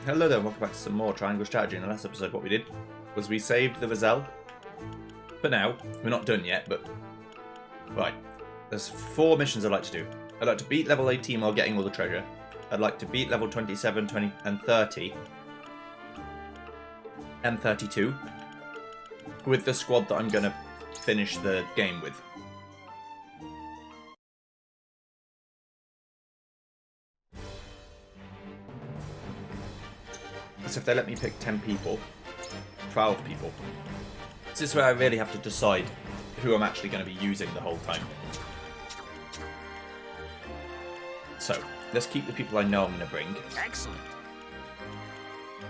Hello there, welcome back to some more Triangle Strategy. In the last episode what we did was we saved the Vazel. But now, we're not done yet, but... Right, there's 4 missions I'd like to do. I'd like to beat level 18 while getting all the treasure. I'd like to beat level 27, 20 and 30. And 32. With the squad that I'm going to finish the game with. So if they let me pick 10 people, 12 people, this is where I really have to decide who I'm actually going to be using the whole time. So, let's keep the people I know I'm going to bring. Excellent.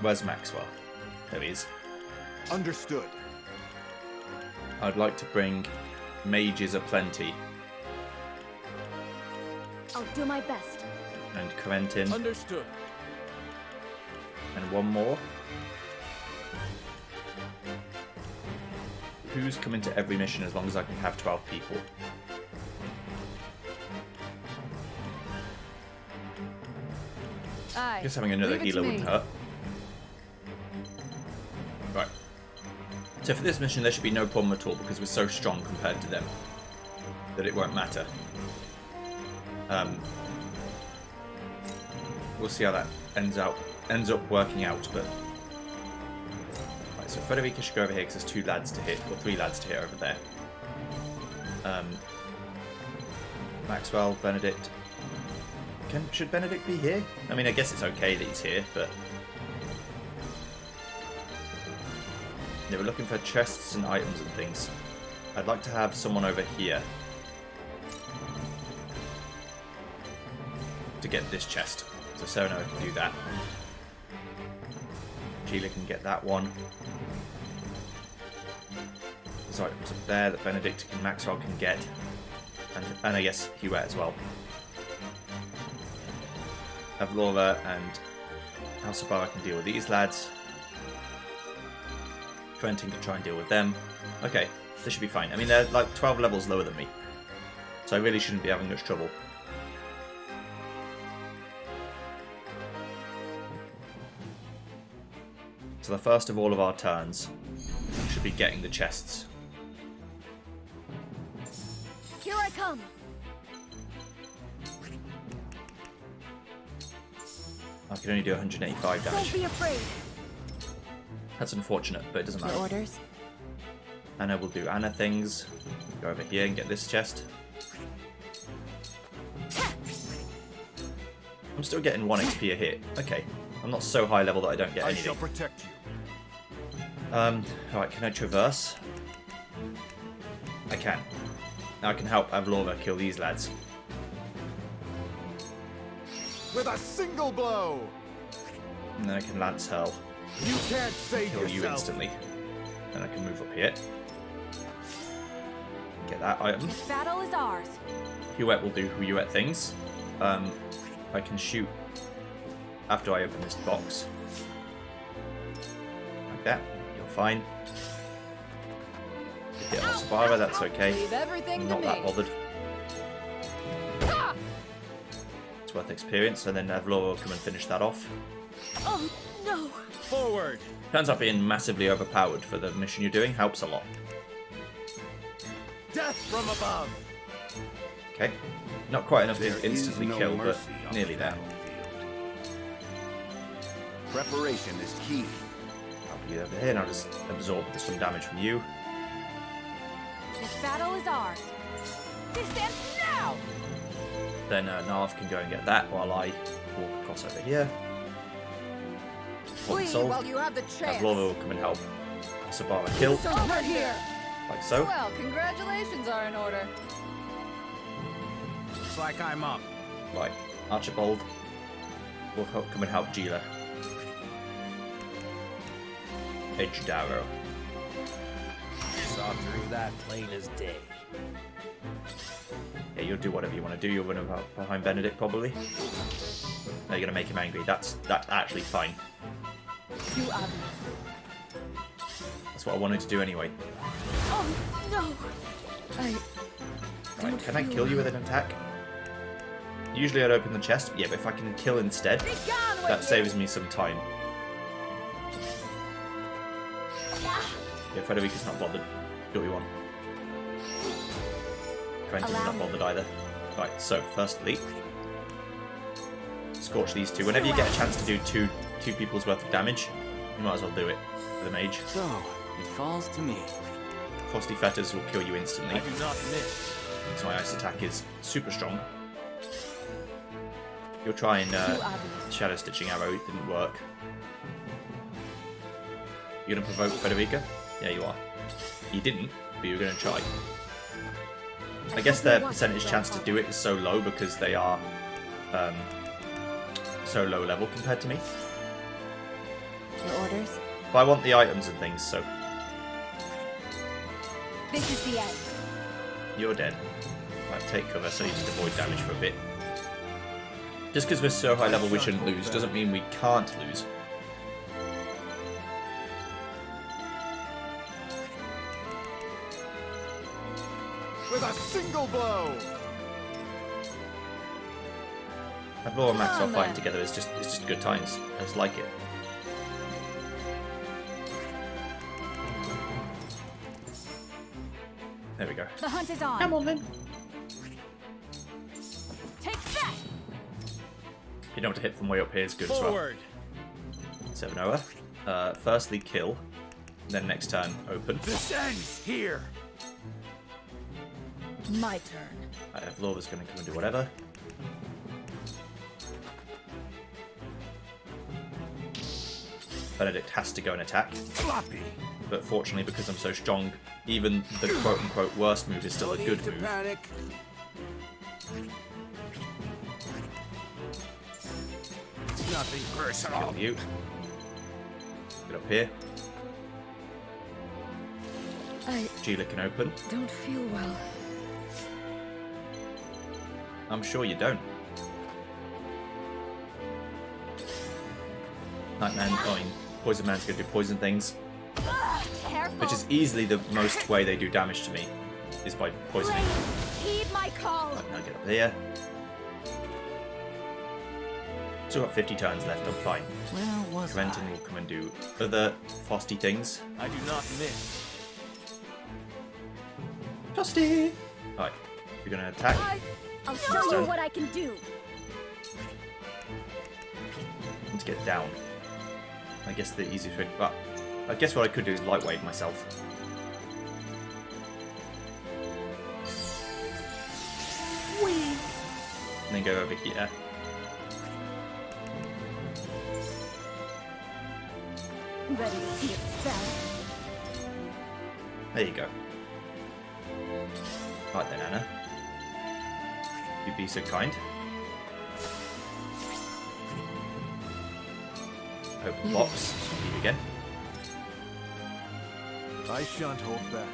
Where's Maxwell? There he is. Understood. I'd like to bring mages aplenty. I'll do my best. And Quentin. Understood. And one more. Who's coming to every mission as long as I can have 12 people? I guess having another healer wouldn't hurt. Right. So for this mission there should be no problem at all because we're so strong compared to them that it won't matter. We'll see how that ends up working out, but... Right, so Frederica should go over here because there's 2 lads to hit, or 3 lads to hit over there. Maxwell, Benedict... Should Benedict be here? I mean, I guess it's okay that he's here, but... They were looking for chests and items and things. I'd like to have someone over here to get this chest. So Serena can do that. Sheila can get that one. There's items up there that Benedict and Maxwell can get. And I guess Hewitt as well. Have Laura and Alcibar can deal with these lads. Quentin can try and deal with them. Okay, this should be fine. I mean, they're like 12 levels lower than me. So I really shouldn't be having much trouble. So the first of all of our turns should be getting the chests. Here I come. I can only do 185 damage. Don't be afraid. That's unfortunate, but it doesn't matter. Your orders. Anna will do Anna things. Go over here and get this chest. I'm still getting 1 XP a hit. Okay. I'm not so high level that I don't get anything. I shall protect you. Alright, can I traverse? I can. Now I can help Avlora kill these lads. With a single blow. And then I can Lance Hurl. You can't save Kill you yourself. instantly. Then I can move up here. Get that item. This battle is ours. Huet will do Huet things. I can shoot after I open this box. Like that. You're fine. Hit Alcibar, that's okay. I'm not that bothered. It's worth experience, and then Avlora will come and finish that off. Oh, no. Forward. Turns out being massively overpowered for the mission you're doing helps a lot. Death from above. Okay. Not quite enough There to instantly is no kill, but mercy on nearly the there. battlefield. Preparation is key. I'll be over here and I'll just absorb some damage from you. This battle is ours. Distance now. Then Narv can go and get that while I walk across over here. Problem Flee solved. while you have the chance. Avlora will come and help Sabara kill, Over here. like so. Well, congratulations are in order. Looks like I'm up. Right, Archibald will come and help Gila. Edge Darrow. Saw through that plain as day. Yeah, you'll do whatever you want to do. You'll run about behind Benedict probably. Now you're gonna make him angry. That's actually fine. Too obvious. That's what I wanted to do anyway. Oh, no. Right, can I kill you with an attack? Usually I'd open the chest, but yeah, but if I can kill instead, Be gone with that you. saves me some time. Yeah, Frederica's not bothered. Do what you want. Quentin's not bothered either. Right, so firstly, scorch these two. Whenever you get a chance to do two people's worth of damage, you might as well do it for the mage. So, it falls to me. Frosty Fetters will kill you instantly. I do not miss. So my ice attack is super strong. You'll try and Shadow Stitching Arrow, it didn't work. You gonna provoke Frederica? Yeah, you are. You didn't, but you're gonna try. I guess their percentage chance to do it is so low because they are so low level compared to me. Your orders? But I want the items and things, so This is the end. you're dead. Right, take cover so you just avoid damage for a bit. Just because we're so high level we shouldn't lose doesn't mean we can't lose. With a single blow. Pablo and Max Come are on, fighting then. together. It's just good times. I just like it. There we go. The hunt is on. Come on then. Take that. You know what to hit from way up here is good as well. Forward. 7 over. Firstly kill, then next turn open. This ends here. My turn. Laura's going to come and do whatever. Benedict has to go and attack, Floppy. but fortunately because I'm so strong, even the quote-unquote worst move is still a good move. Panic. It's nothing personal. Kill you. Get up here. I Gila can open. don't feel well. I'm sure you don't. Nightman going. Poison Man's going to do poison things, Careful. which is easily the most way they do damage to me, is by poisoning. Blade, heed my call. Right, now get up here. Still got 50 turns left, I'm fine. Where was Quentin will come and do other frosty things. I do not miss. Frosty! Right, you're going to attack. I'll show you Understand. what I can do. Let's get down. I guess the easiest way. Well, I guess what I could do is lightweight myself. And then go over here. Ready to see a spell. There you go. Right then, Anna. You'd be so kind. Open the box. You again. I shan't hold back.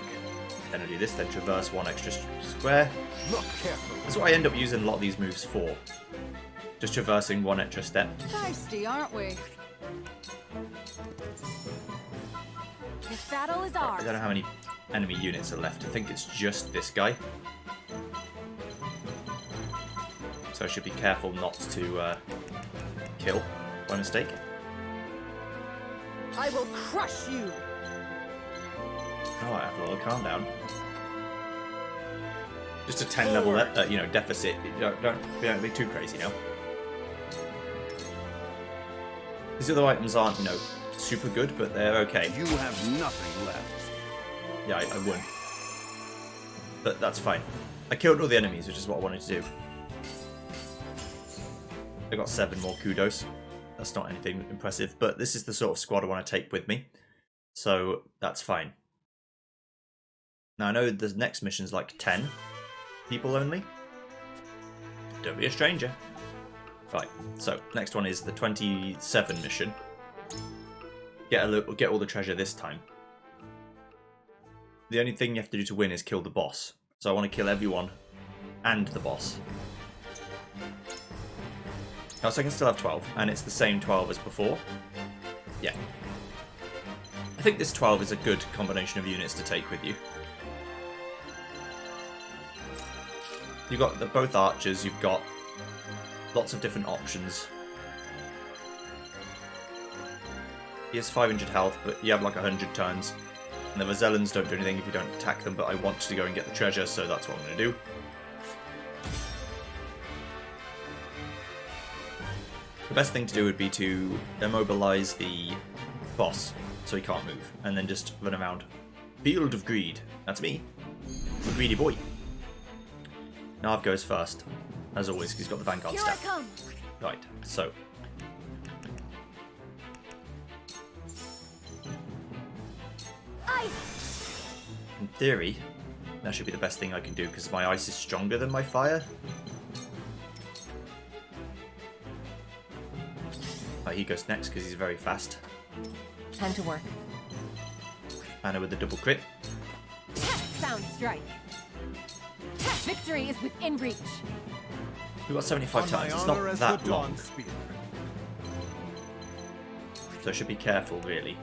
Then I do this, then traverse one extra square. Look carefully. That's what I end up using a lot of these moves for. Just traversing one extra step. Thirsty, aren't we? This battle is I ours. don't know how many enemy units are left. I think it's just this guy. So I should be careful not to kill by mistake. I will crush you. Alright, Avalor, calm down. Just a 10 level deficit. Don't be too crazy now. These other items aren't, super good, but they're okay. You have nothing left. Yeah, I won. But that's fine. I killed all the enemies, which is what I wanted to do. I got 7 more kudos. That's not anything impressive, but this is the sort of squad I want to take with me. So that's fine. Now I know the next mission's like 10 people only. Don't be a stranger. Right, so next one is the 27 mission. Get all the treasure this time. The only thing you have to do to win is kill the boss. So I want to kill everyone and the boss. Oh, so I can still have 12, and it's the same 12 as before. Yeah. I think this 12 is a good combination of units to take with you. You've got both archers, you've got lots of different options. He has 500 health, but you have like 100 turns. And the Vazellans don't do anything if you don't attack them, but I want to go and get the treasure, so that's what I'm going to do. The best thing to do would be to immobilize the boss, so he can't move, and then just run around. Field of Greed. That's me. I'm a greedy boy. Nav goes first, as always, because he's got the Vanguard Here I staff. come. Right, so. Ice. In theory, that should be the best thing I can do, because my ice is stronger than my fire. Right, he goes next, because he's very fast. Time to work. Anna with the double crit. Sound strike. Victory is within reach. We've got 75 On my times, it's honor not as that the long. Dawn Spear. So I should be careful, really.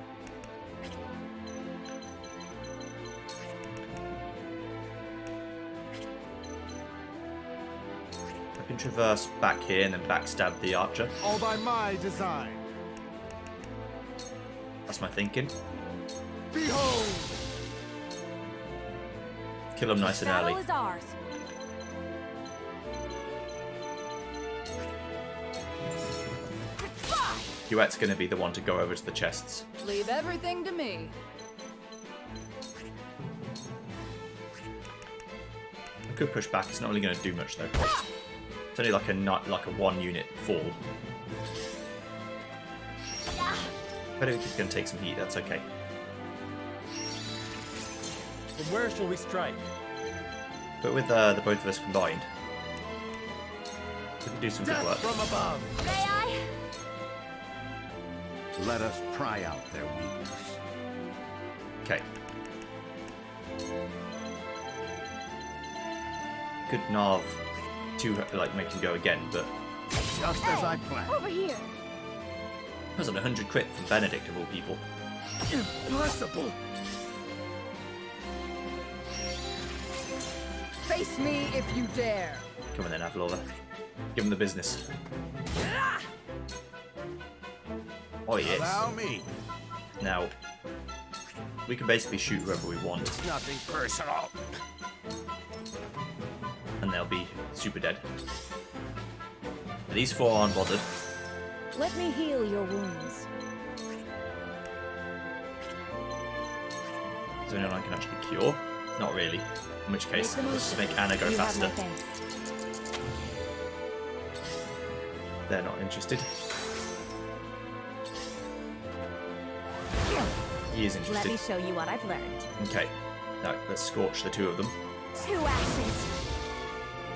I can traverse back here and then backstab the archer. All by my design. That's my thinking. Behold! Kill him nice The and battle early. is ours. Huette's going to be the one to go over to the chests. Leave everything to me. I could push back. It's not really going to do much though. It's only like a 1 unit fall. But it's going to take some heat. That's okay. From where shall we strike? But with the both of us combined, we can do some good Death work. from above! May I? Let us pry out their weakness. Okay. Could Nav to like make him go again, but Just as I planned. Over here. that was an 100 crit from Benedict of all people. Impossible! Face me if you dare. Come on then, Avalora. Give him the business. Oh yes. Allow me. Now, we can basically shoot whoever we want, Nothing personal. and they'll be super dead. But these four aren't bothered. Let me heal your wounds. Is there anyone I can actually cure? Not really. In which case, Make the let's just most make Anna go You have faster. my thanks. They're not interested. He is Let interested. me show you what I've learned. Okay. Now, let's scorch the two of them, 2 axes.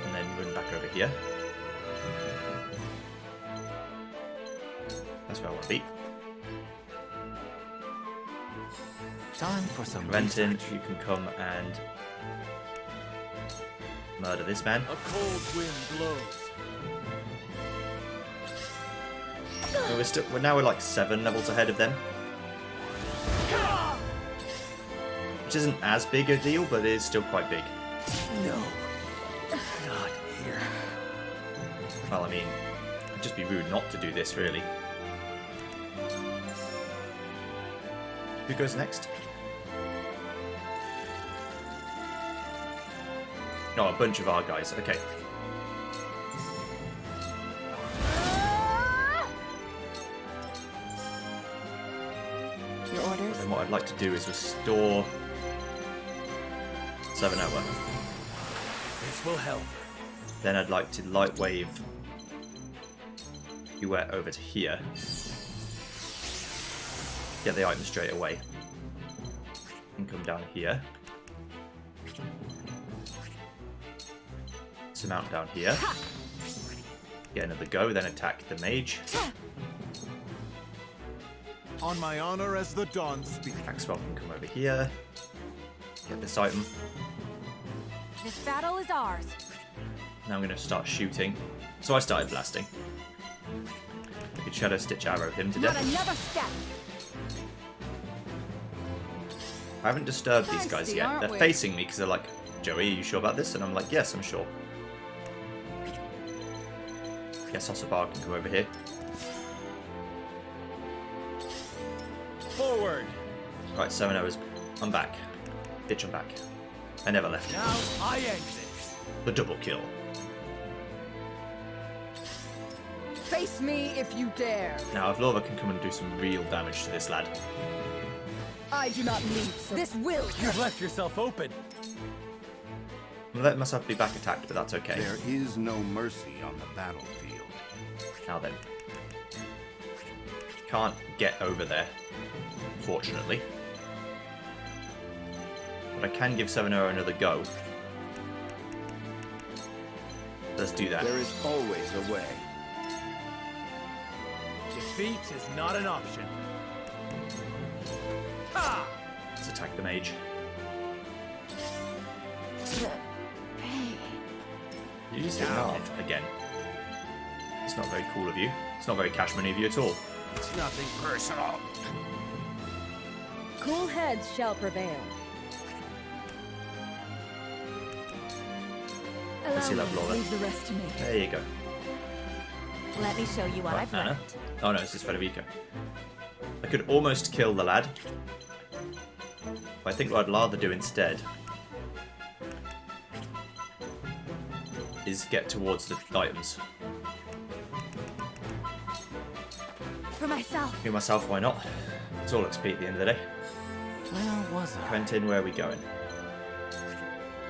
and then run back over here. That's where I want to be. Time for some Renton, you can come and murder this man. A cold wind blows. Now we're like 7 levels ahead of them. Which isn't as big a deal, but it is still quite big. No. Not here. Well, I mean, it'd just be rude not to do this, really. Who goes next? No, a bunch of our guys. Okay. Your orders? Then what I'd like to do is restore 7 hour. This will help. Then I'd like to light wave Huette over to here. Get the item straight away. And come down here. Surmount down here. Get another go, then attack the mage. On my honor as the Dawn Spear. Maxwell can come over here. Get this item. This battle is ours. Now I'm going to start shooting. So I started blasting. I could Shadow Stitch arrow him to Not death. another step. I haven't disturbed these guys Feisty, yet. aren't They're we? facing me because they're like, Joey, are you sure about this? And I'm like, yes, I'm sure. guess Osabar can come over here. Forward. Right, 7-0 I'm back. Bitch, I'm back. I never left. Now I exit. The double kill. Face me if you dare. Now, Avlova can come and do some real damage to this lad. I do not leave, so this will. You've left yourself open. I'm letting myself be back attacked, but that's okay. There is no mercy on the battlefield. Now then. Can't get over there, fortunately. But I can give 7-0 another go. Let's do that. There is always a way. Defeat is not an option. Ha! Let's attack the mage. You just hit hard again. It's not very cool of you. It's not very cash money of you at all. It's nothing personal. Cool heads shall prevail. Let's see that Allow me, blow leave the rest to me. There you go. Let me show you what Right, I've Anna. learned. Oh no, this is Federico. I could almost kill the lad. But I think what I'd rather do instead is get towards the items. For myself. Me myself, why not? It's all XP at the end of the day. Where was I? Quentin, where are we going?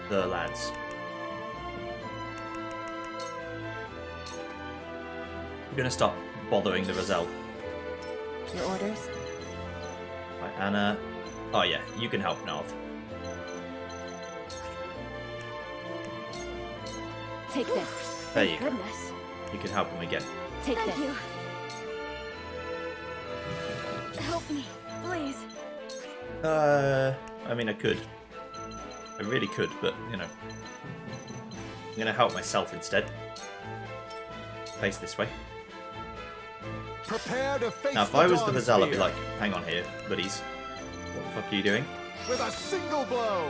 The lads. We're gonna stop bothering the Roselle. Your orders? Right, Anna. Oh yeah, you can help Narv. Take this. There you Thank go. goodness. You can help him again. Take this. You. Help me, please. I mean, I could. I really could, but, you know. I'm gonna help myself instead. Face this way. Prepare to face Now, if I was the dawn Vazelle, I'd be spear like, hang on here, buddies. What the fuck are you doing? with a single blow.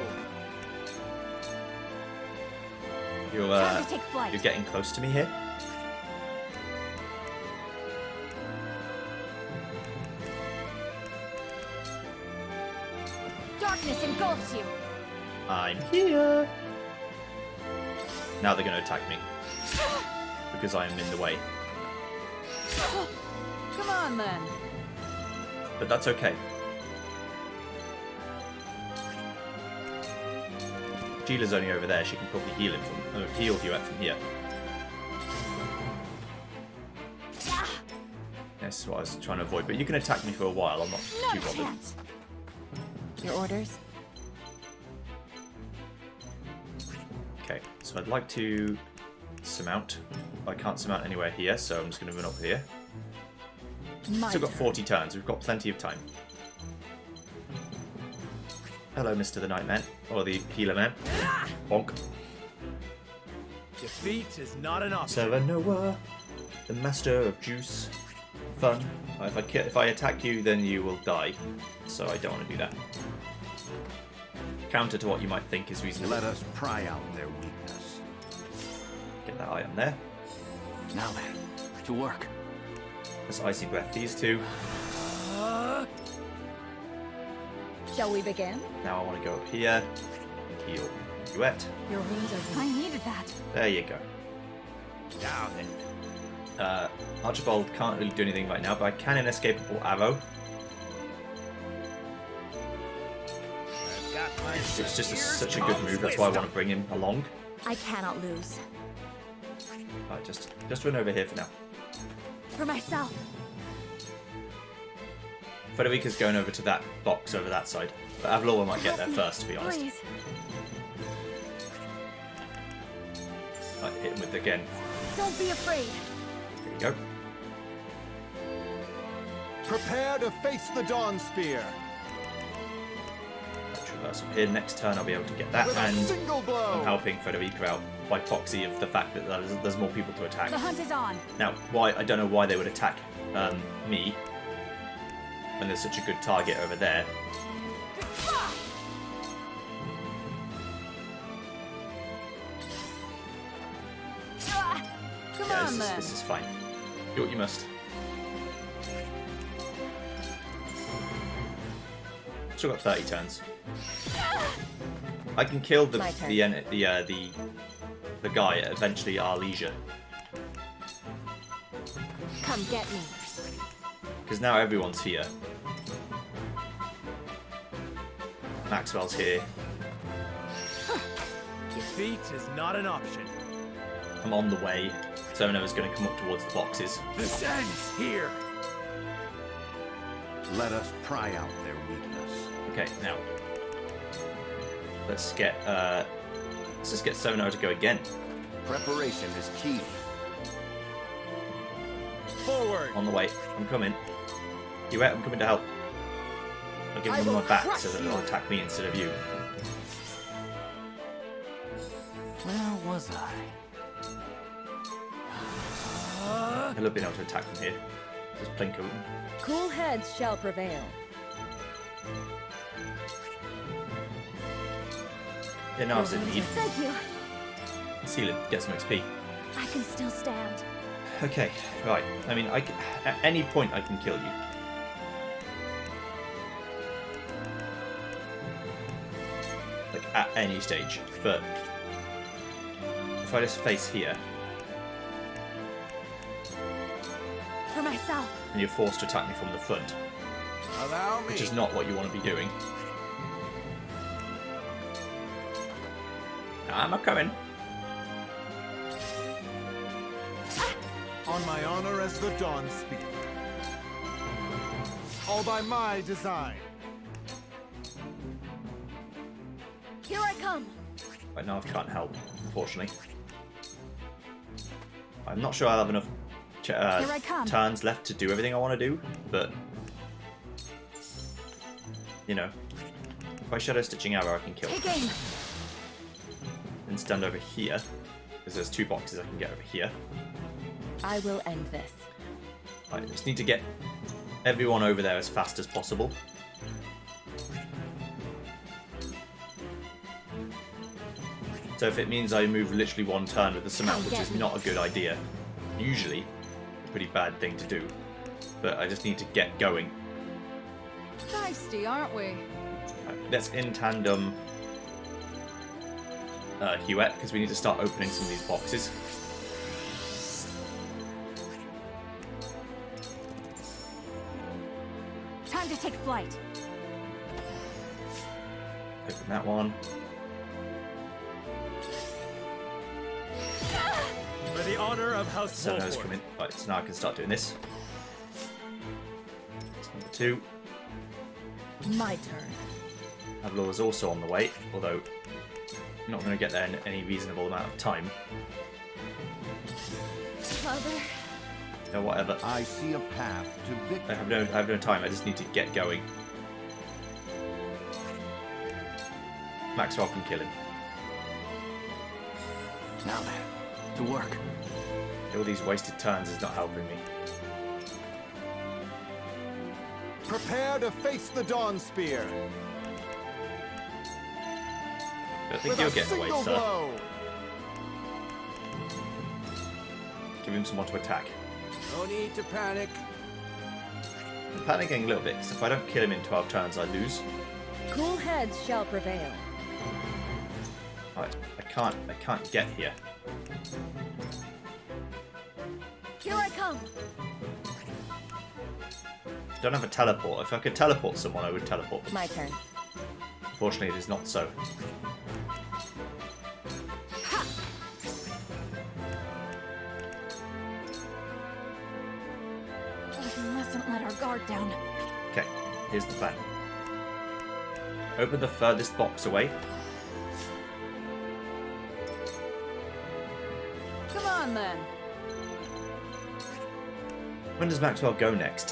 Time to take flight. You're getting close to me here. Darkness engulfs you. I'm here. Now they're going to attack me. Because I am in the way. Come on, then. But that's okay. Sheila's only over there. She can probably heal him heal you from here. This is what I was trying to avoid. But you can attack me for a while. I'm not Not too a bothered. chance. Your orders? Okay, so I'd like to surmount. I can't surmount anywhere here, so I'm just going to run up here. My Still got turn. 40 turns. We've got plenty of time. Hello, Mr. the Nightman. Or the Healer Man. Bonk. Defeat is not an option. Sarah Noah, the master of juice. Fun. If I attack you, then you will die. So I don't want to do that. Counter to what you might think is reasonable. Let us pry out their weakness. Get that item there. Now then, to work. Let's Icy Breath these two. Shall we begin? Now I want to go up here. Heal Duet. Your wounds are I needed that. There you go. Now then. Archibald can't really do anything right now, but I can inescapable arrow. I've got my It's just such a good move. That's why I want to bring him along. I cannot lose. Right, just run over here for now. For myself. Federica's going over to that box over that side, but Avlora might get there first, to be honest. Please. Right, hit him with it again. Don't be afraid. Here we go. Prepare to face the dawn spear Let's reverse up here. Next turn I'll be able to get that, with a and single blow. I'm helping Federica out by proxy of the fact that there's more people to attack. The hunt is on. Now, I don't know why they would attack me when there's such a good target over there. Come Yeah, on, then. this is fine. Do what you must. Still got 30 turns. I can kill the My turn. the guy at eventually our leisure. Come get me. Because now everyone's here. Maxwell's here. Defeat is not an option. I'm on the way. Seven-Ever's going to come up towards the boxes. This ends here. Let us pry out their weakness. Okay, now let's just get Seven-Ever to go again. Preparation is key. Forward. On the way. I'm coming. You wait, I'm coming to help. I'll give them my back so that they'll attack me instead of you. Where was I? He'll have been able to attack them here. Just blink of them. Cool heads shall prevail. Yeah, now I said need. Thank you. Seal him, get some XP. I can still stand. Okay, right. I mean, at any point I can kill you. Like, at any stage. But if I just face here, For myself. and you're forced to attack me from the front, Allow me. which is not what you want to be doing. I'm a coming. On my honor as the Dawn Spear. All by my design. Here I come. Right now I can't help, unfortunately. I'm not sure I'll have enough Here I come. turns left to do everything I want to do, but you know, if I Shadow Stitching Arrow, I can kill. Take aim. And stand over here, because there's two boxes I can get over here. I will end this. I just need to get everyone over there as fast as possible. So if it means I move literally one turn with the surmount, which is not a good idea, usually a pretty bad thing to do, but I just need to get going. Feisty, aren't we? Right, let's in tandem Hewitt, because we need to start opening some of these boxes. Time to take flight. Open that one. For the honor of House Seven-O's Wolford. come in. Right, so now I can start doing this. That's number 2. My turn. Avlor is also on the way, although I'm not going to get there in any reasonable amount of time. Mother. No, whatever. I see a path to victory. I have no time. I just need to get going. Maxwell can kill him. Now then, to work. All these wasted turns is not helping me. Prepare to face the Dawn Spear. I think With you're a getting away, single sir. blow. Give him someone to attack. No need to panic. I'm panicking a little bit, because if I don't kill him in 12 turns, I lose. Cool heads shall prevail. Right, I can't get here. Here I come. Don't have a teleport. If I could teleport someone, I would teleport them. My turn. Unfortunately, it is not so. We mustn't let our guard down. Okay, here's the plan. Open the furthest box away. Come on, then. When does Maxwell go next?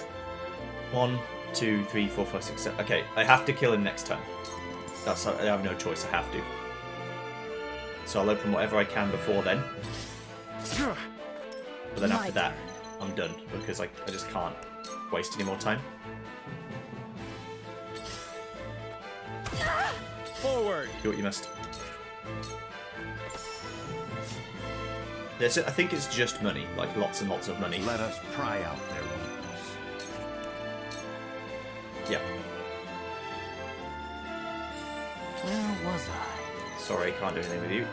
1, 2, 3, 4, 5, 6, 7. Okay, I have to kill him next turn. I have no choice, I have to. So I'll open whatever I can before then. But then after that, I'm done, because I just can't waste any more time. Forward. Do what you must. I think it's just money, like lots and lots of money. Let us pry out their weakness. Yeah. Where was I? Sorry, can't do anything with you.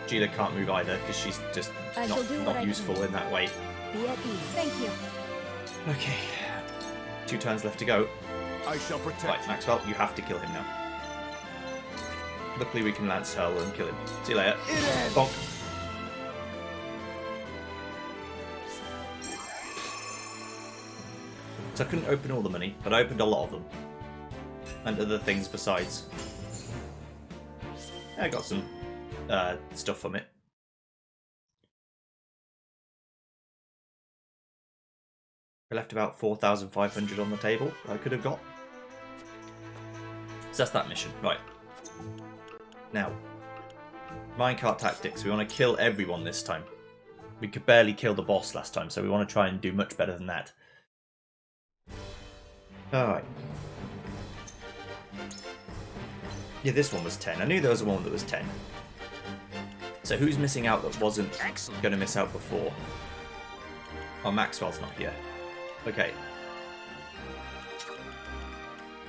Gila can't move either because she's just I shall do what I not can. useful in that way. Be at ease. Thank you. Okay. 2 turns left to go. I shall protect Right, Maxwell, you have to kill him now. Luckily we can Lance Hurl and kill him. See you later. Bonk. So I couldn't open all the money, but I opened a lot of them. And other things besides. I got some stuff from it. I left about 4,500 on the table I could have got. So that's that mission. Right. Now, minecart tactics. We want to kill everyone this time. We could barely kill the boss last time, so we want to try and do much better than that. Alright. Yeah, this one was 10. I knew there was one that was 10. So who's missing out that wasn't going to miss out before? Oh, Maxwell's not here. Okay.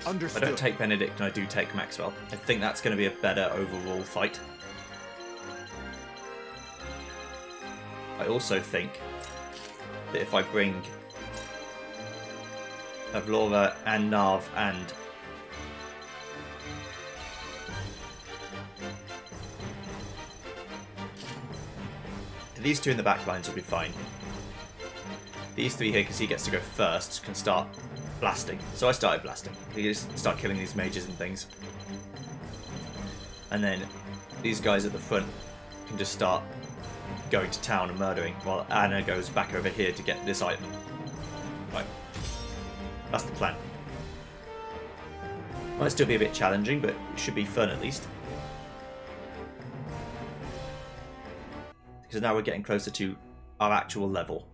Understood. I don't take Benedict and I do take Maxwell. I think that's going to be a better overall fight. I also think that if I bring Avlora and Nav and these two in the back lines will be fine. These 3 here, because he gets to go first, can start blasting. So I started blasting. You just start killing these mages and things. And then these guys at the front can just start going to town and murdering, while Anna goes back over here to get this item. Right. That's the plan. Might still be a bit challenging, but it should be fun at least. Because now we're getting closer to our actual level.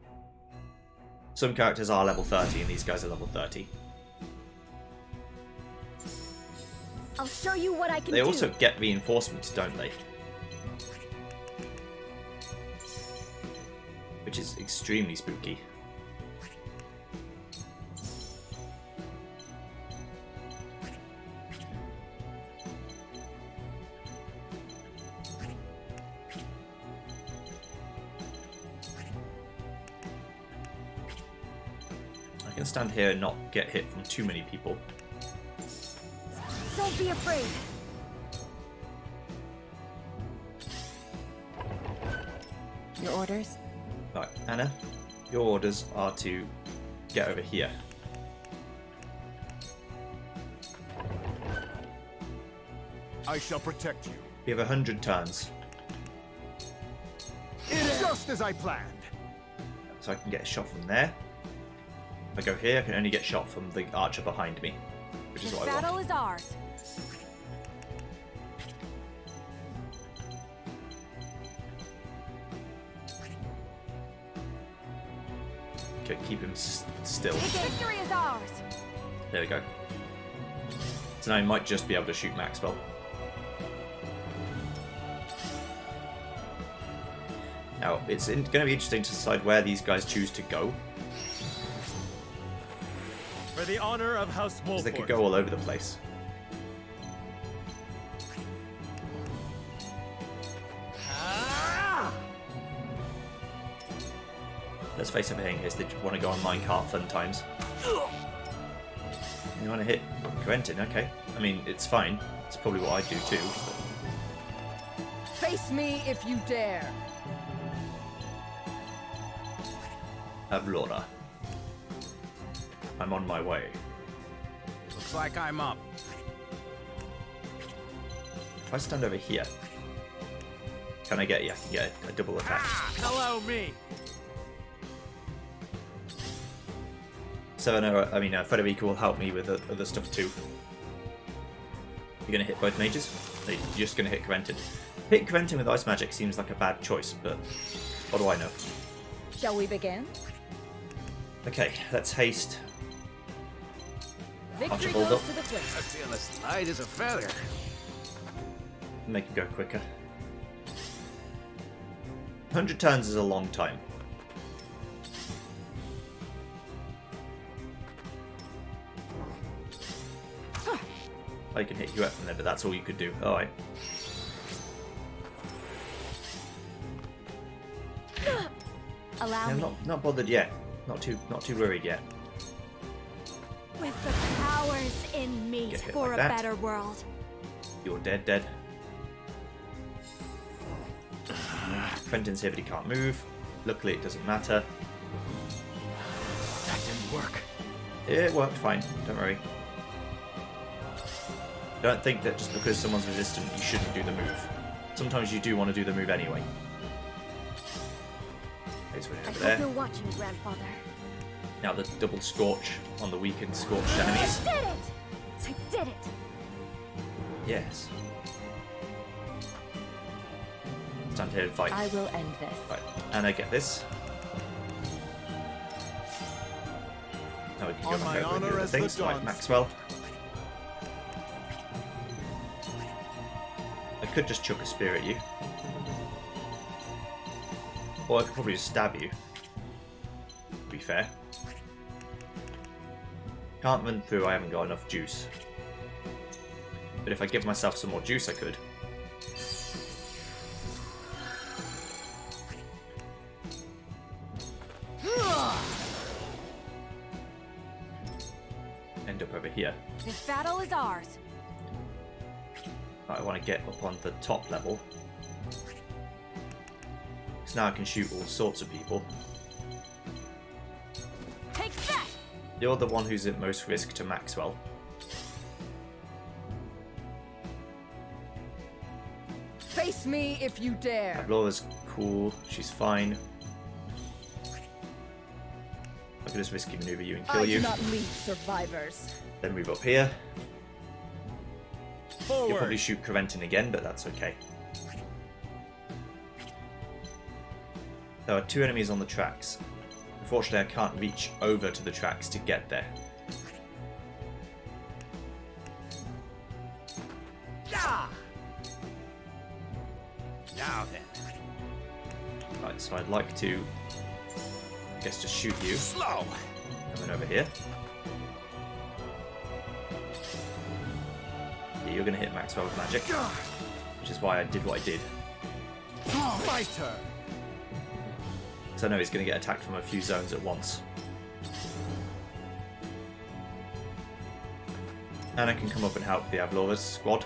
Some characters are level 30 and these guys are level 30. I'll show you what I can do. They also get reinforcements, don't they? Which is extremely spooky. I can stand here and not get hit from too many people. Don't be afraid. Your orders? Right, Anna, your orders are to get over here. I shall protect you. We have 100 turns, Just as I planned. so I can get a shot from there. If I go here, I can only get shot from the archer behind me, which is This what I want. battle is ours. Okay, keep him still. Victory is ours. There we go. So now I might just be able to shoot Maxwell. Now, it's going to be interesting to decide where these guys choose to go, For the honor of House because they could Wolford. go all over the place. Let's face everything is they want to go on minecart fun times. You want to hit Quentin, okay. I mean, it's fine. It's probably what I'd do too. Face me if you dare. Avlora. I'm on my way. Looks like I'm up. If I stand over here, can I get you? I can get a double attack. Hello, me. Federico will help me with other stuff too. You're going to hit both mages? Or you're just going to hit Quentin? Hit Quentin with ice magic seems like a bad choice, but what do I know? Shall we begin? Okay, let's haste. Victory Archibald goes up. to the I swift. feel as light as a feather. Make it go quicker. 100 turns is a long time. I can hit you up from there, but that's all you could do. Alright. Allow I'm me. not bothered yet. Not too worried yet. With the powers in me Get hit for like a that. better world. You're dead. Quentin's here, but he can't move. Luckily, it doesn't matter. That didn't work. It worked fine. Don't worry. Don't think that just because someone's resistant, you shouldn't do the move. Sometimes you do want to do the move anyway. Okay, so we're I over hope there. you're watching, Grandfather. Now the double scorch on the weakened scorched enemies. I did it! I did it! Yes. Stand here and fight. I will end this. Right, and I get this. Now we can go On back my over and do honor the as the things like Dawn. Maxwell. I could just chuck a spear at you. Or I could probably just stab you. To be fair. Can't run through, I haven't got enough juice. But if I give myself some more juice, I could. End up over here. This battle is ours. I want to get up on the top level. Because now I can shoot all sorts of people. Take that! You're the one who's at most risk to Maxwell. Face me if you dare. Laura's cool, she's fine. I could just risky maneuver you and kill I you. do not leave survivors. Then move up here. You'll Forward. probably shoot Corentin again, but that's okay. There are 2 enemies on the tracks. Unfortunately, I can't reach over to the tracks to get there. Yeah. Now then. Right, so I'd like to, I guess, just shoot you. Slow. And then over here. Yeah, you're going to hit Maxwell with magic. Which is why I did what I did. My turn. Because I know he's going to get attacked from a few zones at once. And I can come up and help the Avlora's squad.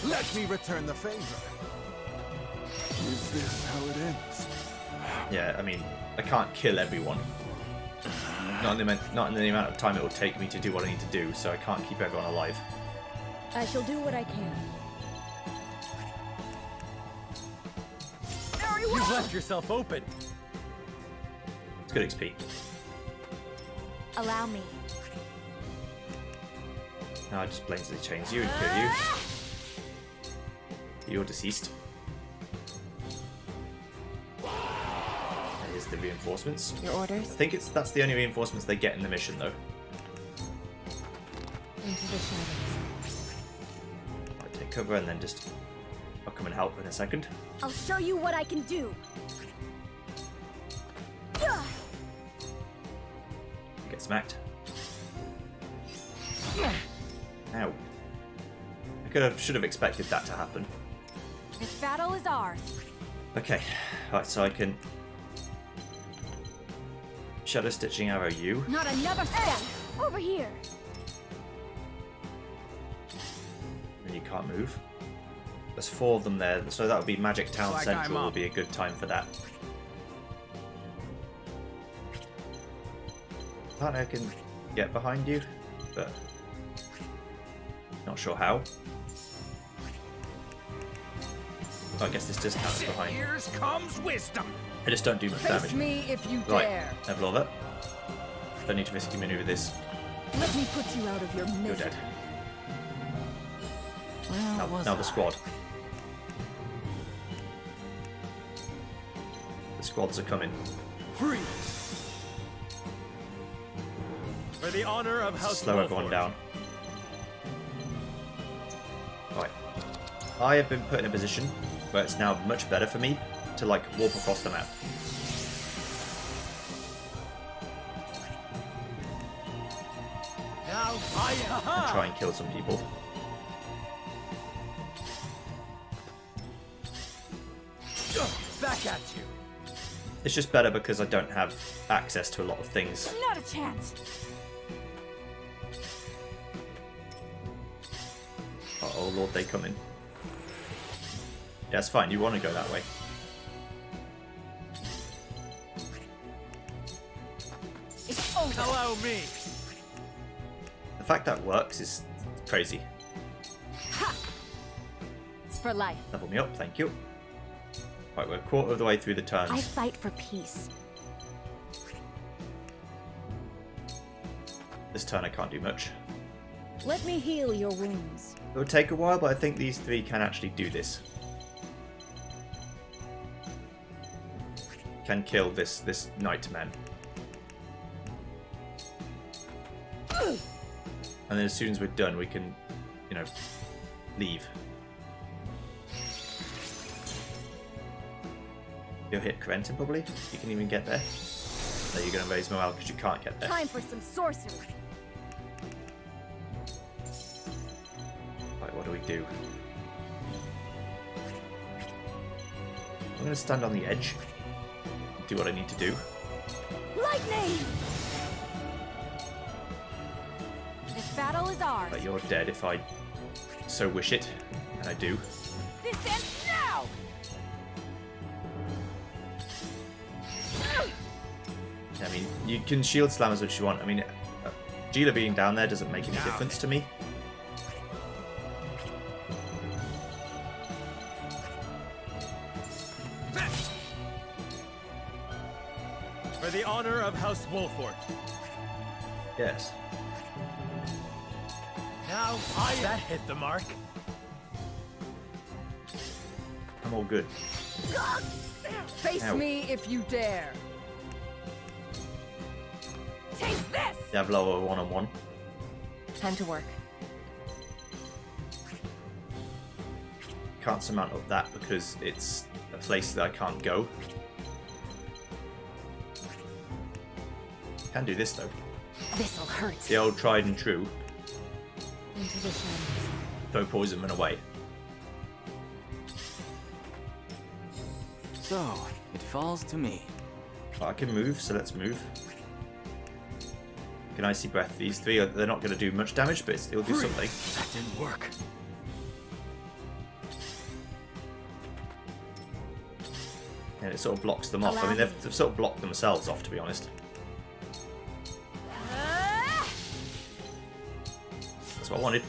Let me return the favor. Is this how it ends? Yeah, I mean, I can't kill everyone. Not in the amount of time it will take me to do what I need to do, so I can't keep everyone alive. I shall do what I can. Very well! You've left yourself open. It's good XP. Allow me. Now I just blatantly change you and kill you. You're deceased. Here's the reinforcements. Your I orders? think that's the only reinforcements they get in the mission, though. Into the shadows. I'll take cover and then just... I'll come and help in a second. I'll show you what I can do. Yeah. Get smacked. Ow. Should have expected that to happen. This battle is ours. Okay, right, so I can shadow stitching arrow you. Not another step. Over here. And you can't move. There's 4 of them there, so that would be Magic Town Looks like I'm Central would up. be a good time for that. Apparently I can get behind you, but not sure how. Oh, I guess this does count as behind. Here comes wisdom. I just don't do much Face damage. me if you Right, dare. I've love it. Don't need to risky maneuver this. Let me put you out of your You're misery. dead. Well, Now the squad. The squads are coming. Free. For the honor of House Slow everyone Wolford. down. Right. I have been put in a position where it's now much better for me to like warp across the map. Now And try and kill some people. back at you. It's just better because I don't have access to a lot of things. Not a chance. Oh lord, they come in. Yeah, it's fine. You want to go that way. It's over. Allow me. The fact that works is crazy. It's for life. Level me up, thank you. Right, we're a quarter of the way through the turns. I fight for peace. This turn I can't do much. Let me heal your wounds. It would take a while, but I think these three can actually do this. Can kill this nightman. And then as soon as we're done, we can, you know, leave. You'll hit Corentin probably. You can even get there. No, you're going to raise morale because you can't get there. Time for some sorcery. Right, what do we do? I'm going to stand on the edge. Do what I need to do. Lightning! This battle is ours. But you're dead if I so wish it. And I do. This ends now! I mean, you can shield slam as much as you want. I mean, Gila being down there doesn't make any difference to me. For the honor of House Wolfort. Yes. Now that hit the mark. I'm all good. Face Ow. me if you dare. Take this! Diablo one-on-one. Time to work. Can't surmount up that because it's a place that I can't go. Can do this though. This'll hurt. The old tried and true. Into the shadows. Throw poison away. So, it falls to me. Well, I can move, so let's move. Can Icy Breath these three? They're not going to do much damage, but it'll do something. That didn't work. And it sort of blocks them off. I mean, they've sort of blocked themselves off, to be honest. That's what I wanted.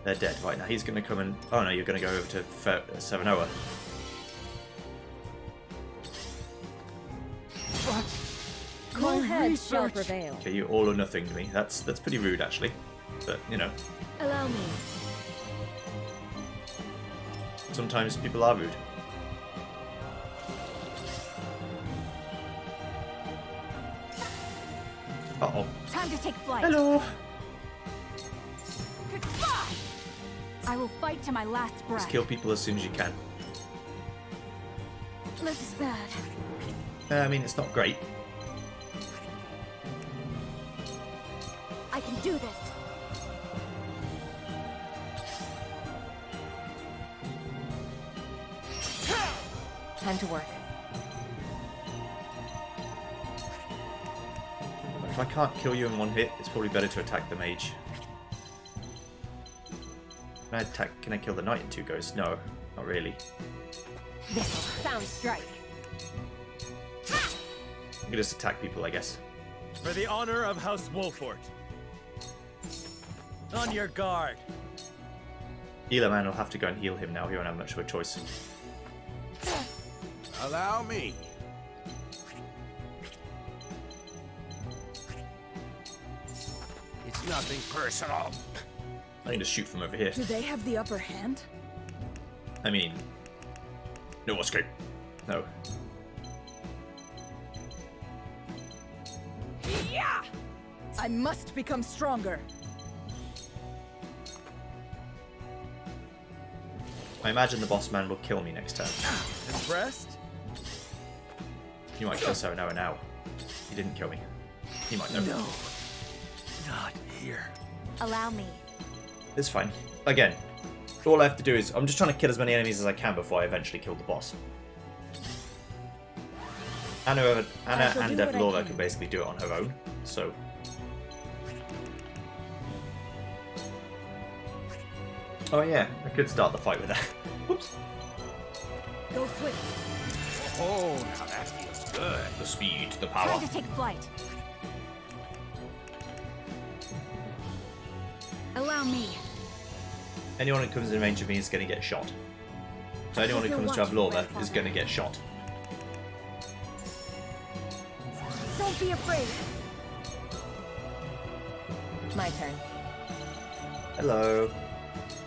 They're dead. Right, now he's going to come and... Oh no, you're going to go over to 7-0. Cool heads shall prevail. Okay, you all or nothing to me. That's pretty rude, actually. But, you know, Allow me. sometimes people are rude. Uh-oh. Time to take flight. Hello! Goodbye! I will fight to my last breath. Just kill people as soon as you can. This is bad. I mean, it's not great. I can do this. Time to work. If I can't kill you in one hit, it's probably better to attack the mage. Can I kill the knight in 2 goes? No, not really. This'll sound strike. I can just attack people, I guess. For the honor of House Wolfort. On your guard. Healer man will have to go and heal him now. He won't have much of a choice. Allow me. It's nothing personal. I can just shoot from over here. Do they have the upper hand? I mean, no escape. No. Yeah! I must become stronger. I imagine the boss man will kill me next turn. Impressed? You might kill so now. He didn't kill me. He might know. No. Not here. Allow me. It's fine. Again, all I have to do is... I'm just trying to kill as many enemies as I can before I eventually kill the boss. Anna and Evlora can basically do it on her own, so... Oh yeah, I could start the fight with that. Whoops. Go swift. Oh, now that feels good. The speed, the power. Time to take flight. Allow me. Anyone who comes in range of me is going to get shot. So anyone who comes to Evlora is going to get shot. Don't be afraid. My turn. Hello.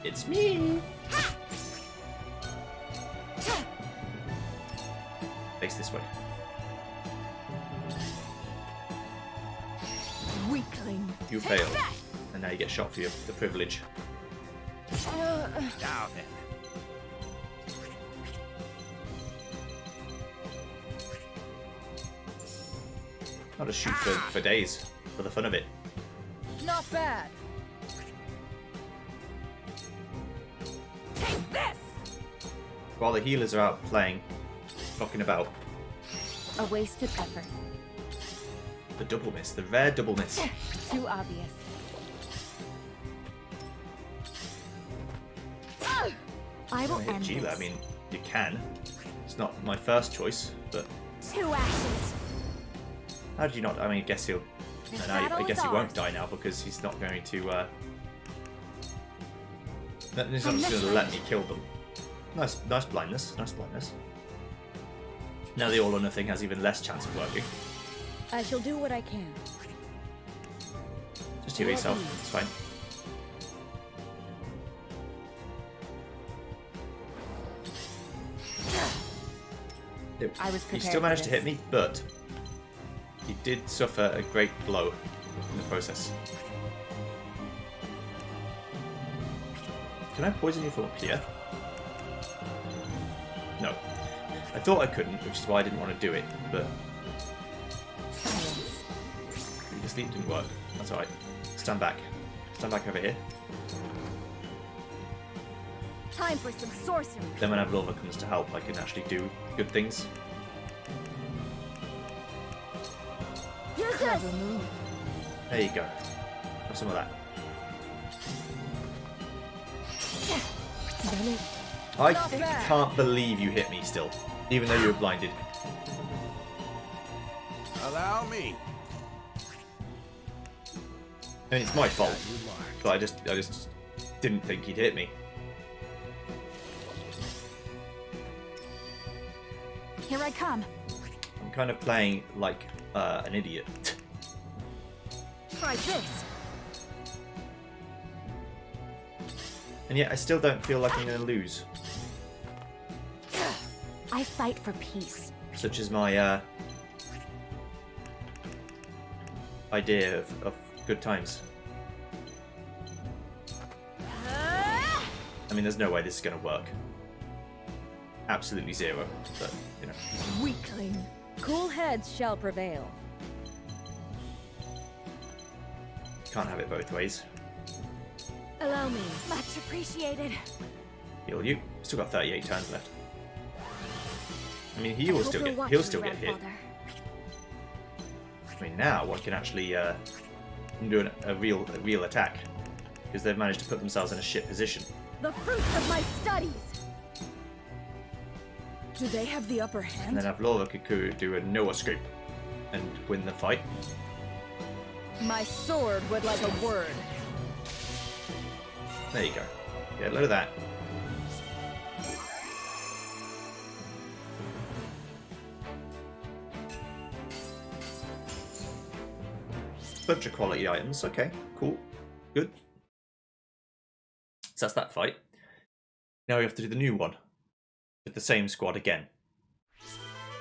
It's me. Face this way. Weakling. You failed. And now you get shot for the privilege. Now then. I'll just shoot for days, for the fun of it. Not bad. Take this. While the healers are out playing, knocking about. A wasted effort. The double miss, the rare double miss. Too obvious. I will hit end Gila. this. I mean, you can. It's not my first choice, but 2 actions. how did you not? I mean, I guess he'll. This And I battle guess is he won't ours. die now because he's not going to. He's not just I'm going to listening. let me kill them. Nice blindness. Nice blindness. Now the all or nothing has even less chance of working. I shall do what I can. Just heal yourself. It's fine. I was He prepared still for managed to this. hit me, but he did suffer a great blow in the process. Can I poison you from up here? No. I thought I couldn't, which is why I didn't want to do it, but Silence. the sleep didn't work. That's alright. Stand back. Stand back over here. Time for some sorcery. Then when Evlora comes to help, I can actually do good things. Here's Clever this. move. There you go. Have some of that. Done it. I Not bad. can't believe you hit me still, even though you were blinded. Allow me. I mean, it's my fault, but I just didn't think he'd hit me. Here I come. I'm kind of playing like an idiot. Try this. And yet I still don't feel like I'm going to lose. I fight for peace. Such as my idea of good times. I mean, there's no way this is going to work. Absolutely zero, but, you know. Weakling. Cool heads shall prevail. Can't have it both ways. Allow me. Much appreciated. Heal you. Still got 38 turns left. I mean, he will Hope still you're get watching, he'll still get hit. Grandfather. I mean, now I can actually do a real attack because they've managed to put themselves in a shit position. The fruits of my studies. Do they have the upper hand? And then Evlora could do a no escape and win the fight. My sword would like a word. There you go. Get a load of that. Bunch of quality items. Okay, cool, good. So that's that fight. Now we have to do the new one with the same squad again.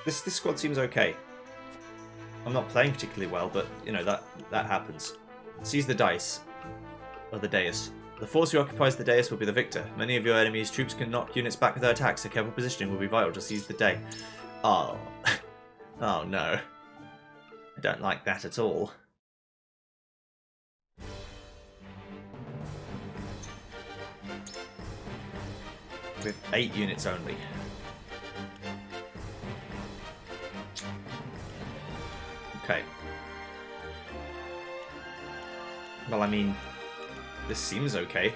This squad seems okay. I'm not playing particularly well, but you know that happens. Seize the dice, or the dais. The force who occupies the dais will be the victor. Many of your enemy's troops can knock units back with their attacks, so careful positioning will be vital to seize the day. Oh. Oh no. I don't like that at all. With 8 units only. Okay. Well, I mean, this seems okay.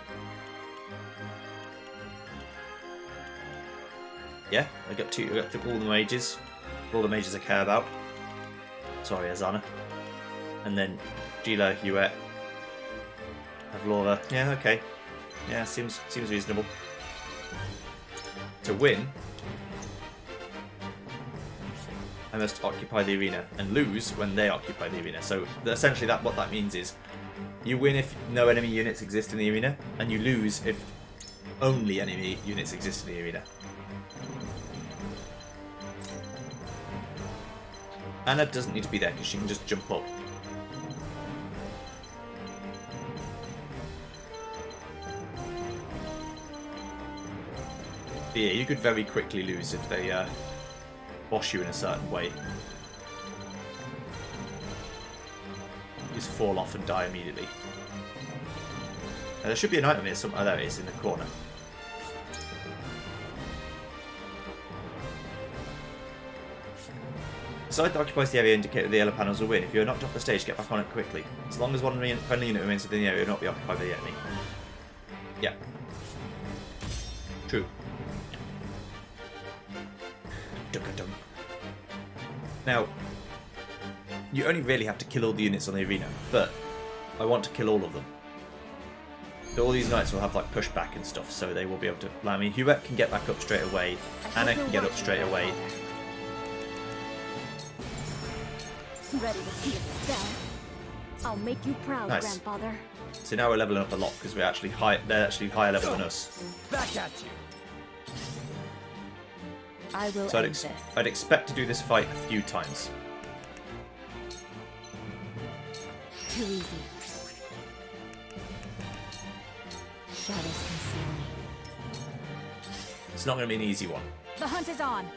Yeah, I got all the mages. All the mages I care about. Sorry, Azana. And then Gila, Huet, Avlora. Yeah, okay. Yeah, seems reasonable. To win, I must occupy the arena and lose when they occupy the arena. So essentially, what that means is you win if no enemy units exist in the arena, and you lose if only enemy units exist in the arena. Anna doesn't need to be there because she can just jump up. But yeah, you could very quickly lose if they boss you in a certain way. You just fall off and die immediately. There should be an item here somewhere. Oh, there it is in the corner. The side that occupies the area indicated the yellow panels will win. If you are knocked off the stage, get back on it quickly. As long as one friendly unit remains within the area, it will not be occupied by the enemy. Yeah. True. Now, you only really have to kill all the units on the arena, but I want to kill all of them. So all these knights will have like pushback and stuff, so they will be able to. I mean, Huet can get back up straight away. Anna can get up straight away. Ready to see a step? I'll make you proud, Nice. Grandfather. So now we're leveling up a lot because we're actually high. They're actually higher level than us. Back at you. I will So end this. I'd expect to do this fight a few times. Too easy. Shadows conceal me. It's not going to be an easy one. The hunt is on.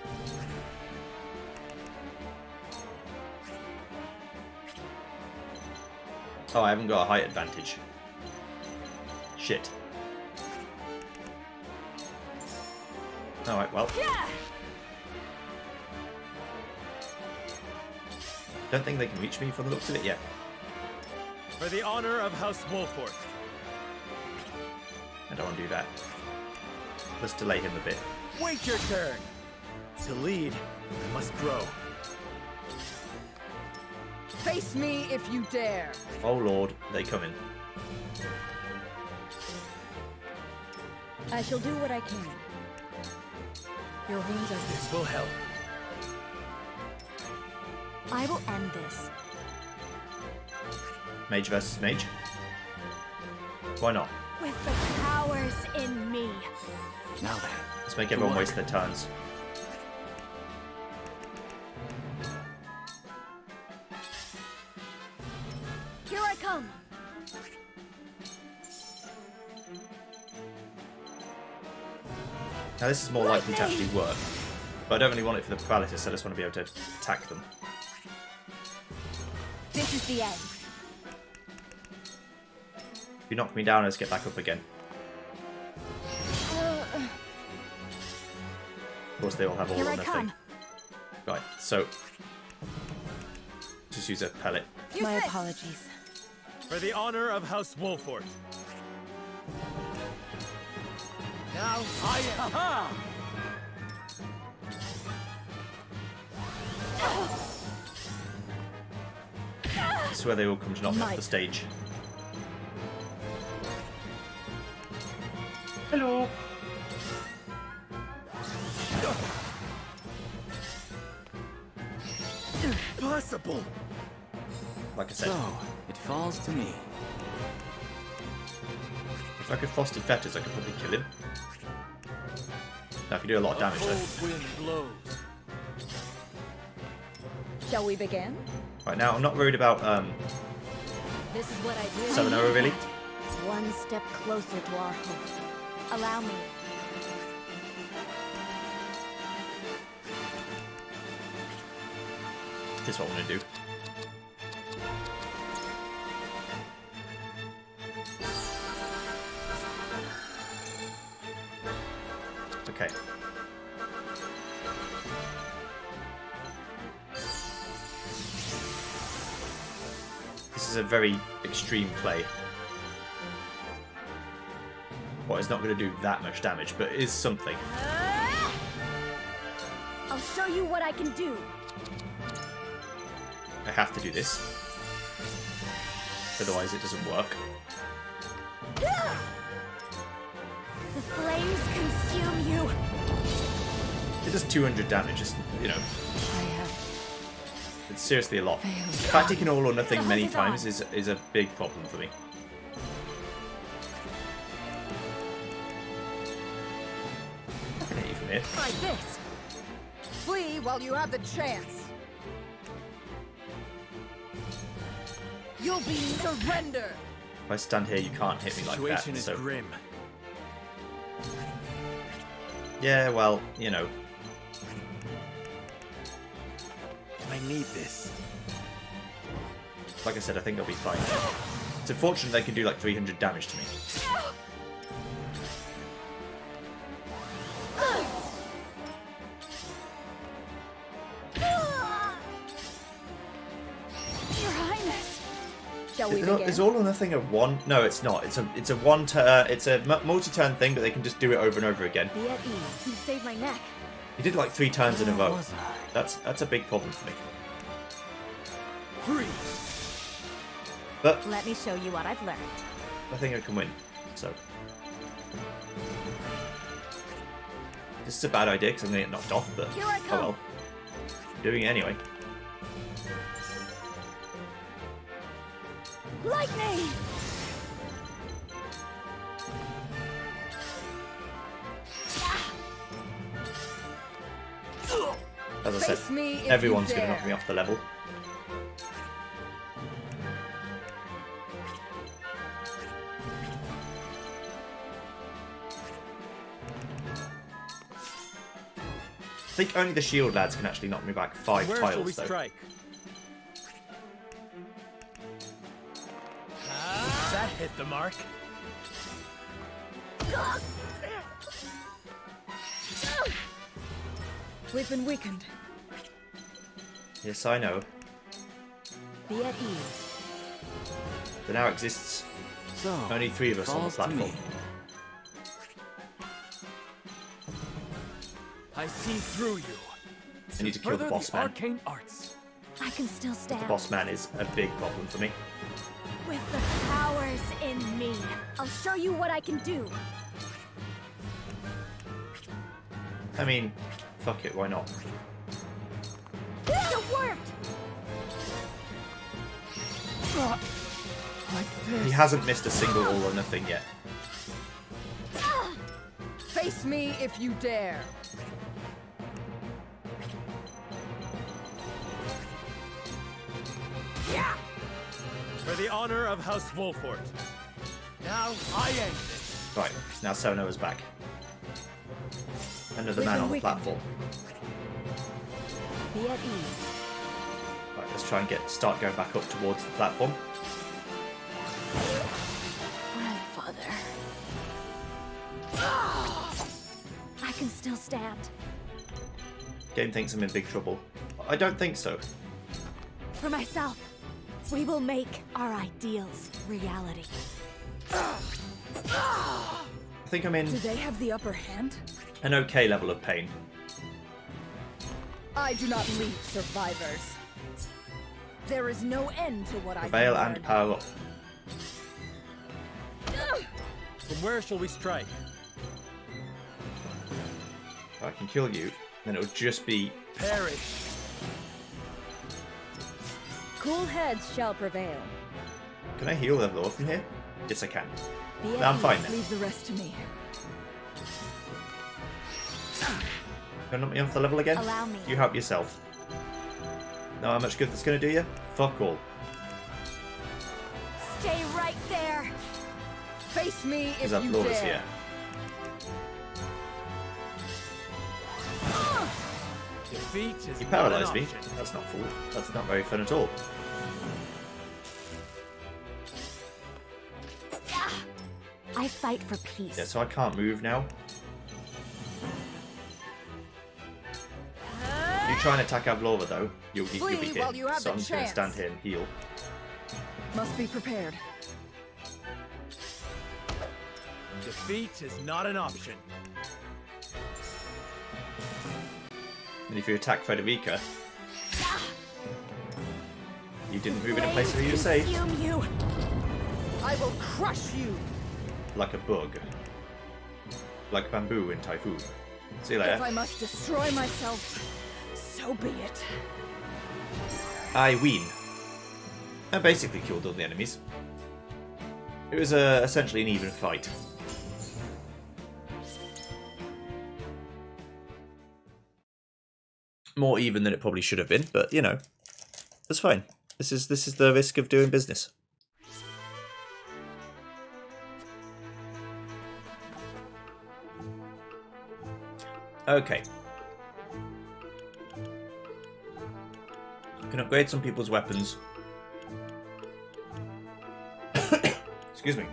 Oh, I haven't got a height advantage. Shit. Alright, well. Yeah! Don't think they can reach me from the looks of it yet. For the honor of House Wolfort. I don't want to do that. Let's delay him a bit. Wait your turn. To lead, I must grow. Face me if you dare. Oh lord, they coming. I shall do what I can. Your wounds are This will help. I will end this. Mage versus mage. Why not? With the powers in me. Now then. Let's make everyone waste their turns. Here I come. Now this is more likely to actually work. But I don't really want it for the paralysis, I just want to be able to attack them. This is the end. If you knock me down, let's get back up again. Of course they all have all Here on I their come. thing. Right, so just use a pellet. My apologies. For the honor of House Wolfort. Now I am. Ha! This is where they all come to knock me off the stage. Hello. Impossible. Like I said, So, it falls to me. if I could Frosty Fetters, I could probably kill him. Now I could do a lot of damage though. Cold wind blows. Shall we begin? Right now, I'm not worried about This is what I do. 7-0 really. One step closer to our hope. Allow me. This is what I want to do. Okay. This is a very extreme play. Well, it's not going to do that much damage, but it is something. I'll show you what I can do. I have to do this. Otherwise it doesn't work. The flames consume you. It does 200 damage, just, you know. I have It's seriously a lot. failed. The fact he can all or nothing many times is a big problem for me. I can hit you from here. Try this. Flee while you have the chance. You'll be surrender. If I stand here, you can't hit me like that. Situation is So grim. yeah, well, you know. I need this. Like I said, I think I'll be fine. It's unfortunate they can do like 300 damage to me. Your Highness. Shall we begin? Is all or nothing a one? No, it's not. It's a one it's a multi-turn thing, but they can just do it over and over again. Be at ease. You saved my neck. He did like 3 times in a row. Was I? That's a big problem for me. Free. But Let me show you what I've learned. I think I can win. So this is a bad idea because I'm gonna get knocked off. But Here I oh come. well. I'm doing it anyway. Lightning! As I Face said, me if you everyone's gonna dare. knock me off the level. I think only the shield lads can actually knock me back 5 Where shall we tiles though. strike? That hit the mark. We've been weakened. Yes, I know. Be at ease. There now exists So, only 3 of us on the falls to platform. me. I see through you. I need to kill the Further boss man. arcane arts. I can still stand. The boss man is a big problem for me. With the powers in me, I'll show you what I can do. I mean, fuck it, why not? It worked! Like this. He hasn't missed a single all or nothing yet. Face me if you dare. For the honor of House Wolfort. Now I end this. Right, now Sonoa's back. Another We've man been on the weakened. platform. Be at ease. Right, let's try and start going back up towards the platform. Grandfather. I can still stand. Game thinks I'm in big trouble. I don't think so. For myself, we will make our ideals reality. I think I'm Do in they have the upper hand? an okay level of pain. I do not leave survivors. There is no end to what I Prevail can and learn. power up. From where shall we strike? If I can kill you, then it'll just be... Perish. Cool heads shall prevail. Can I heal level off from here? Yes, I can. Be at No, I'm ease. fine then. Leave the rest to me. Can you knock me off the level again? Allow me. You help yourself. Know how much good that's going to do you? Fuck all. Stay right there. Face me if Is that you flawless dare. here? Defeat is You not an paralysed me. option. That's not cool. That's not very fun at all. I fight for peace. Yeah, so I can't move now. You try and attack Avlora though, you'll be Flee hit. while you have So the I'm just going to chance. stand here and heal. Must be prepared. Defeat is not an option. And if you attack Frederica, you didn't move in a place where you were safe. Consume you. I will crush you. Like a bug. Like bamboo in Typhoon. See you If later. I must destroy myself, so be it. I win. I basically killed all the enemies. It was essentially an even fight. More even than it probably should have been, but you know, it's fine. This is the risk of doing business. Okay. Can upgrade some people's weapons. Excuse me.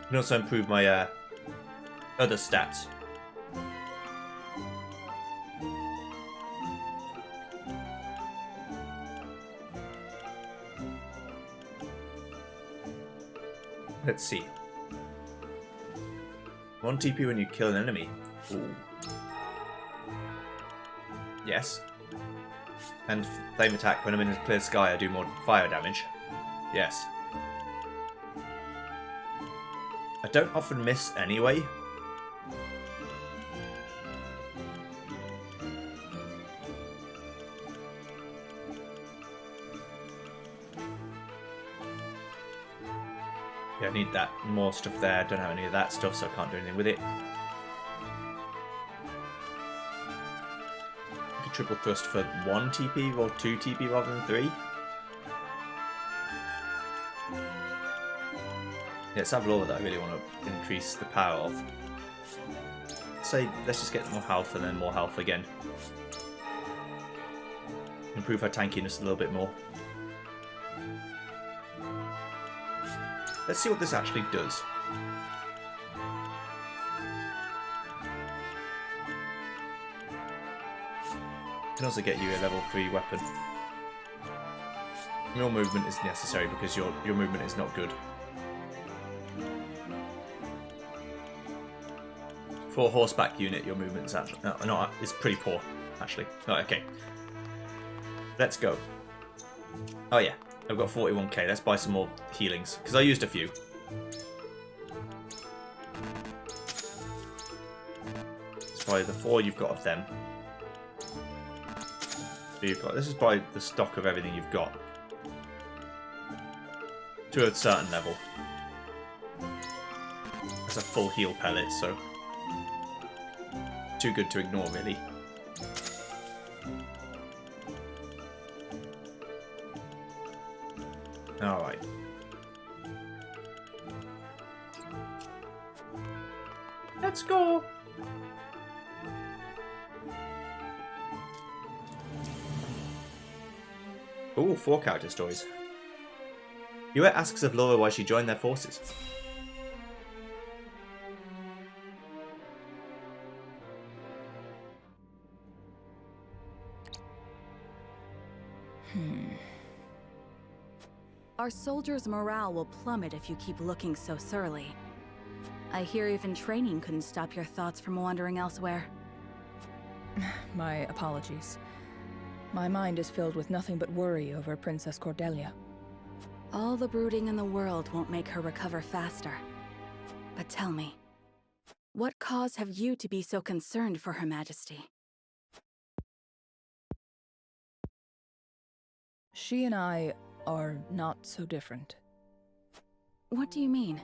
Can also improve my other stats. Let's see. 1 TP when you kill an enemy. Ooh. Yes. And flame attack when I'm in a clear sky, I do more fire damage. Yes. I don't often miss anyway. Yeah, I need that more stuff there. Don't have any of that stuff, so I can't do anything with it. I could triple thrust for 1 TP or 2 TP rather than 3. Yeah, it's Avlora that I really want to increase the power of. Say, let's just get more health and then more health again. Improve her tankiness a little bit more. Let's see what this actually does. Can also get you a level 3 weapon. Your movement is necessary because your movement is not good. For a horseback unit, your movement is actually is pretty poor, actually. Oh, okay. Let's go. Oh yeah, I've got 41k. Let's buy some more healings because I used a few. Let's buy the 4 you've got of them. So you've got. Let's just buy the stock of everything you've got to a certain level. That's a full heal pellet, so. Too good to ignore, really. Alright. Let's go! Ooh, 4 character stories. Yue asks of Laura why she joined their forces. Our soldiers' morale will plummet if you keep looking so surly. I hear even training couldn't stop your thoughts from wandering elsewhere. My apologies. My mind is filled with nothing but worry over Princess Cordelia. All the brooding in the world won't make her recover faster. But tell me, what cause have you to be so concerned for Her Majesty? She and I are not so different. What do you mean?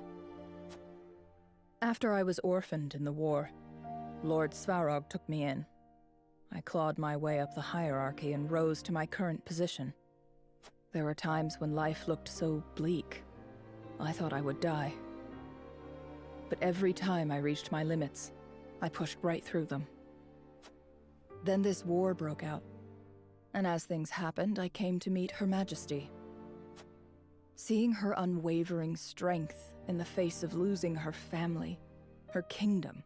After I was orphaned in the war, Lord Svarog took me in. I clawed my way up the hierarchy and rose to my current position. There were times when life looked so bleak. I thought I would die. But every time I reached my limits, I pushed right through them. Then this war broke out. And as things happened, I came to meet Her Majesty. Seeing her unwavering strength in the face of losing her family, her kingdom,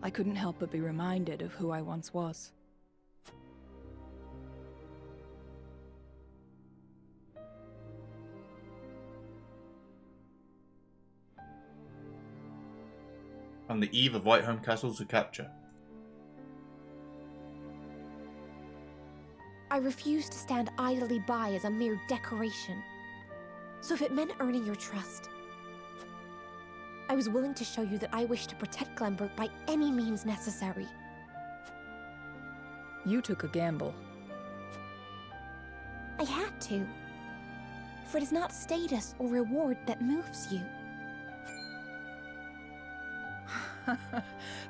I couldn't help but be reminded of who I once was. On the eve of Whiteholm Castle's recapture. I refuse to stand idly by as a mere decoration. So if it meant earning your trust, I was willing to show you that I wish to protect Glenbrook by any means necessary. You took a gamble. I had to. For it is not status or reward that moves you.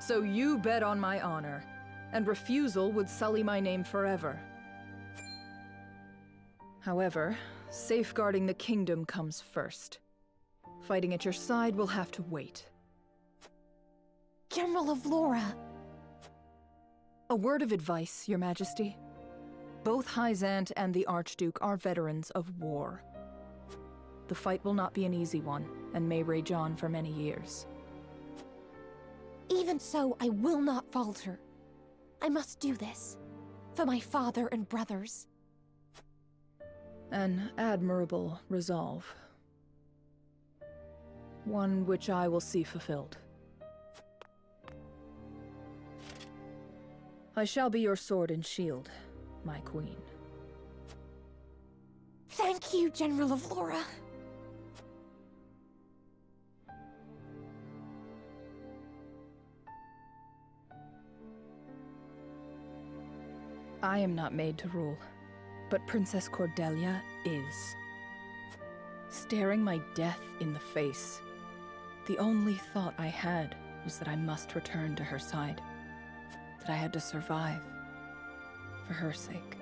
So you bet on my honor, and refusal would sully my name forever. However, safeguarding the kingdom comes first. Fighting at your side will have to wait. General of Laura! A word of advice, Your Majesty. Both Hyzante and the Archduke are veterans of war. The fight will not be an easy one, and may rage on for many years. Even so, I will not falter. I must do this. For my father and brothers. An admirable resolve. One which I will see fulfilled. I shall be your sword and shield, my queen. Thank you, General of Laura. I am not made to rule, but Princess Cordelia is. Staring my death in the face, the only thought I had was that I must return to her side. That I had to survive, for her sake.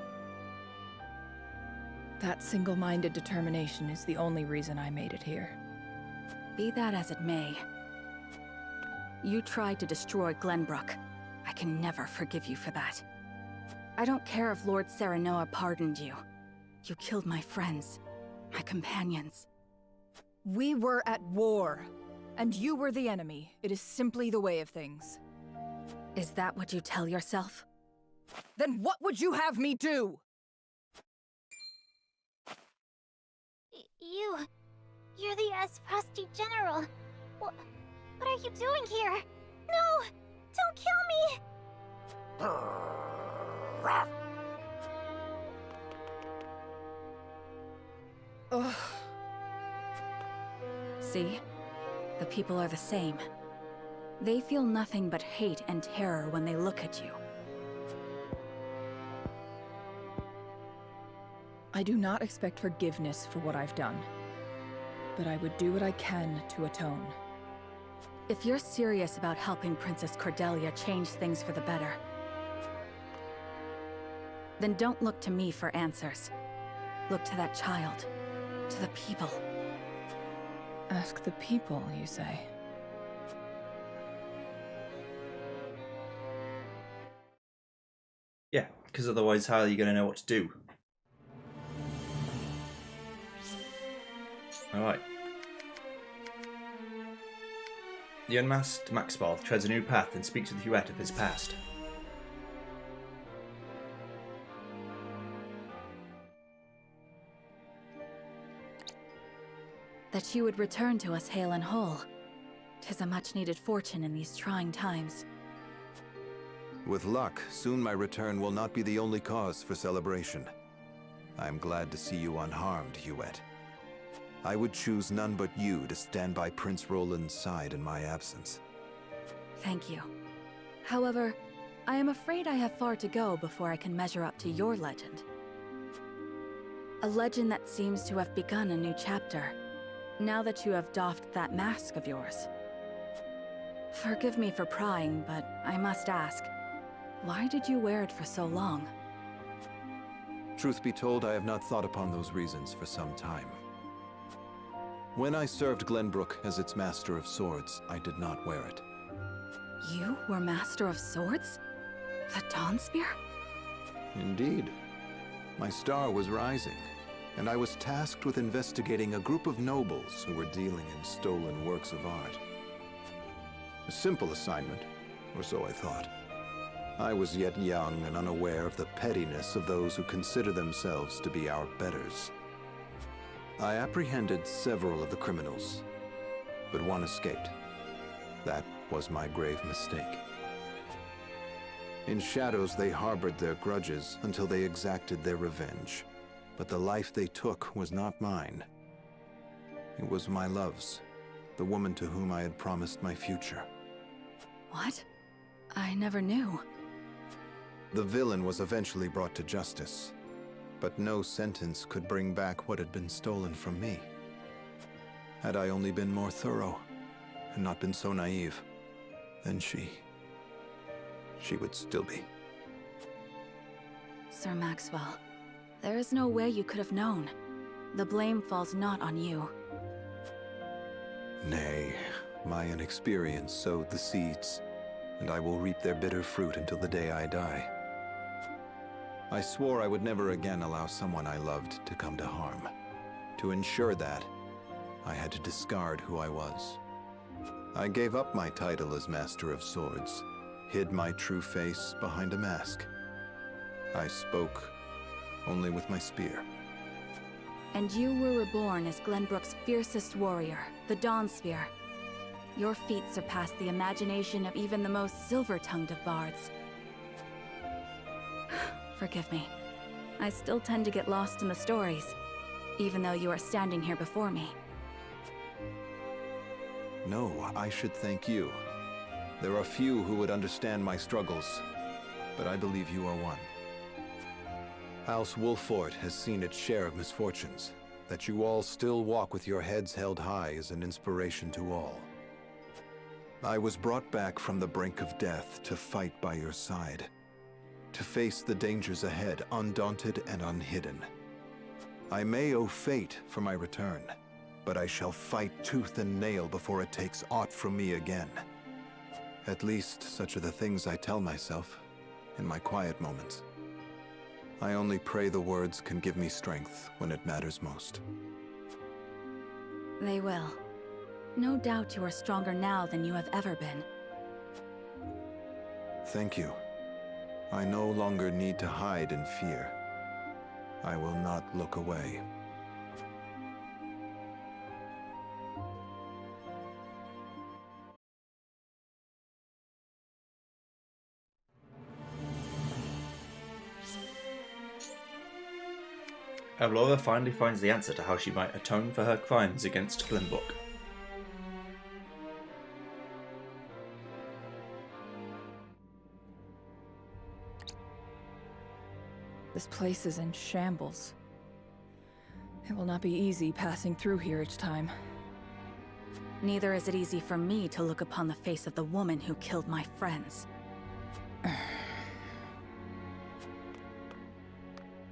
That single-minded determination is the only reason I made it here. Be that as it may, you tried to destroy Glenbrook. I can never forgive you for that. I don't care if Lord Serenoa pardoned you. You killed my friends, my companions. We were at war, and you were the enemy. It is simply the way of things. Is that what you tell yourself? Then what would you have me do? You're the Frosty General. What are you doing here? No! Don't kill me! Ugh. See? The people are the same. They feel nothing but hate and terror when they look at you. I do not expect forgiveness for what I've done, but I would do what I can to atone. If you're serious about helping Princess Cordelia change things for the better, then don't look to me for answers. Look to that child, to the people. Ask the people, you say? Yeah, because otherwise how are you going to know what to do? Alright. The unmasked Maxwell treads a new path and speaks with Hyzante of his past. That she would return to us hale and whole. 'Tis a much-needed fortune in these trying times. With luck, soon my return will not be the only cause for celebration. I am glad to see you unharmed, Hyzante. I would choose none but you to stand by Prince Roland's side in my absence. Thank you. However, I am afraid I have far to go before I can measure up to your legend. A legend that seems to have begun a new chapter, now that you have doffed that mask of yours. Forgive me for prying, but I must ask, why did you wear it for so long? Truth be told, I have not thought upon those reasons for some time. When I served Glenbrook as its Master of Swords, I did not wear it. You were Master of Swords? The Dawn Spear? Indeed. My star was rising, and I was tasked with investigating a group of nobles who were dealing in stolen works of art. A simple assignment, or so I thought. I was yet young and unaware of the pettiness of those who consider themselves to be our betters. I apprehended several of the criminals, but one escaped. That was my grave mistake. In shadows, they harbored their grudges until they exacted their revenge. But the life they took was not mine. It was my love's, the woman to whom I had promised my future. What? I never knew. The villain was eventually brought to justice, but no sentence could bring back what had been stolen from me. Had I only been more thorough, and not been so naive, then she would still be. Sir Maxwell, there is no way you could have known. The blame falls not on you. Nay, my inexperience sowed the seeds, and I will reap their bitter fruit until the day I die. I swore I would never again allow someone I loved to come to harm. To ensure that, I had to discard who I was. I gave up my title as Master of Swords, hid my true face behind a mask. I spoke only with my spear. And you were reborn as Glenbrook's fiercest warrior, the Dawn Spear. Your feat surpassed the imagination of even the most silver-tongued of bards. Forgive me. I still tend to get lost in the stories, even though you are standing here before me. No, I should thank you. There are few who would understand my struggles, but I believe you are one. House Wolfort has seen its share of misfortunes. That you all still walk with your heads held high is an inspiration to all. I was brought back from the brink of death to fight by your side, to face the dangers ahead, undaunted and unhidden. I may owe fate for my return, but I shall fight tooth and nail before it takes aught from me again. At least, such are the things I tell myself in my quiet moments. I only pray the words can give me strength when it matters most. They will. No doubt you are stronger now than you have ever been. Thank you. I no longer need to hide in fear. I will not look away. Laura finally finds the answer to how she might atone for her crimes against Glenbrook. This place is in shambles. It will not be easy passing through here each time. Neither is it easy for me to look upon the face of the woman who killed my friends.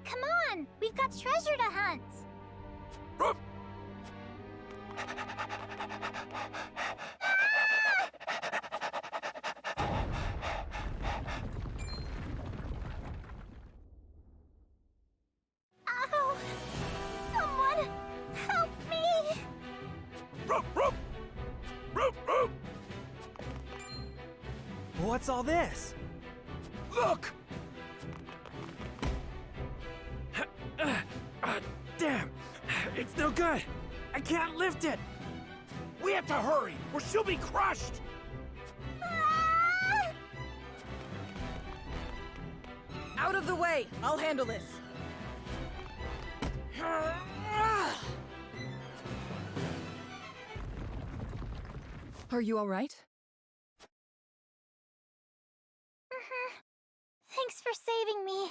Come on! We've got treasure to hunt! Ow! Someone help me! What's all this? Look! Damn! It's no good! I can't lift it! We have to hurry, or she'll be crushed! Ah! Out of the way! I'll handle this. Are you all right? Thanks for saving me.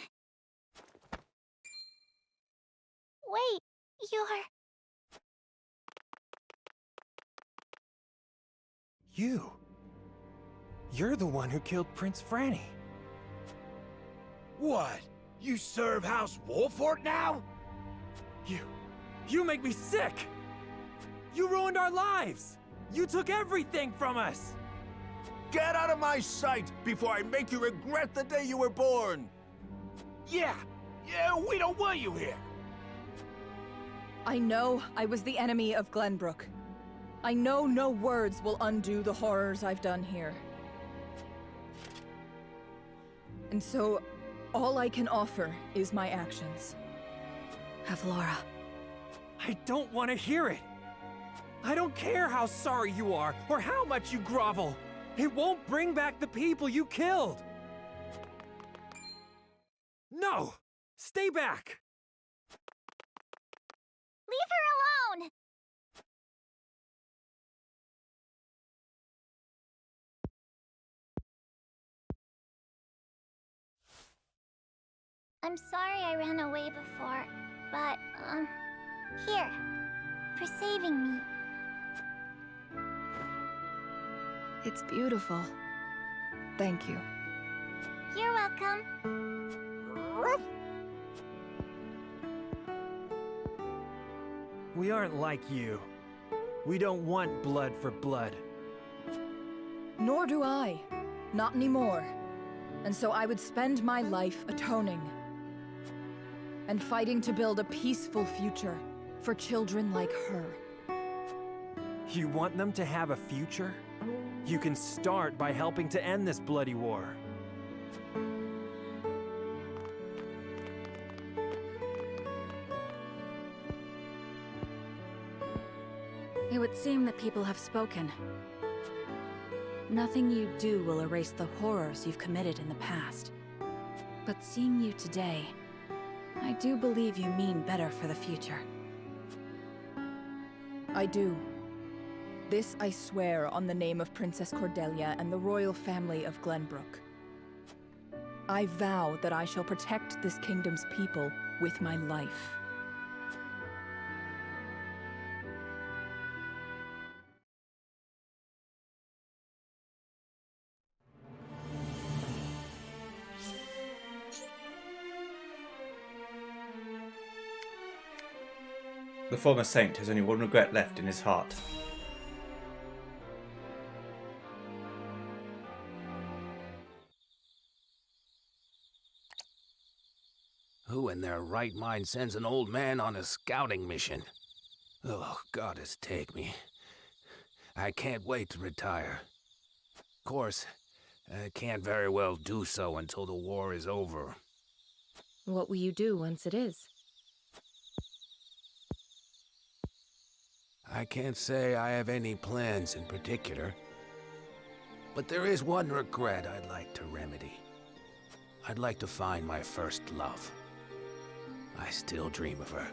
Wait, You're the one who killed Prince Franny. What? You serve House Wolfort now? You make me sick! You ruined our lives! You took everything from us! Get out of my sight before I make you regret the day you were born! Yeah, we don't want you here! I know I was the enemy of Glenbrook. I know no words will undo the horrors I've done here. And so, all I can offer is my actions. Avlora. I don't want to hear it! I don't care how sorry you are, or how much you grovel! It won't bring back the people you killed! No! Stay back! Leave her alone! I'm sorry I ran away before, but, here. For saving me. It's beautiful. Thank you. You're welcome. We aren't like you. We don't want blood for blood. Nor do I. Not anymore. And so I would spend my life atoning. And fighting to build a peaceful future for children like her. You want them to have a future? You can start by helping to end this bloody war. It would seem that people have spoken. Nothing you do will erase the horrors you've committed in the past. But seeing you today, I do believe you mean better for the future. I do. This I swear on the name of Princess Cordelia and the royal family of Glenbrook. I vow that I shall protect this kingdom's people with my life. The former saint has only one regret left in his heart. Who in their right mind sends an old man on a scouting mission? Oh, goddess take me. I can't wait to retire. Of course, I can't very well do so until the war is over. What will you do once it is? I can't say I have any plans in particular. But there is one regret I'd like to remedy. I'd like to find my first love. I still dream of her,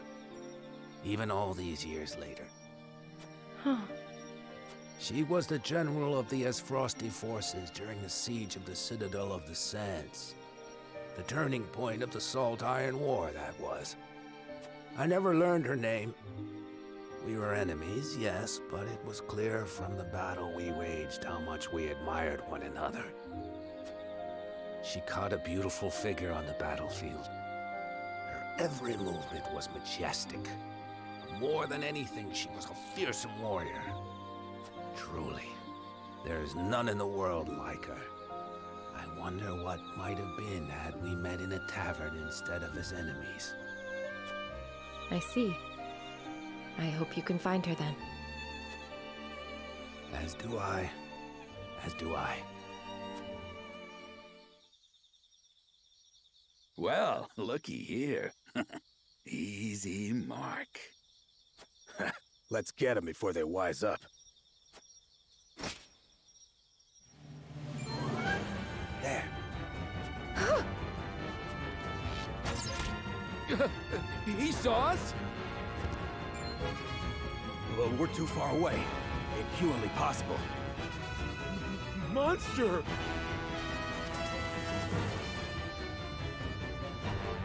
even all these years later. Huh. She was the general of the Esfrosti forces during the siege of the Citadel of the Sands. The turning point of the Salt Iron War, that was. I never learned her name. We were enemies, yes, but it was clear from the battle we waged how much we admired one another. She caught a beautiful figure on the battlefield. Her every movement was majestic. More than anything, she was a fearsome warrior. Truly, there is none in the world like her. I wonder what might have been had we met in a tavern instead of as enemies. I see. I hope you can find her then. As do I. As do I. Well, looky here. Easy mark. Let's get them before they wise up. There. He saw us? Well, we're too far away. Inhumanly possible. Monster!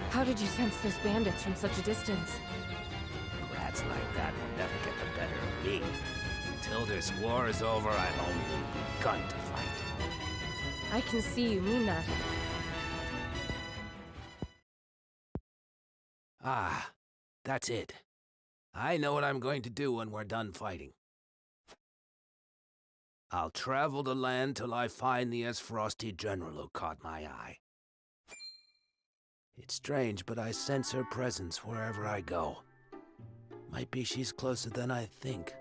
How did you sense those bandits from such a distance? Rats like that will never get the better of me. Until this war is over, I've only begun to fight. I can see you mean that. Ah, that's it. I know what I'm going to do when we're done fighting. I'll travel the land till I find the Frosty general who caught my eye. It's strange, but I sense her presence wherever I go. Might be she's closer than I think.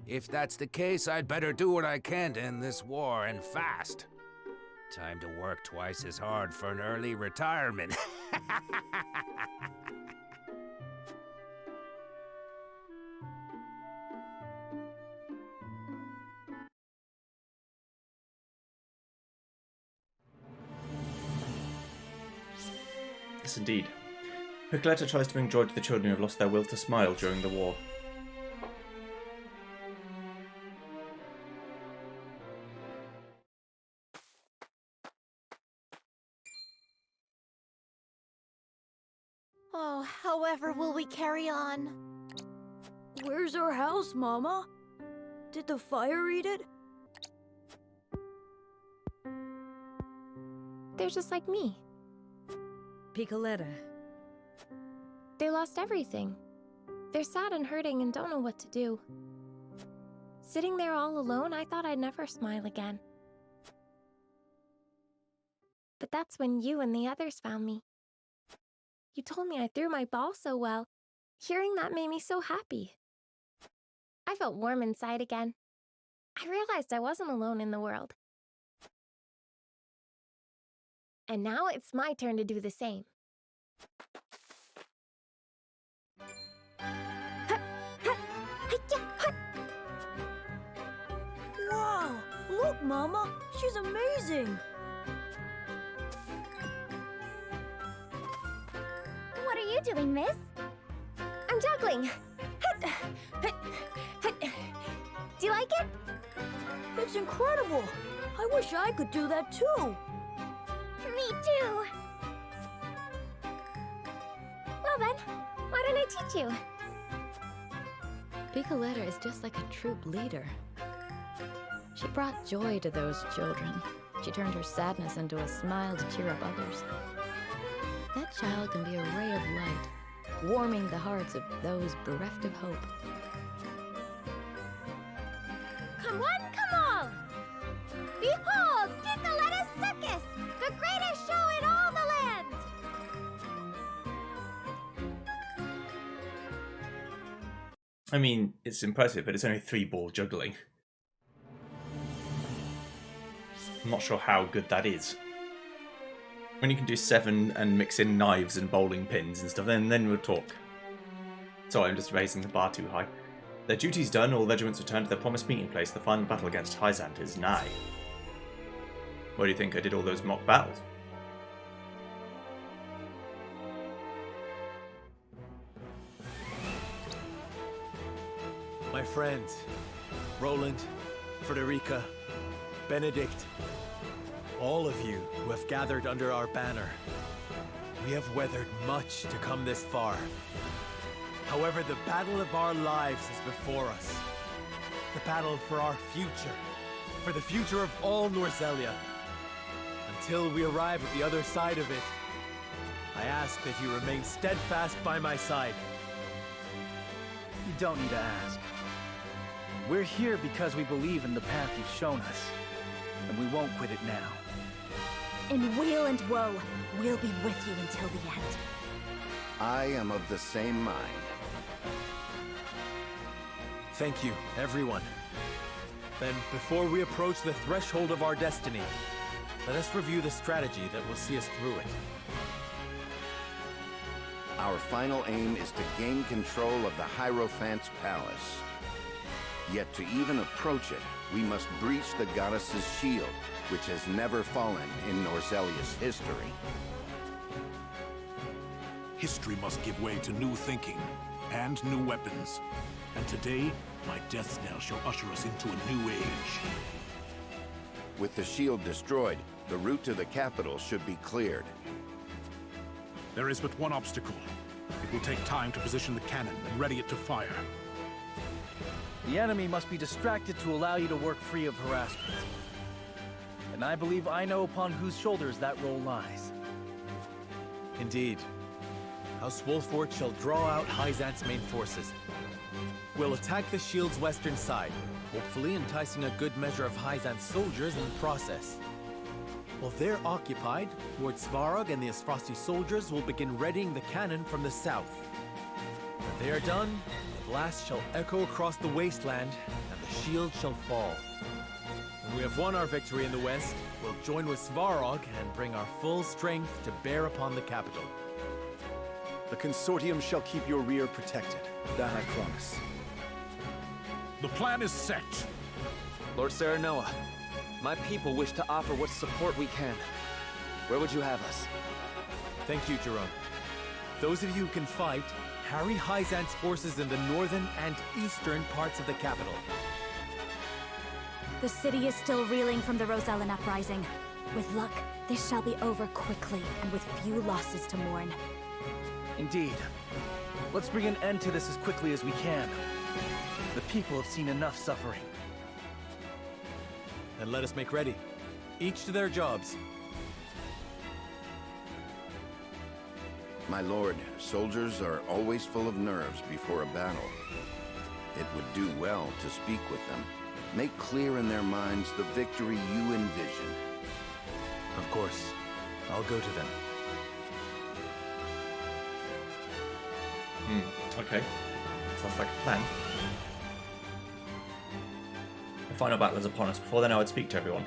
If that's the case, I'd better do what I can to end this war, and fast. Time to work twice as hard for an early retirement. Yes, indeed. Piccoletta tries to bring joy to the children who have lost their will to smile during the war. Oh, however will we carry on? Where's our house, Mama? Did the fire eat it? They're just like me. Piccoletta. They lost everything. They're sad and hurting and don't know what to do. Sitting there all alone, I thought I'd never smile again. But that's when you and the others found me. You told me I threw my ball so well. Hearing that made me so happy. I felt warm inside again. I realized I wasn't alone in the world. And now it's my turn to do the same. Wow! Look, Mama! She's amazing! What are you doing, miss? I'm juggling. Do you like it? It's incredible! I wish I could do that too! Me too! Well then, why don't I teach you? Piccoletta is just like a troop leader. She brought joy to those children. She turned her sadness into a smile to cheer up others. That child can be a ray of light, warming the hearts of those bereft of hope. Come one, come all! Behold, Piccoletta's circus! The greatest show in all the land! I mean, it's impressive, but it's only 3-ball juggling. I'm not sure how good that is. When you can do 7 and mix in knives and bowling pins and stuff, then we'll talk. Sorry, I'm just raising the bar too high. Their duty's done, all regiments return to their promised meeting place. The final battle against Hyzante is nigh. Why do you think I did all those mock battles? My friends, Roland, Frederica, Benedict, all of you who have gathered under our banner, we have weathered much to come this far. However, the battle of our lives is before us. The battle for our future, for the future of all Norzelia. Until we arrive at the other side of it, I ask that you remain steadfast by my side. You don't need to ask. We're here because we believe in the path you've shown us, and we won't quit it now. In weal and woe, we'll be with you until the end. I am of the same mind. Thank you, everyone. Then, before we approach the threshold of our destiny, let us review the strategy that will see us through it. Our final aim is to gain control of the Hierophant's palace. Yet to even approach it, we must breach the goddess's shield, which has never fallen in Norzelia's history. History must give way to new thinking and new weapons. And today, my death knell shall usher us into a new age. With the shield destroyed, the route to the capital should be cleared. There is but one obstacle. It will take time to position the cannon and ready it to fire. The enemy must be distracted to allow you to work free of harassment. and I believe I know upon whose shoulders that role lies. Indeed. House Wolfort shall draw out Hyzante's main forces. We'll attack the shield's western side, hopefully enticing a good measure of Hyzante's soldiers in the process. While they're occupied, Lord Svarog and the Asfrosti soldiers will begin readying the cannon from the south. When they are done, the blast shall echo across the wasteland, and the shield shall fall. When we have won our victory in the west, we'll join with Svarog and bring our full strength to bear upon the capital. The consortium shall keep your rear protected. That I promise. The plan is set. Lord Serenoa, my people wish to offer what support we can. Where would you have us? Thank you, Jerome. Those of you who can fight, harry Hyzante's forces in the northern and eastern parts of the capital. The city is still reeling from the Rosellan uprising. With luck, this shall be over quickly and with few losses to mourn. Indeed. Let's bring an end to this as quickly as we can. The people have seen enough suffering. Then let us make ready. Each to their jobs. My lord, soldiers are always full of nerves before a battle. It would do well to speak with them. Make clear in their minds the victory you envision. Of course. I'll go to them. Okay. Sounds like a plan. The final battle is upon us. Before then, I would speak to everyone.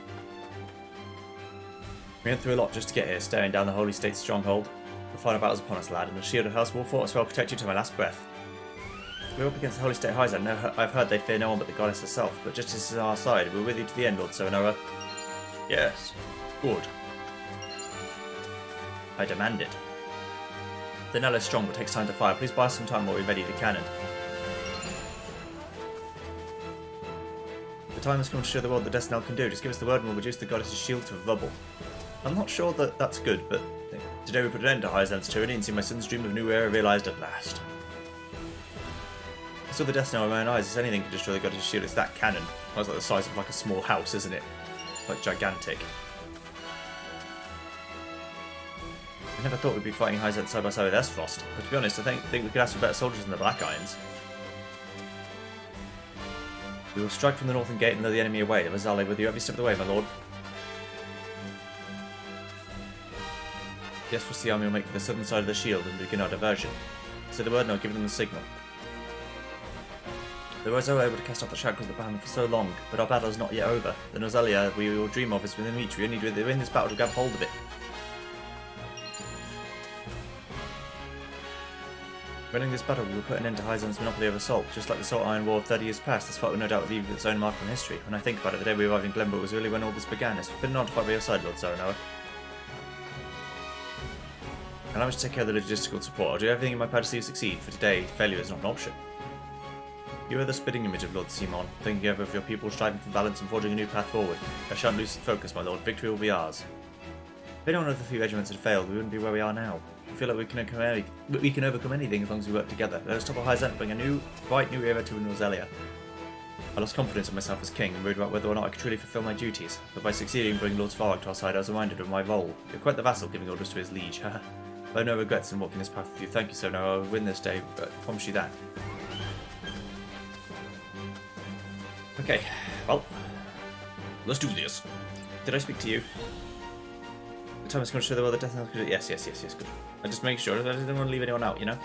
We went through a lot just to get here, staring down the Holy State's stronghold. The final battle is upon us, lad, and the shield of House Wolfort will protect you to my last breath. We're up against the Holy State Hyzante. No, I've heard they fear no one but the goddess herself, but just as this is our side, we're with you to the end, Lord Serenoa. Yes. Good. I demand it. The Nell is strong but takes time to fire. Please buy some time while we ready the cannon. The time has come to show the world the Death Knell can do. Just give us the word and we'll reduce the goddess's shield to rubble. I'm not sure that that's good, but today we put an end to Hyzante's tyranny and see my son's dream of a new era realised at last. I saw the Death Knell with my own eyes. If anything can destroy the goddess's shield, it's that cannon. That's like the size of like a small house, isn't it? Like gigantic. I never thought we'd be fighting Hyzante side by side with Esfrost, but to be honest, I think we could ask for better soldiers than the Black Irons. We will strike from the northern gate and lure the enemy away. The Vassali with you every step of the way, my lord. The Esfrosti army will make for the southern side of the shield and begin our diversion. Say the word and I'll give them the signal. They were so able to cast off the shackles that bound them for so long, but our battle is not yet over. The Nozelia we will dream of is within reach. We only need to win this battle to grab hold of it. Winning this battle will put an end to Hyzante's monopoly of assault. Just like the Salt Iron War of 30 years past, this fight will no doubt leave its own mark on history. When I think about it, the day we arrived in Glenbrook was really when all this began. It's been an honor to fight by your side, Lord Serenoa. And I wish to take care of the logistical support. I'll do everything in my power to see you succeed. For today, failure is not an option. You are the spitting image of Lord Simon, thinking ever of your people, striving for balance and forging a new path forward. I shan't lose focus, my lord. Victory will be ours. If any one of the few regiments had failed, we wouldn't be where we are now. I feel like we can overcome anything as long as we work together. Let us topple Hyzante and bring a bright new era to Nozelia. I lost confidence in myself as king and worried about whether or not I could truly fulfill my duties, but by succeeding in bringing Lord Svarog to our side, I was reminded of my role. You're quite the vassal, giving orders to his liege. I have no regrets in walking this path with you. Thank you, Serenoa. I will win this day, but I promise you that. Okay, well, let's do this. Did I speak to you? The time is going to show the world the Death Knell could do. Yes, good. I just make sure. I didn't want to leave anyone out, you know?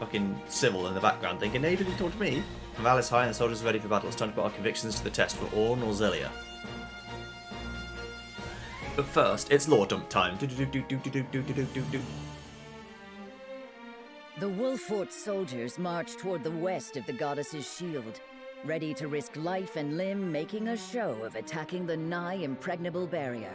Fucking civil in the background thinking, hey, did you talk to me? Morale is high and the soldiers are ready for battle. It's time to put our convictions to the test for all Nozelia. But first, it's lore dump time. The Wolfort soldiers march toward the west of the goddess's shield, ready to risk life and limb making a show of attacking the nigh impregnable barrier.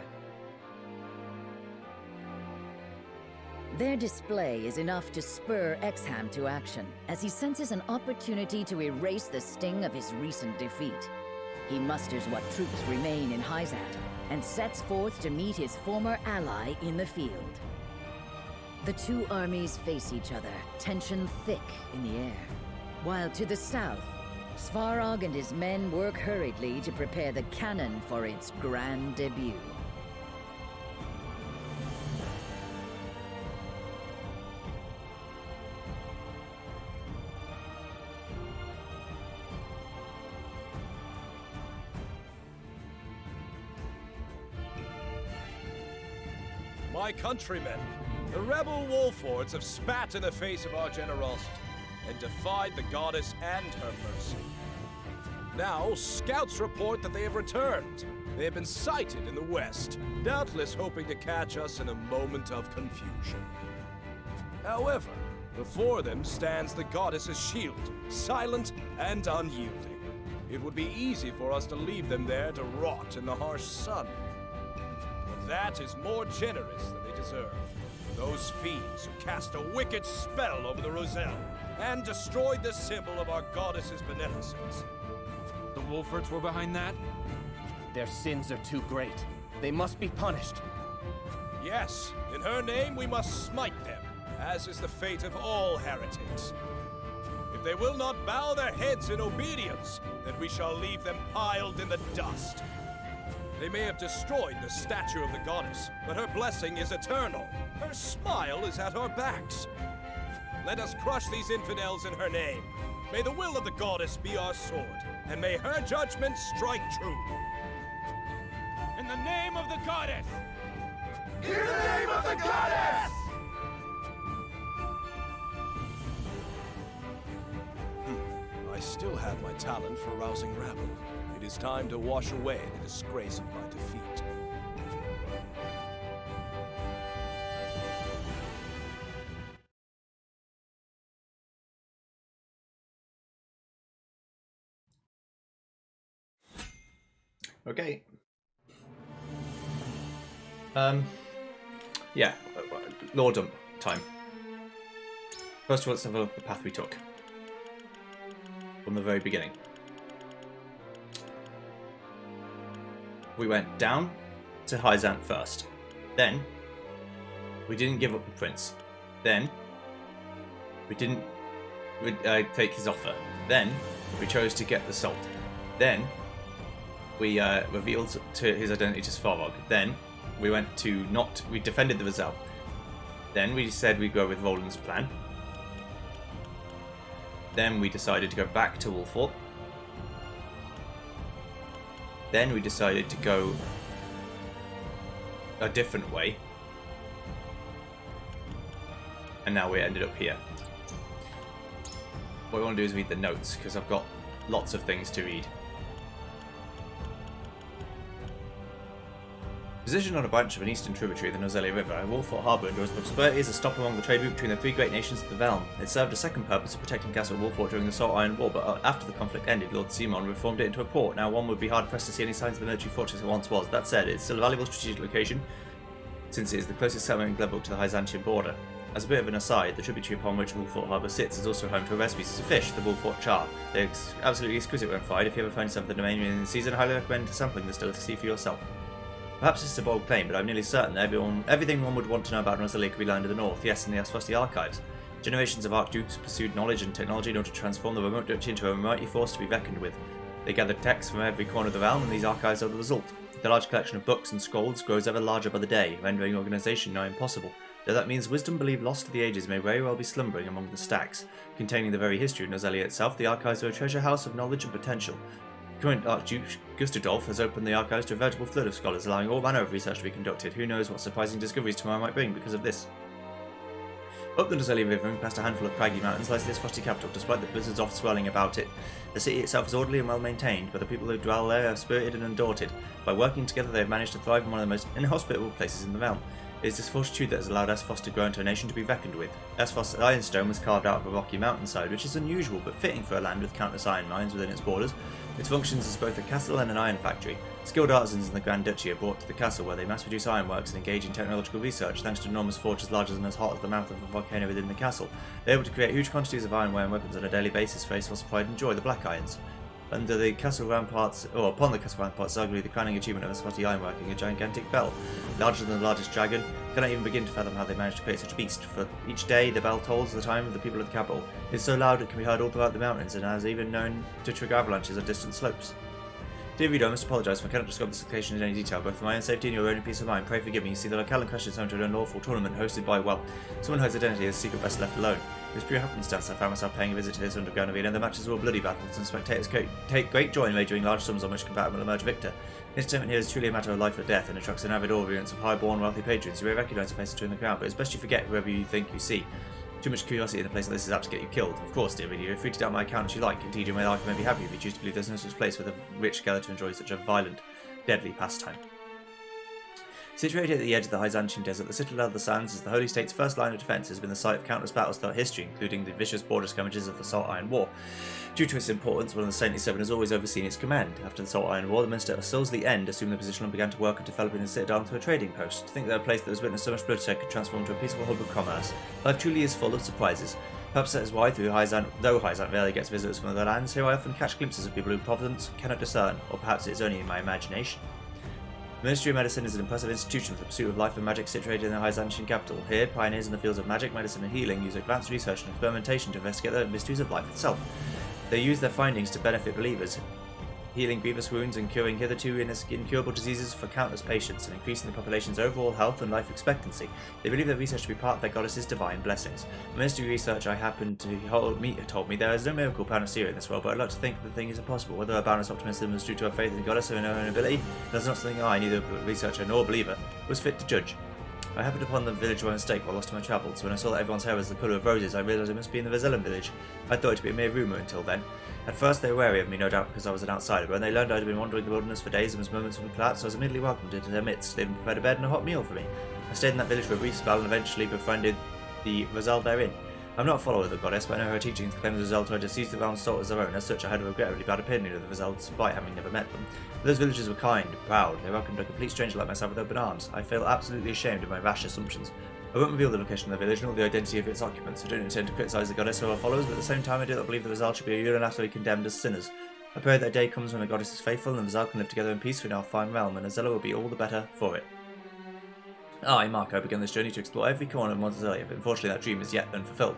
Their display is enough to spur Exham to action, as he senses an opportunity to erase the sting of his recent defeat. He musters what troops remain in Hyzante, and sets forth to meet his former ally in the field. The two armies face each other, tension thick in the air, while to the south, Svarog and his men work hurriedly to prepare the cannon for its grand debut. My countrymen, the rebel Wolfords have spat in the face of our generosity and defied the goddess and her mercy. Now, scouts report that they have returned. They have been sighted in the west, doubtless hoping to catch us in a moment of confusion. However, before them stands the goddess's shield, silent and unyielding. It would be easy for us to leave them there to rot in the harsh sun. But that is more generous than they deserve. Those fiends who cast a wicked spell over the Roselle and destroyed the symbol of our goddess's beneficence. The Wolfords were behind that? Their sins are too great. They must be punished. Yes, in her name we must smite them, as is the fate of all heretics. If they will not bow their heads in obedience, then we shall leave them piled in the dust. They may have destroyed the statue of the goddess, but her blessing is eternal. Her smile is at our backs. Let us crush these infidels in her name. May the will of the goddess be our sword, and may her judgment strike true. In the name of the goddess! In the name of the goddess! I still have my talent for rousing rabble. It is time to wash away the disgrace of my defeat. Okay. Yeah, lore dump time. First of all, let's have a look at the path we took from the very beginning. We went down to Hyzante first. Then we didn't give up the prince. Then we didn't take his offer. Then we chose to get the salt. Then we revealed to his identity to Svarog. Then we went to we defended the Roselle. Then we said we'd go with Roland's plan. Then we decided to go back to Wolfort. Then we decided to go a different way. And now we ended up here. What I want to do is read the notes, because I've got lots of things to read. Positioned on a branch of an eastern tributary of the Nozelia River, Wolfort Harbour enjoys prosperity as a stop along the trade route between the three great nations of the realm. It served a second purpose of protecting Castle Wolfort during the Salt Iron War, but after the conflict ended, Lord Simon reformed it into a port. Now one would be hard-pressed to see any signs of the military fortress it once was. That said, it's still a valuable strategic location, since it is the closest settlement in Glenbrook to the Hyzantian border. As a bit of an aside, the tributary upon which Wolfort Harbour sits is also home to a rare species of fish, the Wolfort char. They're absolutely exquisite when fried. If you ever find yourself in the domain in the season, I highly recommend sampling this delicacy for yourself. Perhaps this is a bold claim, but I'm nearly certain that everything one would want to know about Nozelia could be learned in the north, yes, in the Frosty archives. Generations of Archdukes pursued knowledge and technology in order to transform the remote duchy into a mighty force to be reckoned with. They gathered texts from every corner of the realm, and these archives are the result. The large collection of books and scrolls grows ever larger by the day, rendering organisation nigh impossible. Though that means wisdom believed lost to the ages may very well be slumbering among the stacks. Containing the very history of Nozelia itself, the archives are a treasure house of knowledge and potential. Current Archduke Gustadolf has opened the archives to a veritable flood of scholars, allowing all manner of research to be conducted. Who knows what surprising discoveries tomorrow might bring because of this. Up the Nozelia River and past a handful of craggy mountains lies this frosty capital, despite the blizzards oft swirling about it. The city itself is orderly and well maintained, but the people who dwell there are spirited and undaunted. By working together they have managed to thrive in one of the most inhospitable places in the realm. It is this fortitude that has allowed Esfos to grow into a nation to be reckoned with. Esfos Ironstone was carved out of a rocky mountainside, which is unusual but fitting for a land with countless iron mines within its borders. It functions as both a castle and an iron factory. Skilled artisans in the Grand Duchy are brought to the castle, where they mass-produce ironworks and engage in technological research thanks to enormous forges larger than as hot as the mouth of a volcano within the castle. They are able to create huge quantities of ironware and weapons on a daily basis for Esfos' pride and joy, the Black Irons. Under the castle ramparts, or upon the castle ramparts, is arguably the crowning achievement of Esfoti ironworking, a gigantic bell, larger than the largest dragon, I cannot even begin to fathom how they managed to create such a beast, for each day the bell tolls the time of the people of the capital. It is so loud it can be heard all throughout the mountains, and has even known to trigger avalanches on distant slopes. Dear reader, I must apologise if I cannot describe this occasion in any detail, both for my own safety and your own peace of mind. Pray forgive me. You see, the locale in question is home to an unlawful tournament hosted by, well, someone whose identity is secret best left alone. It was pure happenstance I found myself paying a visit to this underground arena. The matches were bloody battles, and spectators take great joy in wagering large sums on which combatant will emerge victor. This tournament here is truly a matter of life or death, and attracts an avid audience of high-born, wealthy patrons. You may recognise the faces in the crowd, but it's best you forget whoever you think you see. Too much curiosity in a place like this is apt to get you killed. Of course, dear reader, you're free to doubt my account as you like. Indeed, your life may be happy if you choose to believe there's no such place where the rich gather to enjoy such a violent, deadly pastime. Situated at the edge of the Hyzantian desert, the Citadel of the Sands is the Holy State's first line of defence, has been the site of countless battles throughout history, including the vicious border skirmishes of the Salt Iron War. Due to its importance, one of the Saintly Seven has always overseen its command. After the Salt Iron War, the Minister of Silsley End assumed the position and began to work on developing the Citadel into a trading post. To think that a place that was witnessed so much bloodshed could transform into a peaceful hub of commerce. Life truly is full of surprises. Perhaps that is why, though Hyzante rarely gets visitors from other lands, here I often catch glimpses of people who Providence cannot discern, or perhaps it is only in my imagination. The Ministry of Medicine is an impressive institution for the pursuit of life and magic situated in the Hyzantian capital. Here, pioneers in the fields of magic, medicine and healing use advanced research and experimentation to investigate the mysteries of life itself. They use their findings to benefit believers, healing grievous wounds and curing hitherto incurable diseases for countless patients, and increasing the population's overall health and life expectancy. They believe their research to be part of their goddess's divine blessings. The ministry research I happened to meet told me there is no miracle panacea in this world, but I'd like to think the thing is impossible. Whether our boundless optimism was due to our faith in the goddess or in our own ability, that's not something I, neither a researcher nor a believer, was fit to judge. I happened upon the village by mistake while lost in my travels. When I saw that everyone's hair was the colour of roses, I realised it must be in the Vazellan village. I thought it to be a mere rumour until then. At first they were wary of me, no doubt because I was an outsider, but when they learned I had been wandering the wilderness for days and was moments from collapse, I was immediately welcomed into their midst. They even prepared a bed and a hot meal for me. I stayed in that village for a brief spell and eventually befriended the Rizal therein. I'm not a follower of the goddess, but I know her teachings claim the Rizal tried to seize the realm's salt as their own. As such, I had a regrettably bad opinion of the Rizal despite having never met them. But those villagers were kind, proud. They welcomed a complete stranger like myself with open arms. I feel absolutely ashamed of my rash assumptions. I won't reveal the location of the village nor the identity of its occupants. I don't intend to criticise the goddess or her followers, but at the same time I do not believe the Rizal should be unilaterally condemned as sinners. I pray that a day comes when the goddess is faithful and the Rizal can live together in peace in our fine realm, and Azella will be all the better for it. I, Marco, began this journey to explore every corner of Montezelia, but unfortunately that dream is yet unfulfilled.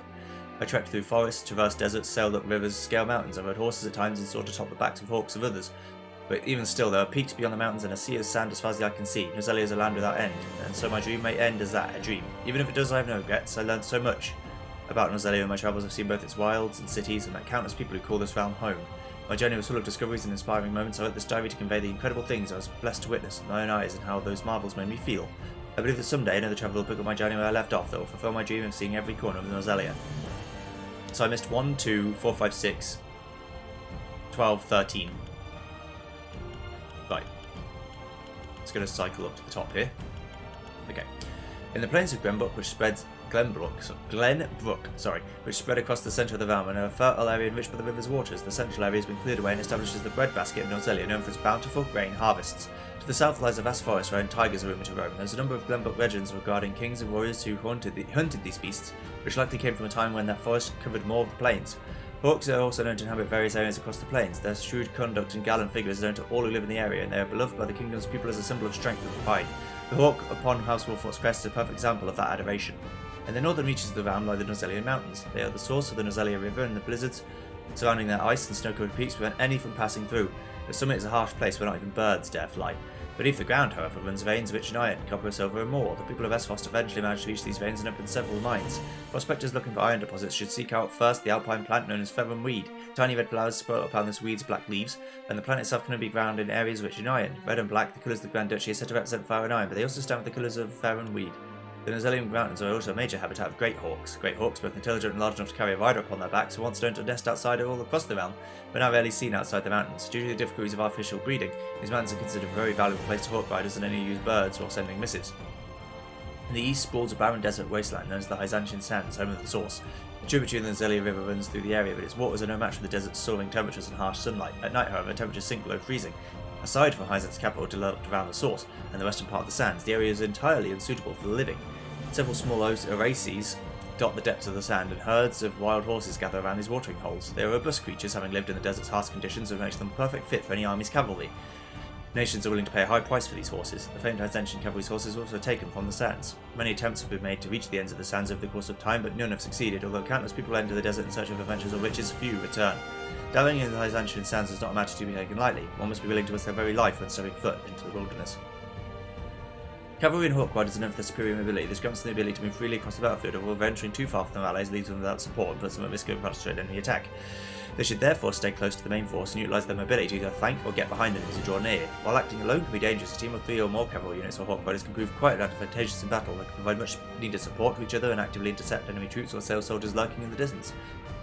I trekked through forests, traversed deserts, sailed up rivers, scaled mountains. I rode horses at times and soared atop the backs of hawks of others. But even still, there are peaks beyond the mountains and a sea of sand as far as the eye can see. Nozelia is a land without end, and so my dream may end as that, a dream. Even if it does, I have no regrets. I learned so much about Nozelia in my travels. I've seen both its wilds and cities, and met countless people who call this realm home. My journey was full of discoveries and inspiring moments. I wrote this diary to convey the incredible things I was blessed to witness with my own eyes and how those marvels made me feel. I believe that someday another traveller will pick up my journey where I left off, that will fulfill my dream of seeing every corner of Nozelia. So I missed 1, 2, 4, 5, 6, 12, 13. Right. Let's going to cycle up to the top here. Okay. In the plains of Glenbrook, which spreads which spread across the centre of the realm and are a fertile area enriched by the river's waters, the central area has been cleared away and established as the breadbasket of Nozelia, known for its bountiful grain harvests. To the south lies a vast forest wherein tigers are rumoured to roam. There's a number of Glenbrook legends regarding kings and warriors who hunted these beasts, which likely came from a time when that forest covered more of the plains. Hawks are also known to inhabit various areas across the plains. Their shrewd conduct and gallant figure is known to all who live in the area, and they are beloved by the kingdom's people as a symbol of strength and pride. The hawk upon House Wolfort's crest is a perfect example of that adoration. In the northern reaches of the realm lie the Nozelian Mountains. They are the source of the Nozelia River, and the blizzards surrounding their ice and snow-covered peaks prevent any from passing through. The summit is a harsh place where not even birds dare fly. Beneath the ground, however, runs veins of rich in iron, copper, silver and more. The people of Esfrost eventually managed to reach these veins and open several mines. Prospectors looking for iron deposits should seek out first the alpine plant known as Ferrum Weed. Tiny red flowers sprout upon this weed's black leaves, and the plant itself can be ground in areas rich in iron. Red and black, the colours of the Grand Duchy, are said to represent fire and iron, but they also stand for the colours of Ferrum Weed. The Nozelian mountains are also a major habitat of great hawks. Great hawks, both intelligent and large enough to carry a rider upon their backs, were once known to nest outside or all across the realm, but now rarely seen outside the mountains. Due to the difficulties of artificial breeding, these mountains are considered a very valuable place to hawk riders and any who use birds while sending missives. In the east sprawls a barren desert wasteland known as the Hyzantian Sands, home of the source. The tributary of the Nozelia River runs through the area, but its waters are no match for the desert's soaring temperatures and harsh sunlight. At night, however, temperatures sink below freezing. Aside from Hyzante's capital developed around the source and the western part of the sands, the area is entirely unsuitable for the living. Several small oases dot the depths of the sand, and herds of wild horses gather around these watering holes. They are robust creatures, having lived in the desert's harsh conditions, which makes them a perfect fit for any army's cavalry. Nations are willing to pay a high price for these horses. The famed Hyzante cavalry's horses were also taken from the sands. Many attempts have been made to reach the ends of the sands over the course of time, but none have succeeded, although countless people enter the desert in search of adventures of riches, few return. Delving into the Hyzantian sands is not a matter to be taken lightly. One must be willing to risk their very life when stepping foot into the wilderness. Cavalry and hawk riders are known for their superior mobility. This grants them the ability to move freely across the battlefield, although venturing too far from their allies leaves them without support and puts them at risk of a straight enemy attack. They should therefore stay close to the main force and utilise their mobility to either flank or get behind enemies who draw near. While acting alone can be dangerous, a team of 3 or more cavalry units or hawk riders can prove quite advantageous in battle. They can provide much needed support to each other and actively intercept enemy troops or sail soldiers lurking in the distance.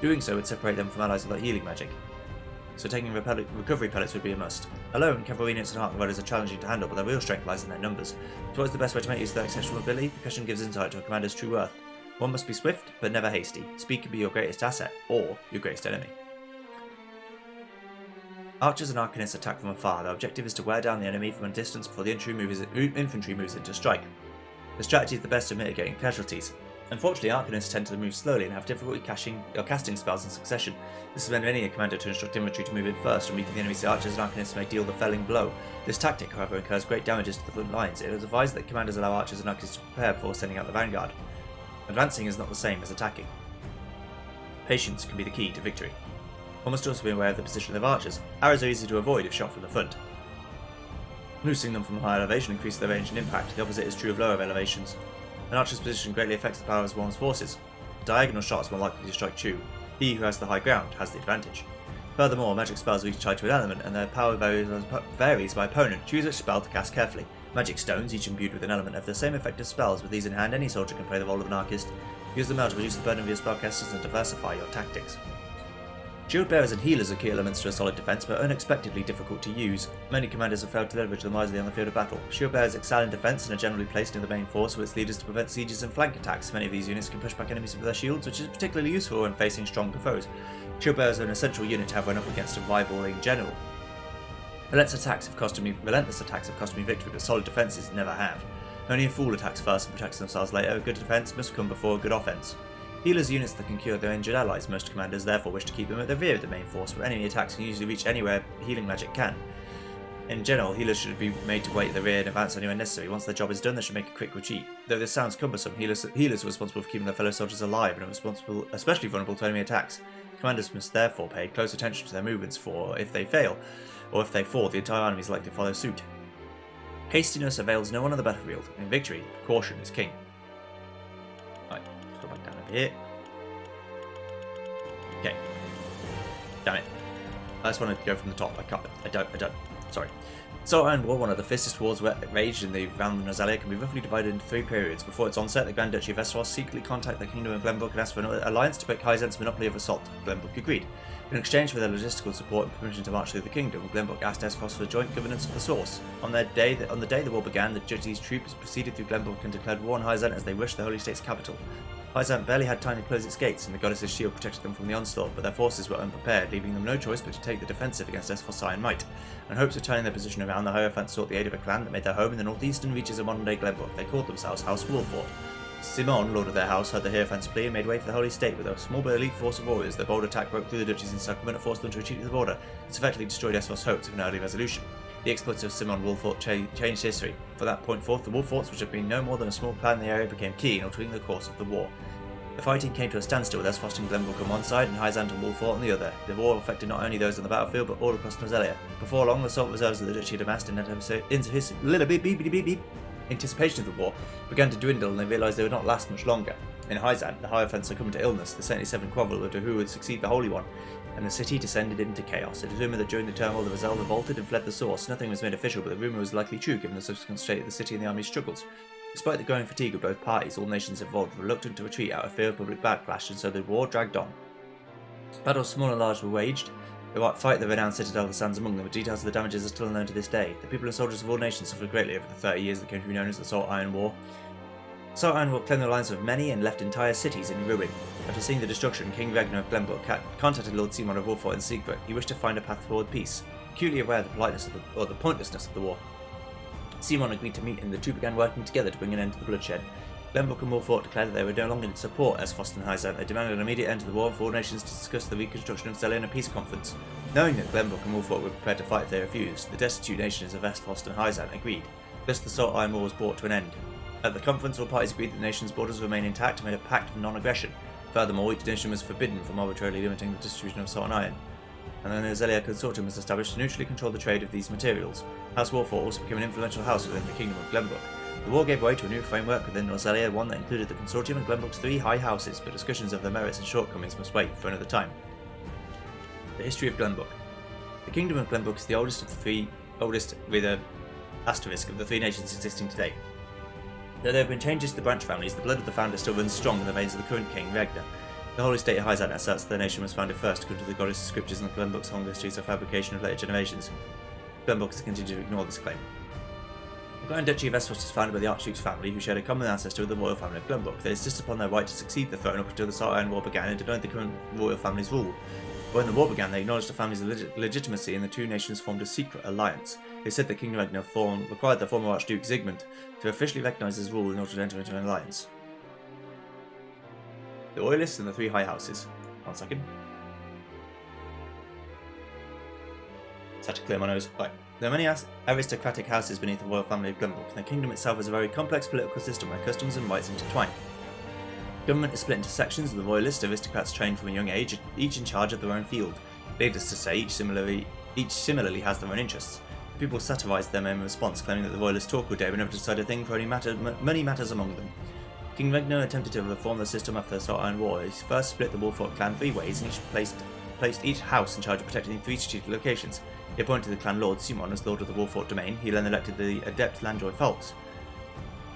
Doing so would separate them from allies without healing magic, so taking recovery pellets would be a must. Alone, cavalry units and hawk riders are challenging to handle, but their real strength lies in their numbers. So what is the best way to make use of their exceptional mobility? The question gives insight to a commander's true worth. One must be swift, but never hasty. Speed can be your greatest asset, or your greatest enemy. Archers and arcanists attack from afar. Their objective is to wear down the enemy from a distance before the infantry moves in to strike. The strategy is the best of mitigating casualties. Unfortunately, arcanists tend to move slowly and have difficulty casting spells in succession. This has led many a commander to instruct infantry to move in first and weaken the enemy so archers and arcanists may deal the felling blow. This tactic, however, incurs great damages to the front lines. It is advised that commanders allow archers and arcanists to prepare before sending out the vanguard. Advancing is not the same as attacking. Patience can be the key to victory. One must also be aware of the position of archers. Arrows are easy to avoid if shot from the front. Loosing them from a high elevation increases their range and impact. The opposite is true of lower elevations. An archer's position greatly affects the power of one's forces. A diagonal shot is more likely to strike true. He who has the high ground has the advantage. Furthermore, magic spells are each tied to an element, and their power varies by opponent. Choose which spell to cast carefully. Magic stones, each imbued with an element, have the same effect as spells. With these in hand, any soldier can play the role of an archist. Use them well to reduce the burden of your spellcasters and diversify your tactics. Shield bearers and healers are key elements to a solid defense, but unexpectedly difficult to use. Many commanders have failed to leverage them wisely on the field of battle. Shield bearers excel in defense and are generally placed near the main force with its leaders to prevent sieges and flank attacks. Many of these units can push back enemies with their shields, which is particularly useful when facing stronger foes. Shield bearers are an essential unit to have run up against a rivaling general. Relentless attacks have cost me victory, but solid defences never have. Only a fool attacks first and protects themselves later. A good defence must come before a good offence. Healers are units that can cure their injured allies. Most commanders therefore wish to keep them at the rear of the main force, but enemy attacks can usually reach anywhere healing magic can. In general, healers should be made to wait at the rear and advance anywhere necessary. Once their job is done, they should make a quick retreat. Though this sounds cumbersome, healers are responsible for keeping their fellow soldiers alive and are especially vulnerable to enemy attacks. Commanders must therefore pay close attention to their movements, for if they fail, or if they fall, the entire army is likely to follow suit. Hastiness avails no one on the battlefield. In victory, caution is king. Right, let's go back down over here. Okay. Damn it. I just want to go from the top. I don't. Sorry. So Iron War, one of the fiercest wars raged in the realm of Nozalia, can be roughly divided into 3 periods. Before its onset, the Grand Duchy of Westeros secretly contacted the Kingdom of Glenbrook and asked for an alliance to break Hyzante's monopoly of assault. Glenbrook agreed. In exchange for their logistical support and permission to march through the kingdom, Glenbrook asked Essos for joint governance of the source. On the day the war began, the Duchy's troops proceeded through Glenbrook and declared war on Hyzante as they rushed the Holy State's capital. Hyzante barely had time to close its gates, and the goddess's shield protected them from the onslaught, but their forces were unprepared, leaving them no choice but to take the defensive against Essos' iron might. In hopes of turning their position around, the Hierophants sought the aid of a clan that made their home in the northeastern reaches of modern-day Glenbrook. They called themselves House Wolfort. Simon, lord of their house, heard the Hierophants' plea and made way for the Holy State. With a small but elite force of warriors, their bold attack broke through the duchies encirclement and forced them to retreat to the border. This effectively destroyed Essos' hopes of an early resolution. The exploits of Simon Wolfort changed history. From that point forth, the Wolforts, which had been no more than a small clan in the area, became key in altering the course of the war. The fighting came to a standstill, with Essos and Glenbrook on one side and Hyzante and Wolfort on the other. The war affected not only those on the battlefield, but all across Nozalia. Before long, the salt reserves of the duchy had amassed in anticipation of the war began to dwindle, and they realised they would not last much longer. In Hyzante, the Hierophants succumbed to illness, the Saintly Seven quarrelled over who would succeed the Holy One, and the city descended into chaos. It is rumoured that during the turmoil the Rizal revolted and fled the source. Nothing was made official, but the rumour was likely true given the subsequent state of the city and the army's struggles. Despite the growing fatigue of both parties, all nations involved were reluctant to retreat out of fear of public backlash, and so the war dragged on. Battles small and large were waged. The fight the renowned Citadel stands among them, but details of the damages are still unknown to this day. The people and soldiers of all nations suffered greatly over the 30 years that came to be known as the Salt Iron War. The Salt Iron War claimed the lives of many and left entire cities in ruin. After seeing the destruction, King Ragnar of Glenbrook contacted Lord Simon of Wolfort in secret. He wished to find a path toward peace, acutely aware of the pointlessness of the war. Simon agreed to meet, and the two began working together to bring an end to the bloodshed. Glenbrook and Wolfort declared that they would no longer support Esfrost and Hyzante. They demanded an immediate end to the war and for all nations to discuss the reconstruction of Zelia in a peace conference. Knowing that Glenbrook and Wolfort were prepared to fight if they refused, the destitute nations of Esfrost and Hyzante agreed. Thus the Salt Iron War was brought to an end. At the conference, all parties agreed that the nation's borders remain intact and made a pact of non-aggression. Furthermore, each nation was forbidden from arbitrarily limiting the distribution of salt and iron. And then the Zelia Consortium was established to neutrally control the trade of these materials. House Wolfort also became an influential house within the Kingdom of Glenbrook. The war gave way to a new framework within Norzelia, one that included the Consortium and Glenbrook's 3 high houses, but discussions of their merits and shortcomings must wait for another time. The history of Glenbrook. The Kingdom of Glenbrook is the oldest with an asterisk of the 3 nations existing today. Though there have been changes to the branch families, the blood of the founder still runs strong in the veins of the current king, Regner. The holy state of Hyzante asserts that the nation was founded first according to the goddess' scriptures and Glenbrook's long histories of fabrication of later generations. Glenbrook has continued to ignore this claim. The Grand Duchy of Esfrost was founded by the Archduke's family, who shared a common ancestor with the royal family of Glenbrook. They insisted upon their right to succeed the throne up until the Salt Iron War began and denied the current royal family's rule. When the war began, they acknowledged the family's legitimacy and the 2 nations formed a secret alliance. They said that King Regner required the former Archduke Sigmund to officially recognise his rule in order to enter into an alliance. The Royalists and the 3 high houses. 1 second. Just had to clear my nose. Right. There are many aristocratic houses beneath the royal family of Glenbrook, and the kingdom itself is a very complex political system where customs and rights intertwine. Government is split into sections of the royalist aristocrats trained from a young age, each in charge of their own field. Needless to say, each similarly has their own interests. People satirised them in response, claiming that the royalists talk all day but never decide a thing, for money matters among them. King Regner attempted to reform the system after the Salt Iron War. He first split the Wolfort clan 3 ways and placed each house in charge of protecting 3 strategic locations. He appointed the clan lord Simon as lord of the Wolfort domain. He then elected the adept Landroy Falks,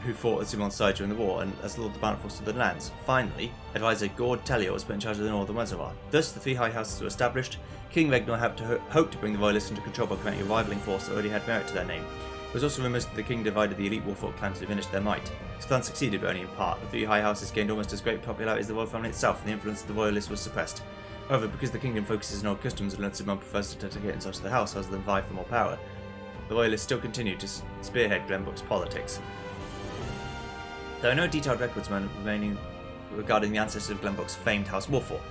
who fought at Simon's side during the war, and as lord of the Bountiful Southern Lands. Finally, advisor Gord Tellier was put in charge of the Northern Reservoir. Thus, the 3 high houses were established. King Regner hoped to bring the royalists into control by creating a rivaling force that already had merit to their name. It was also rumours that the king divided the elite Wolfort clan to diminish their might. His plan succeeded, but only in part. The 3 high houses gained almost as great popularity as the royal family itself, and the influence of the royalists was suppressed. However, because the kingdom focuses on old customs and Lord Simon prefers to dedicate himself to the house rather than vie for more power, the royalists still continued to spearhead Glenbrook's politics. There are no detailed records remaining regarding the ancestors of Glenbrook's famed House Wolfort.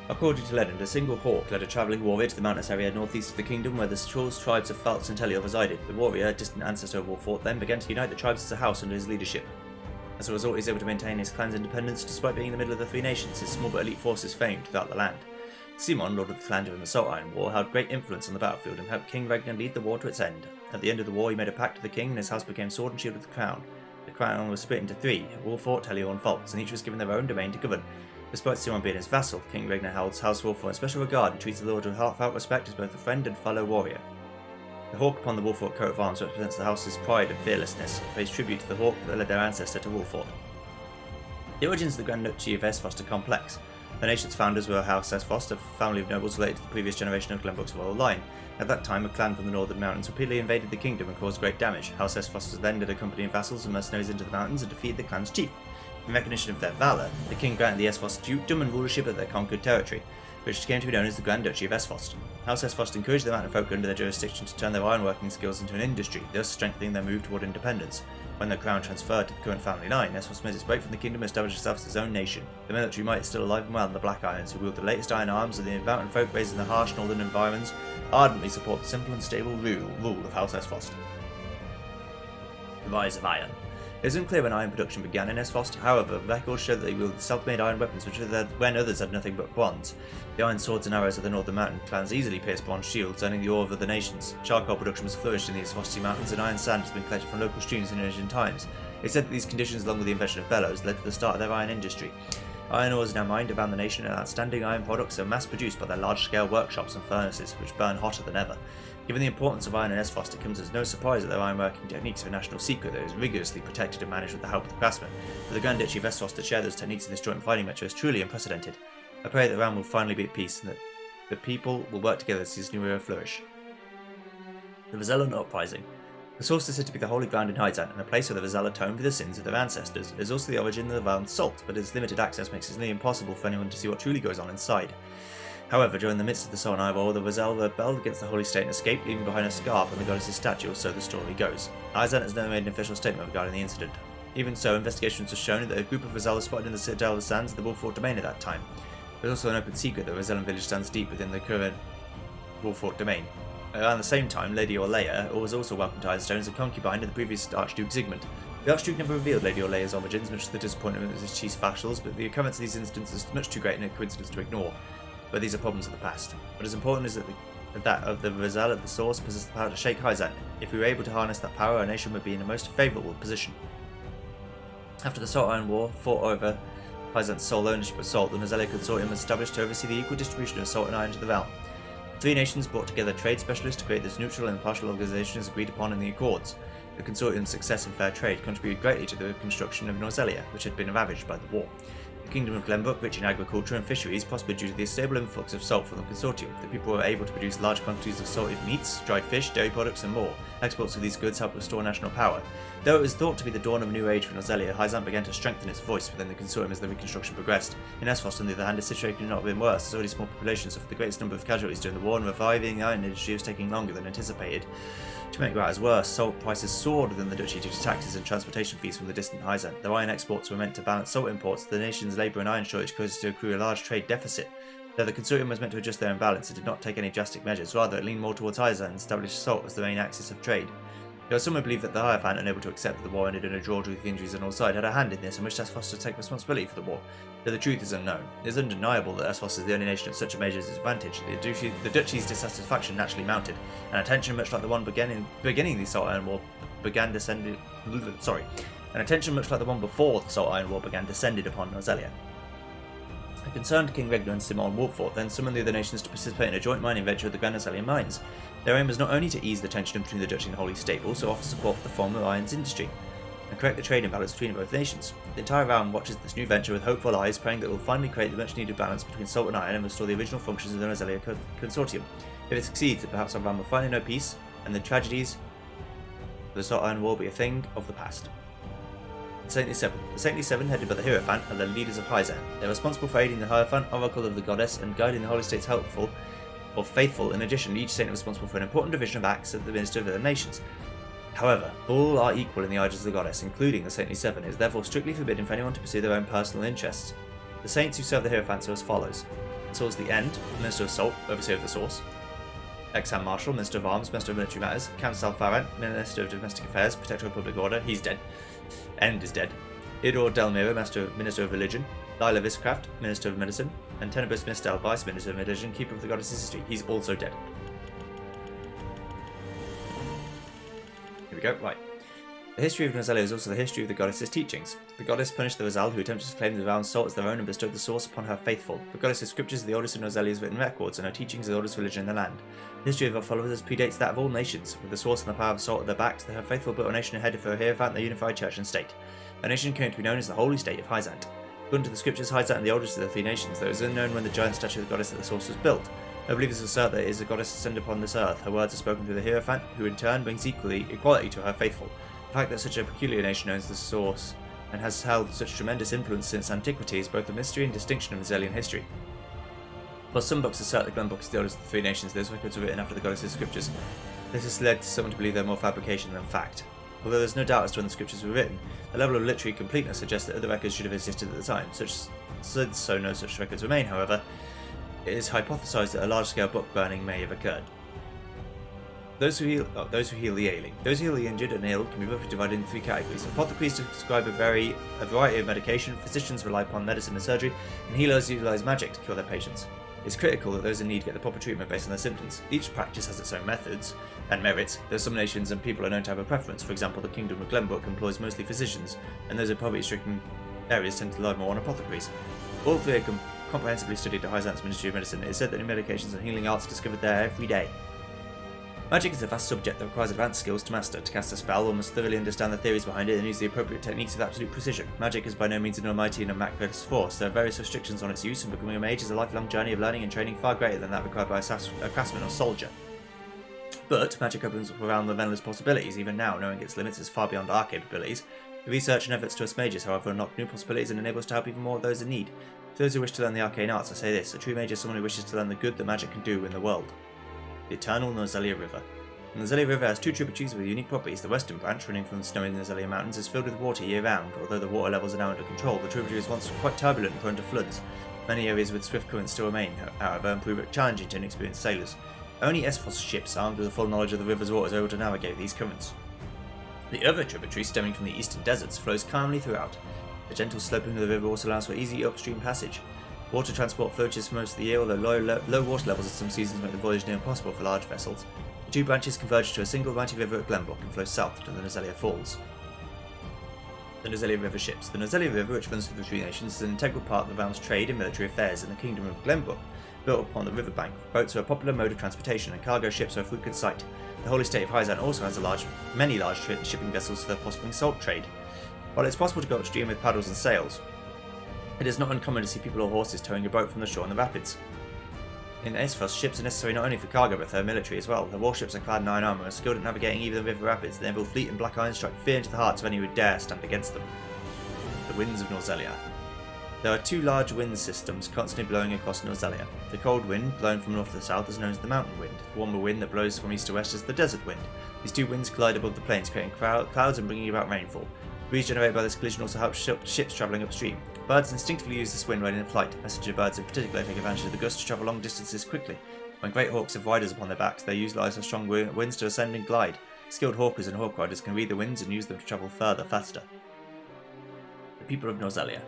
According to legend, a single hawk led a travelling warrior to the mountainous area northeast of the kingdom where the Trolls tribes of Falks and Tellier resided. The warrior, a distant ancestor of Wolfort, then began to unite the tribes as a house under his leadership. As a result, he was able to maintain his clan's independence despite being in the middle of the 3 nations, his small but elite forces famed throughout the land. Simon, lord of the clan during the Salt Iron War, held great influence on the battlefield and helped King Regner lead the war to its end. At the end of the war, he made a pact with the king and his house became sword and shield with the crown. The crown was split into 3, Wolfort, Tellier and Falks, and each was given their own domain to govern. Despite Simon being his vassal, King Regner held House Wolfort in special regard and treats the lord with heartfelt respect as both a friend and fellow warrior. The hawk upon the Wolfort coat of arms represents the house's pride and fearlessness, and pays tribute to the hawk that led their ancestor to Wolfort. The origins of the Grand Duchy of Esfrost are complex. The nation's founders were House Esfrost, a family of nobles related to the previous generation of Glenbrook's royal line. At that time, a clan from the northern mountains repeatedly invaded the kingdom and caused great damage. House Esfrost then led a company of vassals and mercenaries into the mountains and defeated the clan's chief. In recognition of their valour, the king granted the Esfrost dukedom and rulership of their conquered territory, which came to be known as the Grand Duchy of Esfrost. House Esfrost encouraged the mountain folk under their jurisdiction to turn their ironworking skills into an industry, thus strengthening their move toward independence. When the crown transferred to the current family line, Esfrost made its break from the kingdom and established itself as its own nation. The military might is still alive and well in the Black Irons, who wield the latest iron arms, and the mountain folk raised in the harsh northern environments ardently support the simple and stable rule of House Esfrost. The rise of iron. It is unclear when iron production began in Esfrost, however, records show that they wielded self-made iron weapons which when others had nothing but bronze. The iron swords and arrows of the northern mountain clans easily pierced bronze shields, earning the awe of other nations. Charcoal production was flourished in these frosty mountains, and iron sand has been collected from local streams in ancient times. It is said that these conditions, along with the invention of bellows, led to the start of their iron industry. Iron ore is now mined around the nation, and outstanding iron products are mass-produced by their large-scale workshops and furnaces, which burn hotter than ever. Given the importance of iron in Esfrost, it comes as no surprise that their ironworking techniques are a national secret that is rigorously protected and managed with the help of the craftsmen. For the Grand Duchy of Esfrost to share those techniques in this joint fighting venture is truly unprecedented. I pray that the realm will finally be at peace and that the people will work together to see this new era flourish. The Vazellan Uprising. The source is said to be the holy ground in Hyzante, and a place where the Vazal atoned for the sins of their ancestors. It is also the origin of the realm's salt, but its limited access makes it nearly impossible for anyone to see what truly goes on inside. However, during the midst of the Salt Iron War, the Vazal rebelled against the holy state and escaped, leaving behind a scar on the goddess's statue, or so the story goes. Hyzante has never made an official statement regarding the incident. Even so, investigations have shown that a group of Rizal was spotted in the Citadel of the Sands and the Wolfort domain at that time. There's also an open secret that Rosellan village stands deep within the current Wolfort domain. Around the same time, Lady Orleia was also welcomed to Ironstone as a concubine of the previous Archduke Sigmund. The Archduke never revealed Lady Orleia's origins, much to the disappointment of his chief vassals, but the occurrence of these instances is much too great a coincidence to ignore. But these are problems of the past. What is important is that of the Rizal at the source possess the power to shake Hyzante. If we were able to harness that power, our nation would be in a most favourable position. After the Salt Iron War fought over Hyzante's sole ownership of salt, the Nozelia Consortium was established to oversee the equal distribution of salt and iron to the realm. The three nations brought together trade specialists to create this neutral and impartial organisation as agreed upon in the Accords. The consortium's success in fair trade contributed greatly to the construction of Nozelia, which had been ravaged by the war. The Kingdom of Glenbrook, rich in agriculture and fisheries, prospered due to the stable influx of salt from the consortium. The people were able to produce large quantities of salted meats, dried fish, dairy products, and more. Exports of these goods helped restore national power. Though it was thought to be the dawn of a new age for Nozelia, Hyzante began to strengthen its voice within the consortium as the reconstruction progressed. In Esfrost, on the other hand, the situation had not been worse, as already small populations suffered the greatest number of casualties during the war, and reviving the iron industry was taking longer than anticipated. To make matters worse, salt prices soared within the duchy due to taxes and transportation fees from the distant Hyzante. Though iron exports were meant to balance salt imports, the nation's labour and iron shortage caused it to accrue a large trade deficit. Though the consortium was meant to adjust their imbalance, it did not take any drastic measures. Rather, it leaned more towards Hyzante and established salt as the main axis of trade. There are some who believe that the Hierophant, unable to accept that the war ended in a draw due to the injuries on all sides, had a hand in this and wished Esfrost to take responsibility for the war. Though the truth is unknown. It is undeniable that Esfrost is the only nation at such a major disadvantage. The duchy's dissatisfaction naturally mounted, and a tension much like the one beginning the Salt Iron War began descended. An attention much like the one before the Salt Iron War began descended upon Nozelia. A concerned King Regner and Simon Wolfort then summoned the other nations to participate in a joint mining venture with the Grand Nozelian mines. Their aim was not only to ease the tension between the Duchy and the Holy State, but also offer support for the former iron's industry, and correct the trade imbalance between both nations. The entire realm watches this new venture with hopeful eyes, praying that it will finally create the much needed balance between salt and iron and restore the original functions of the Nozelia Consortium. If it succeeds, then perhaps our realm will finally know peace, and the tragedies of the Salt Iron War will be a thing of the past. The Saintly Seven. The Saintly Seven, headed by the Hierophant, are the leaders of Hyzante. They are responsible for aiding the Hierophant, oracle of the goddess, and guiding the Holy State's helpful or faithful. In addition, each saint is responsible for an important division of acts of the Minister of the Nations. However, all are equal in the eyes of the goddess, including the Saintly Seven. It is therefore strictly forbidden for anyone to pursue their own personal interests. The saints who serve the Hierophants are as follows: Source the End, Minister of Salt, Overseer of the Source; Exham Marshal, Minister of Arms, Minister of Military Matters; Council Farrant, Minister of Domestic Affairs, Protector of Public Order, he's dead. End is dead. Idor Delmira, Minister of Religion; Lila Viscraft, Minister of Medicine; and Tenebris Mistel, Vice Minister of Religion, Keeper of the Goddess's History. He's also dead. Here we go, right. The history of Nozelia is also the history of the goddess's teachings. The goddess punished the Rizal who attempted to claim the realm's salt as their own and bestowed the source upon her faithful. The goddess's scriptures are the oldest of Nozelia's written records, and her teachings are the oldest religion in the land. The history of her followers predates that of all nations. With the source and the power of salt at their backs, her faithful built a nation ahead of her Hierophant, the unified church and state. A nation came to be known as the Holy State of Hyzante. According to the scriptures, Hyzante is the oldest of the three nations, though it is unknown when the giant statue of the goddess at the source was built. No believers assert that it is a goddess descended upon this earth. Her words are spoken through the Hierophant, who in turn brings equality to her faithful. The fact that such a peculiar nation owns the source and has held such tremendous influence since antiquity is both a mystery and distinction of Nozelian history. While some books assert that Glenbrook is the oldest of the three nations, those records were written after the goddess's scriptures. This has led to someone to believe they're more fabrication than fact. Although there's no doubt as to when the scriptures were written, the level of literary completeness suggests that other records should have existed at the time. So no such records remain, however, it is hypothesized that a large-scale book burning may have occurred. Those who heal the ailing. Those who heal the injured and ill can be roughly divided into three categories. Apothecaries prescribe a variety of medication, physicians rely upon medicine and surgery, and healers utilize magic to cure their patients. It's critical that those in need get the proper treatment based on their symptoms. Each practice has its own methods and merits, though some nations and people are known to have a preference. For example, the Kingdom of Glenbrook employs mostly physicians, and those in poverty-stricken areas tend to rely more on apothecaries. All three are comprehensively studied at Hyzante's Ministry of Medicine. It is said that new medications and healing arts are discovered there every day. Magic is a vast subject that requires advanced skills to master. To cast a spell, one must thoroughly understand the theories behind it and use the appropriate techniques with absolute precision. Magic is by no means an almighty and a miraculous force. There are various restrictions on its use, and becoming a mage is a lifelong journey of learning and training far greater than that required by a craftsman or soldier. But magic opens up around the endless possibilities. Even now, knowing its limits is far beyond our capabilities. The research and efforts to us mages, however, unlock new possibilities and enable us to help even more of those in need. For those who wish to learn the arcane arts, I say this: a true mage is someone who wishes to learn the good that magic can do in the world. The Eternal Nozelia River. The Nozelia River has two tributaries with unique properties. The western branch, running from the snowy Nozelia Mountains, is filled with water year-round. Although the water levels are now under control, the tributary was once quite turbulent and prone to floods. Many areas with swift currents still remain, however, and prove it challenging to inexperienced sailors. Only Esphos ships armed with a full knowledge of the river's waters are able to navigate these currents. The other tributary, stemming from the eastern deserts, flows calmly throughout. The gentle sloping of the river also allows for easy upstream passage. Water transport floaches for most of the year, although low water levels at some seasons make the voyage near impossible for large vessels. The two branches converge to a single mighty river at Glenbrook and flow south to the Nozelia Falls. The Nozelia River ships. The Nozelia River, which runs through the three nations, is an integral part of the realm's trade and military affairs in the Kingdom of Glenbrook. Built upon the riverbank, boats are a popular mode of transportation and cargo ships are a frequent sight. The holy state of Hyzante also has many large shipping vessels for the prospering salt trade. While it's possible to go upstream with paddles and sails, it is not uncommon to see people or horses towing a boat from the shore in the rapids. In Esphos, ships are necessary not only for cargo but for military as well. The warships are clad in iron armour and are skilled at navigating even the river rapids. They enable fleet and black iron strike fear into the hearts of any who dare stand against them. The winds of Nozelia. There are two large wind systems constantly blowing across Nozelia. The cold wind, blowing from north to south, is known as the mountain wind. The warmer wind that blows from east to west is the desert wind. These two winds collide above the plains, creating clouds and bringing about rainfall. The breeze generated by this collision also helps ships travelling upstream. Birds instinctively use this wind when in flight. Messenger birds in particular take advantage of the gust to travel long distances quickly. When great hawks have riders upon their backs, they utilise their strong winds to ascend and glide. Skilled hawkers and hawk riders can read the winds and use them to travel further, faster. The people of Nozelia.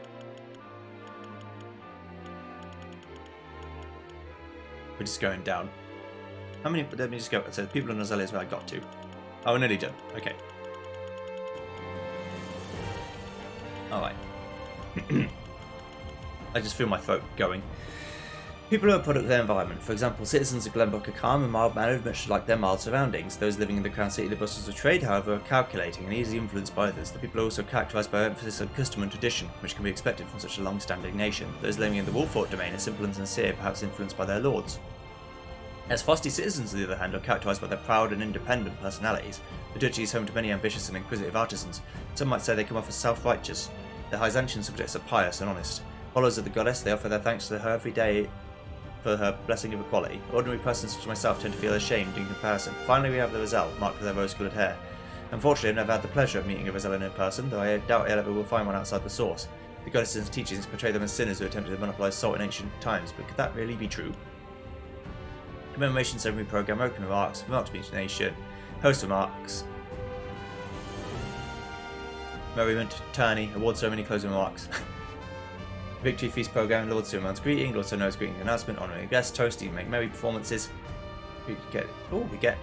We're just going down. How many? Let me just go. So the people of Nozelia is where I got to. Oh, we're nearly done. Okay. Alright. I just feel my throat going. People are a product of their environment. For example, citizens of Glenbrook are calm and mild-mannered, much like their mild surroundings. Those living in the Crown City, the bustles of trade, however, are calculating and easily influenced by others. The people are also characterised by emphasis on custom and tradition, which can be expected from such a long-standing nation. Those living in the Wolfort domain are simple and sincere, perhaps influenced by their lords. As Frosty citizens, on the other hand, are characterised by their proud and independent personalities. The duchy is home to many ambitious and inquisitive artisans. Some might say they come off as self-righteous. The Hyzantian subjects are pious and honest. Followers of the goddess, they offer their thanks to her every day for her blessing of equality. Ordinary persons such as myself tend to feel ashamed in comparison. Finally, we have the Rizal, marked with their rose-coloured hair. Unfortunately, I've never had the pleasure of meeting a Rizal in person, though I doubt I ever will find one outside the source. The goddess's teachings portray them as sinners who attempted to monopolise salt in ancient times, but could that really be true? Commemoration ceremony program, opening remarks means nation, host remarks, merriment, tourney, award ceremony, closing remarks. Victory feast program, Lord Silverman's greeting, Lord Silverman's greeting announcement, honouring guests, toasting, make merry performances. We get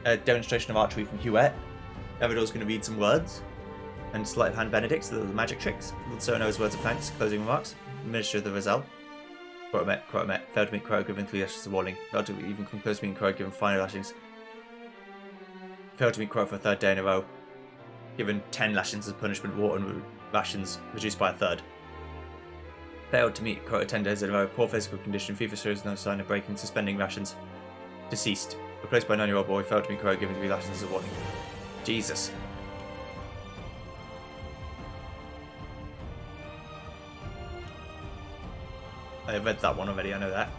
a demonstration of archery from Huet. Evidor's going to read some words, and sleight of hand Benedict's the magic tricks. Lord Silverman's words of thanks, closing remarks. Minister of the Rizal. Quote met, failed to meet Crow, given 3 lashes of warning. Failed to even come close to meeting Crow, given 5 lashings. Failed to meet Crow for a 3rd day in a row. Given 10 lashings as punishment, Wharton rations reduced by a 3rd. Failed to meet Crow 10 days in a row. Poor physical condition, fever shows no sign of breaking, suspending rations. Deceased. Replaced by a 9-year-old boy. Failed to meet Crow, given 3 lashings as a warning. Jesus. I have read that one already, I know that.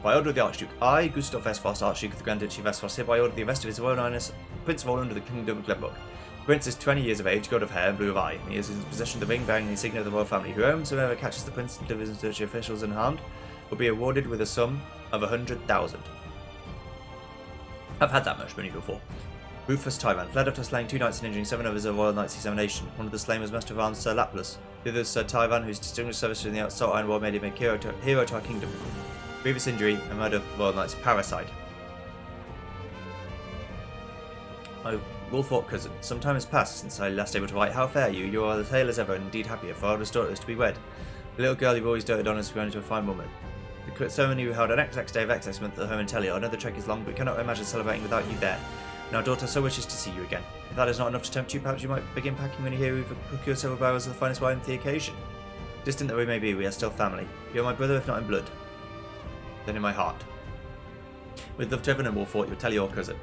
By order of the Archduke, I, Gustav Esphos, Archduke of the Grand Duchy of Esphos, hereby order the arrest of His Royal Highness, Prince of all under the Kingdom of Glenbrook. The Prince is 20 years of age, god of hair, and blue of eye, and he is in possession of the ring bearing the insignia of the royal family. Whoever catches the Prince and delivers the duchy officials unharmed will be awarded with a sum of 100,000. I've had that much money before. Rufus Tyvan fled after slaying 2 knights and injuring 7 others of the royal knights examination. One of the slain was Master of Arms Sir Laplace. The other is Sir Tyvan, whose distinguished service in the Assault Iron War made him a hero to our kingdom. Grievous injury and murder of royal knights parricide. My Wolfort cousin, some time has passed since I last able to write. How fare you? You are as hale as ever, and indeed happier, for our daughter is to be wed. The little girl you've always doted on has grown into a fine woman. The ceremony we held on XX day of XX month at home in Tellier. I know the trek is long, but cannot imagine celebrating without you there. And our daughter so wishes to see you again. If that is not enough to tempt you, perhaps you might begin packing when you hear we've procured several barrels of the finest wine for the occasion. Distant though we may be, we are still family. You are my brother, if not in blood, then in my heart. With love to Evan and Wolfort, you'll tell your cousin.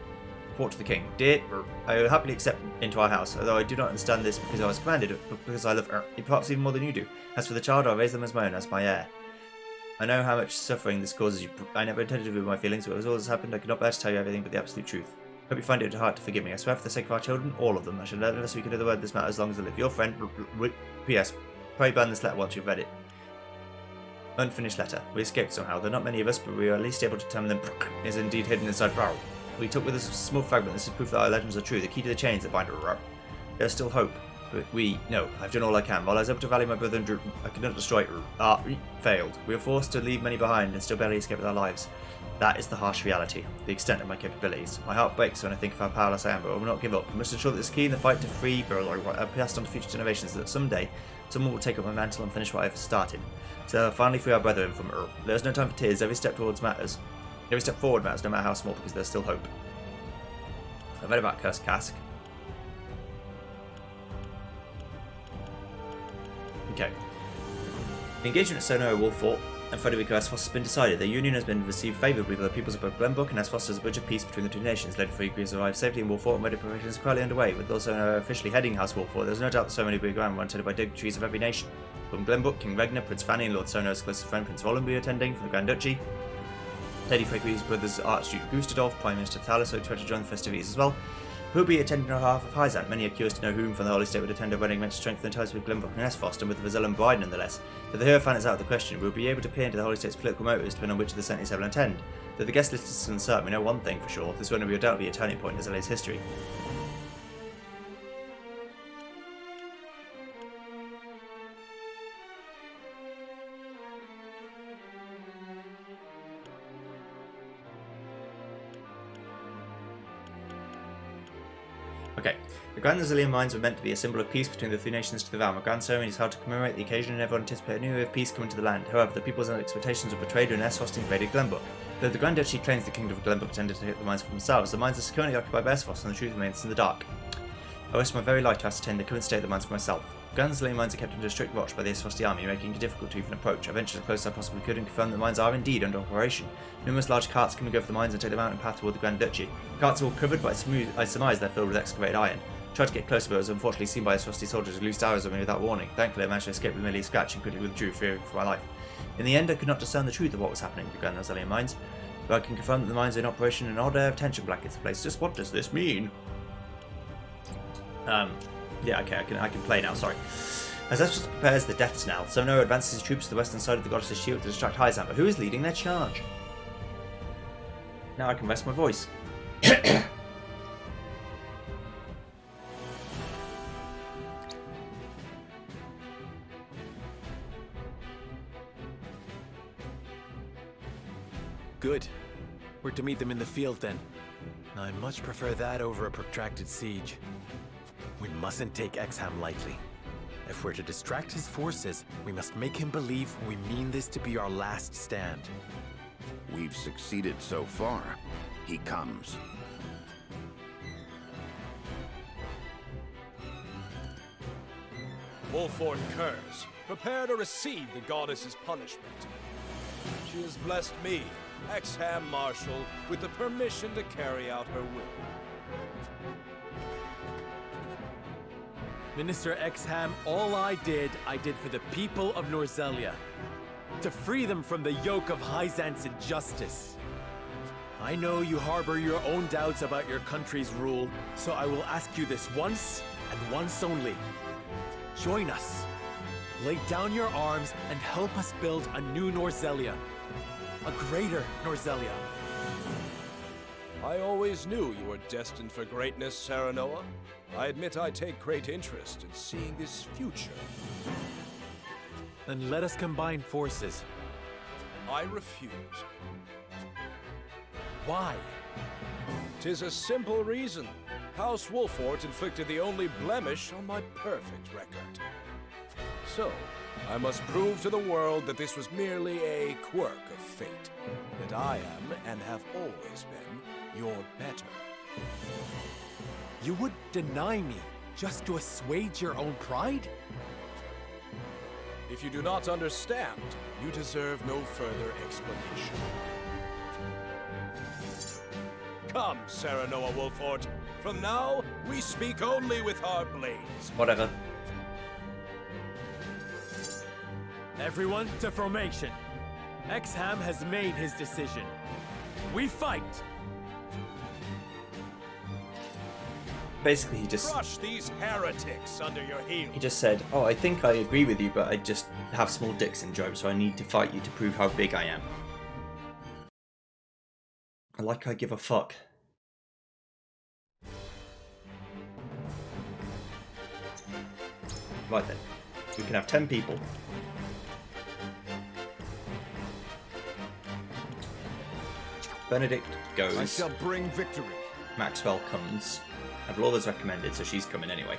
Report to the king. Dear, I will happily accept into our house, although I do not understand this because I was commanded, but because I love her, perhaps even more than you do. As for the child, I'll raise them as my own, as my heir. I know how much suffering this causes you. I never intended to reveal my feelings, but as all has happened, I could not bear to tell you everything but the absolute truth. Hope you find it hard to forgive me. I swear for the sake of our children, all of them, I shall never speak another word of this matter as long as I live. Your friend, P.S. Pray burn this letter once you've read it. Unfinished letter. We escaped somehow. There are not many of us, but we were at least able to determine them is indeed hidden inside Barrel. We took with us a small fragment. This is proof that our legends are true. The key to the chains that bind her. There's still hope. But no, I've done all I can. While I was able to rally my brother and Drew, I could not destroy it. Failed. We were forced to leave many behind and still barely escape with our lives. That is the harsh reality, the extent of my capabilities. My heart breaks when I think of how powerless I am, but I will not give up. I must ensure that this key in the fight to free Burloy are passed on to future generations, so that someday someone will take up my mantle and finish what I have started. So finally free our brethren from Earl. There is no time for tears. Every step forward matters, no matter how small, because there's still hope. I've read about Cursed Cask. Okay. The engagement at Sono Wolfort and Frederica S. Foster has been decided. Their union has been received favourably by the peoples of both Glenbrook and S. Foster as a bridge of peace between the two nations. Lady Frederica has arrived safely in Wolfort and wedding preparations are quietly underway. With also officially heading House Wolfort, there is no doubt the ceremony will be grand, attended by dignitaries of every nation. From Glenbrook, King Regner, Prince Fanny, and Lord Sono's closest friend Prince Roland will be attending from the Grand Duchy. Lady Frederica's brothers Archduke Gustadolf, Prime Minister Thalos are expected to join the festivities as well. Who will be attending on behalf of Hyzante? Many are curious to know whom from the Holy State would attend a wedding meant to strengthen ties with Glenbrook and S. Foster, and with the Vazellan bride nonetheless. Though the Hierophant is out of the question, we will be able to peer into the Holy State's political motives depending on which of the Senators will attend. Though the guest list is uncertain, we know one thing for sure: this wedding will undoubtedly be a turning point in Zele's history. Okay, the Grand Zillion Mines were meant to be a symbol of peace between the three nations to the realm. A grand ceremony is held to commemorate the occasion and everyone anticipated a new era of peace coming to the land. However, the people's expectations were betrayed when S. Foster invaded Glenbrook. Though the Grand Duchy claims the Kingdom of Glenbrook intended to hit the mines for themselves, the mines are securely occupied by S. Foster and the truth remains in the dark. I risk my very life to ascertain the current state of the mines for myself. The Grand Zillion Mines are kept under strict watch by the S. Foster army, making it difficult to even approach. I ventured as close as I possibly could and confirmed that the mines are indeed under operation. Numerous large carts come and go for the mines and take the mountain path toward the Grand Duchy. The carts are all covered, but I surmise they're filled with excavated iron. I tried to get closer, but was unfortunately seen by his rusty soldiers who loosed arrows on me without warning. Thankfully, I managed to escape with merely a scratch and quickly withdrew, fearing for my life. In the end, I could not discern the truth of what was happening with the Grand Zillion Mines, but I can confirm that the mines are in operation and an odd air of tension blankets the place. Just what does this mean? Yeah, okay, I can play now, sorry. As Estus prepares the death's knell, Sono advances his troops to the western side of the Goddess's Shield to distract Hyzante, but who is leading their charge? Now I can rest my voice. Good. We're to meet them in the field then. I much prefer that over a protracted siege. We mustn't take Exham lightly. If we're to distract his forces, we must make him believe we mean this to be our last stand. We've succeeded so far. He comes. Wolfort Curse, prepare to receive the goddess's punishment. She has blessed me, Exham Marshal, with the permission to carry out her will. Minister Exham, all I did for the people of Norzelia. To free them from the yoke of Hyzante's injustice. I know you harbor your own doubts about your country's rule, so I will ask you this once, and once only. Join us. Lay down your arms and help us build a new Norzelia. A greater Norzelia. I always knew you were destined for greatness, Serenoa. I admit I take great interest in seeing this future. Then let us combine forces. I refuse. Why? 'Tis a simple reason. House Wolfort inflicted the only blemish on my perfect record. So, I must prove to the world that this was merely a quirk of fate. That I am, and have always been, your better. You would deny me just to assuage your own pride? If you do not understand, you deserve no further explanation. Come, Serenoa Wolfort. From now, we speak only with our blades. Whatever. Everyone to formation. Exham has made his decision. We fight! Basically, he just Crush these heretics under your heel. he just said, "Oh, I think I agree with you, but I just have small dick syndrome, so I need to fight you to prove how big I am." Like I give a fuck. Right then, we can have 10 people. Benedict goes. I shall bring victory. Maxwell comes. Avlor's recommended, so she's coming anyway.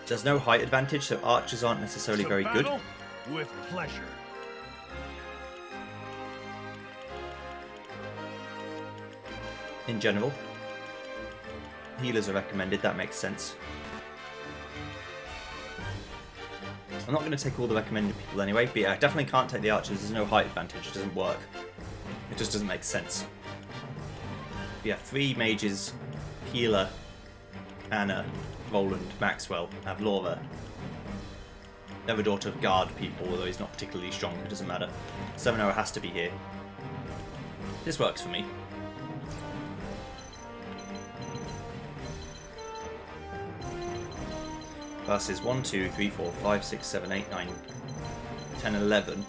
There's no height advantage, so archers aren't necessarily very good. With pleasure. In general, healers are recommended. That makes sense. I'm not going to take all the recommended people anyway, but yeah, I definitely can't take the archers. There's no height advantage. It doesn't work. It just doesn't make sense. But yeah, 3 mages, healer, Anna, Roland, Maxwell, Avlora. The other daughter of guard people, although he's not particularly strong, it doesn't matter. 7-hour has to be here. This works for me. Versus 1, 2, 3, 4, 5, 6, 7, 8, 9, 10, 11.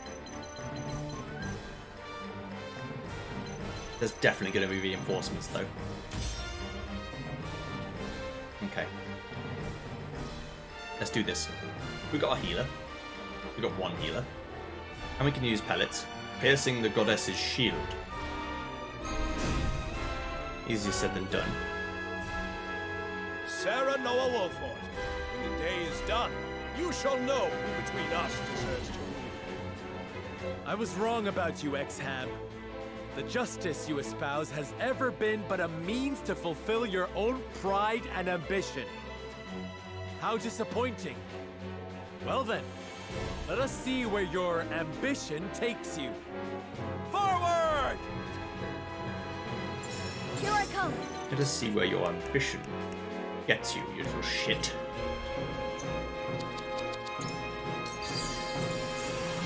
There's definitely going to be reinforcements though. Okay. Let's do this. We've got a healer. We've got 1 healer. And we can use pellets. Piercing the goddess's shield. Easier said than done. Sarah Noah Wolford, when the day is done, you shall know who between us deserves to rule. I was wrong about you, Exham. The justice you espouse has ever been but a means to fulfill your own pride and ambition. How disappointing. Well then, let us see where your ambition takes you. Forward! Here I come! Let us see where your ambition gets you, you little shit.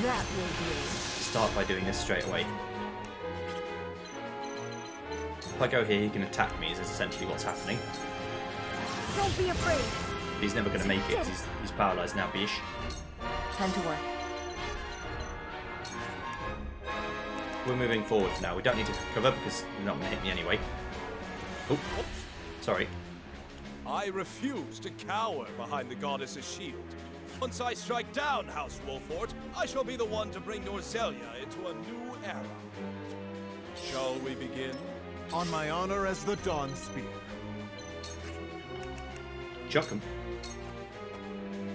That will do. Start by doing this straight away. If I go here, he can attack me, is essentially what's happening. Don't be afraid. He's never going to make it, he's paralysed now, bish. Time to work. We're moving forward now. We don't need to cover because you're not going to hit me anyway. Oh, sorry. I refuse to cower behind the goddess's shield. Once I strike down House Wolford, I shall be the one to bring Norzelia into a new era. Shall we begin? On my honor as the Dawn Spear. Chuck him.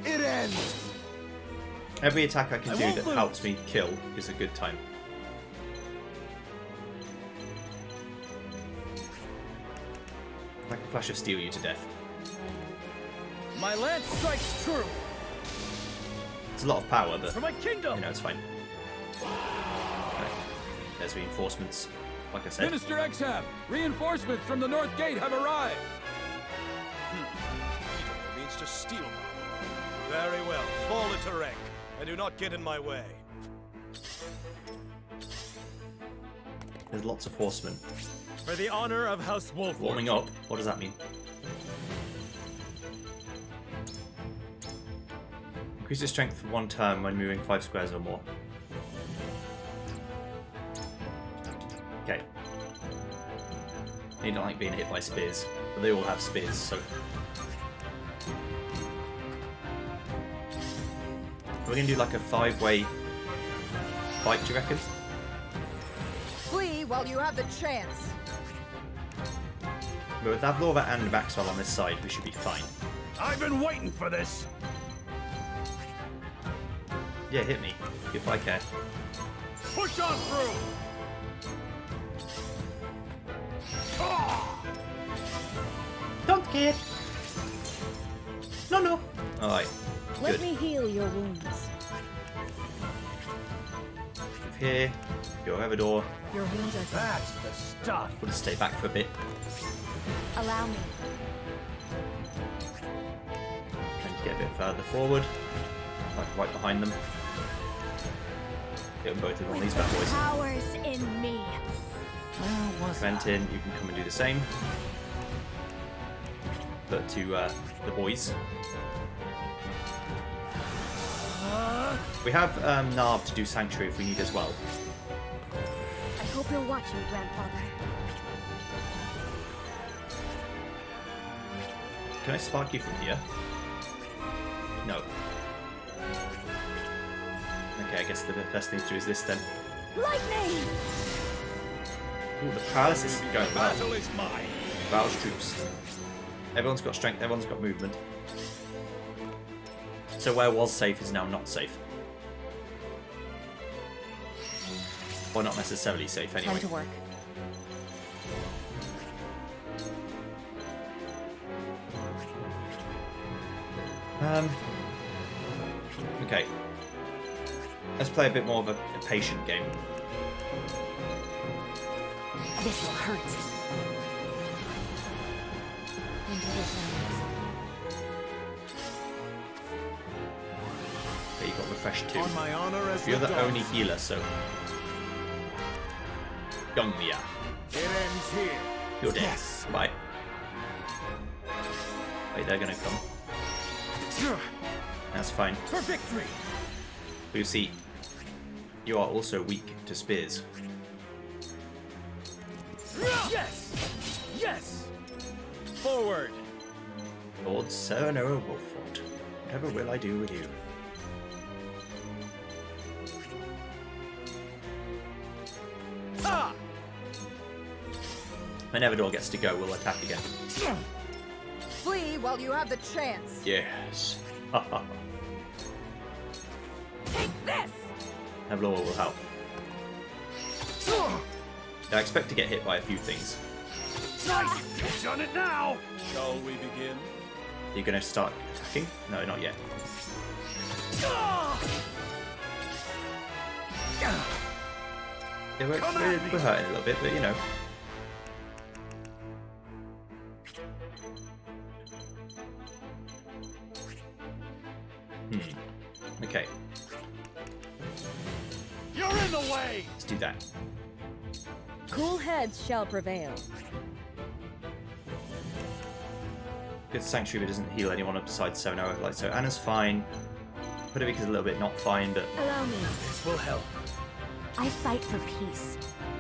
It ends! Every attack I can do that helps me kill is a good time. I can Flash of Steel you to death. My lance strikes true. It's a lot of power, but for my kingdom. You know, it's fine. Okay. There's reinforcements, like I said. Minister Exham, reinforcements from the North Gate have arrived. He means to steal me. Very well, fall into rank, and do not get in my way. There's lots of horsemen. For the honor of House Wolford. Warming up. What does that mean? Increases strength for 1 turn when moving 5 squares or more. Okay. They don't like being hit by spears, but they all have spears, so. We're gonna do like a 5-way fight, do you reckon? Flee while you have the chance. But with Avlora and Maxwell on this side, we should be fine. I've been waiting for this. Yeah, hit me, if I can. Push on through. Don't care. No. Alright, Let good. me heal your wounds. Move here, go over door. Your wounds are That's the stuff. We'll just stay back for a bit. Allow me. And get a bit further forward. Like right behind them. Get them both in on these bad boys. Powers in me. Quentin, you can come and do the same. But to the boys. We have Narb to do Sanctuary if we need as well. I hope you're watching, Grandfather. Can I spark you from here? No. Okay, I guess the best thing to do is this then. Lightning! Ooh, the paralysis is going well. Battle is mine. Rouse troops. Everyone's got strength, everyone's got movement. So where was safe is now not safe. Or not necessarily safe anyway. Time to work. Okay. Let's play a bit more of a patient game. This will hurt. Okay, you got refreshed too. On my honor as You're the the dawn. only healer, so Gunglia. It ends here. You're dead. Bye. Wait, they're gonna come. That's fine. For victory. Lucy, you are also weak to spears. Yes! Yes! Forward! Lord Cernera Wolford, whatever will I do with you? Ah! When Everdor gets to go, we'll attack again. Flee while you have the chance. Yes. Take this! Everdor will help. I expect to get hit by a few things. Nice! You've done it now! Shall we begin? You're going to start attacking? No, not yet. Yeah, we're hurting a little bit, but you know. Okay. You're in the way! Let's do that. Cool heads shall prevail. Good Sanctuary doesn't heal anyone besides 7-0. Like, so Anna's fine. Pudovika's a little bit not fine, but Allow me. this will help. I fight for peace.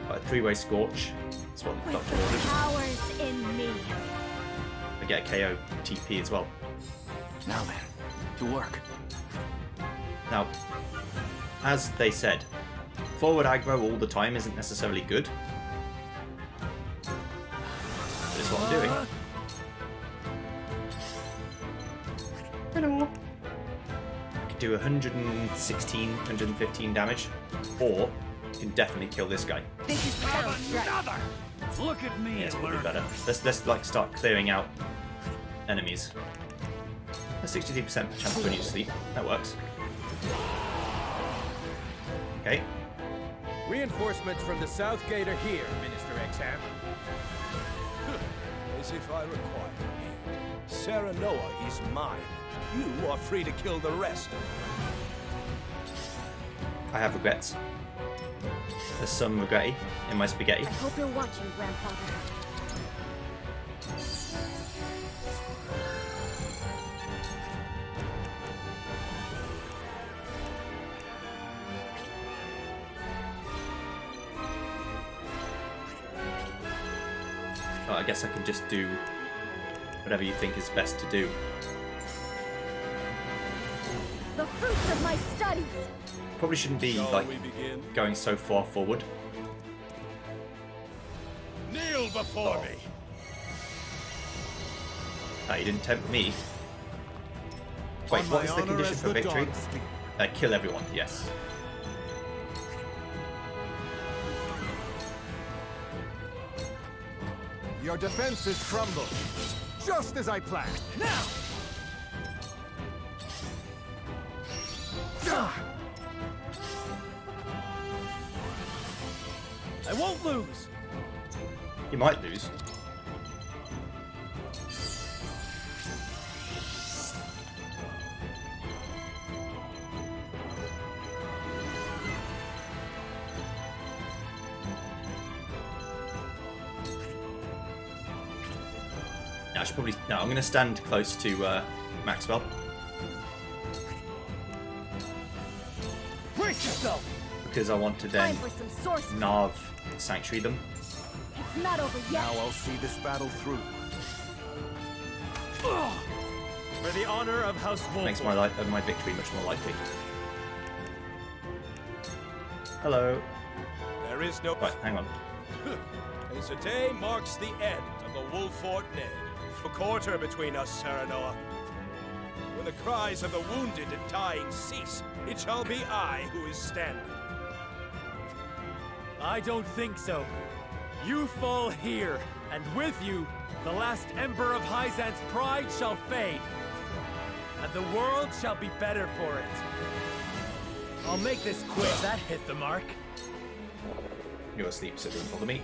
Got a 3-way Scorch. That's what the doctor ordered. Powers in me. I get a KO TP as well. Now then, to work. Now, as they said, forward aggro all the time isn't necessarily good. That is what I'm doing. Hello. I could do 116, 115 damage, or you can definitely kill this guy. This is Another! Look at me Yeah, it's and probably learn. better. Let's like start clearing out enemies. A 63% chance of when you sleep. That works. Okay. Reinforcements from the south gate are here, Minister Exham. As if I require aid. Sarah Noah is mine. You are free to kill the rest. I have regrets. There's some regretty in my spaghetti. I hope you're watching, Grandfather. Oh, I guess I can just do whatever you think is best to do. The fruits of my studies. Probably shouldn't be Shall like we begin? going so far forward. Kneel before me. Ah, you didn't tempt me. Wait, On what my is the honor condition as for the victory? dawn speaks. Kill everyone, yes. Your defenses crumble, just as I planned. Now! I won't lose! You might lose. I should probably... No, I'm going to stand close to Maxwell. Brace yourself! Because I want to then Narv Sanctuary them. It's not over yet. Now I'll see this battle through. For the honor of House Wolf. Makes my victory much more likely. Hello. There is no... Right, hang on. Today marks the end of the Wolfort Ned. A quarter between us, Serenoa. When the cries of the wounded and dying cease, it shall be I who is standing. I don't think so. You fall here, and with you, the last ember of Hyzante's pride shall fade. And the world shall be better for it. I'll make this quick. That hit the mark. You're asleep, so don't bother me.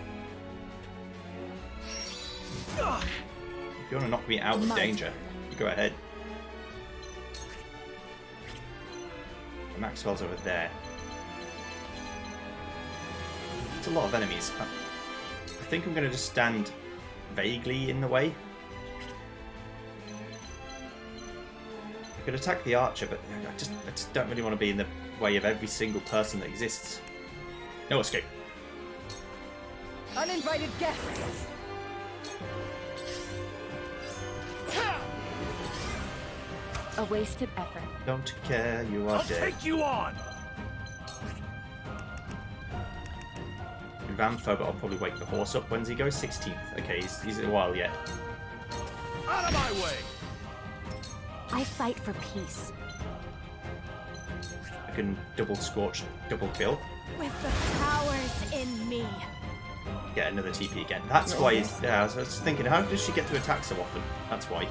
If you want to knock me out of danger, you go ahead. Maxwell's over there. It's a lot of enemies. I think I'm going to just stand vaguely in the way. I could attack the archer, but I just don't really want to be in the way of every single person that exists. No escape. Uninvited guests. A wasted effort. Don't care, you are dead. I'll take you on! Vamfo, but I'll probably wake the horse up. When's he go? 16th. Okay, he's a while yet. Out of my way! I fight for peace. I can double scorch, double kill. With the powers in me. Get another TP again. That's why he's... Yeah, I was thinking, how does she get to attack so often? That's why.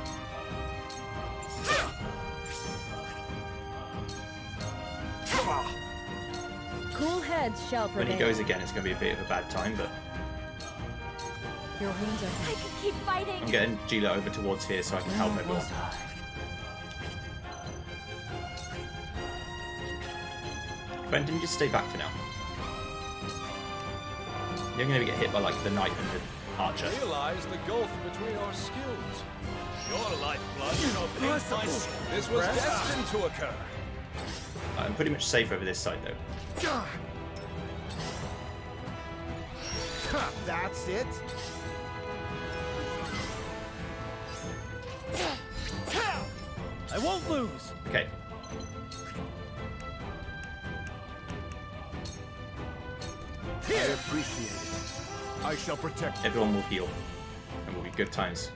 Cool heads shall prevail. When he goes again, it's going to be a bit of a bad time, but... Your wounds are... I can keep fighting. I'm getting Gila over towards here so I can help everyone. Brendan, just stay back for now. You're going to get hit by, like, the knight and the archer. Realize the gulf between our skills. Your lifeblood shall pay my soul. This was destined to occur. I'm pretty much safe over this side, though. That's it. I won't lose. Okay. I appreciate it. I shall protect you. Everyone will heal. And will be good times.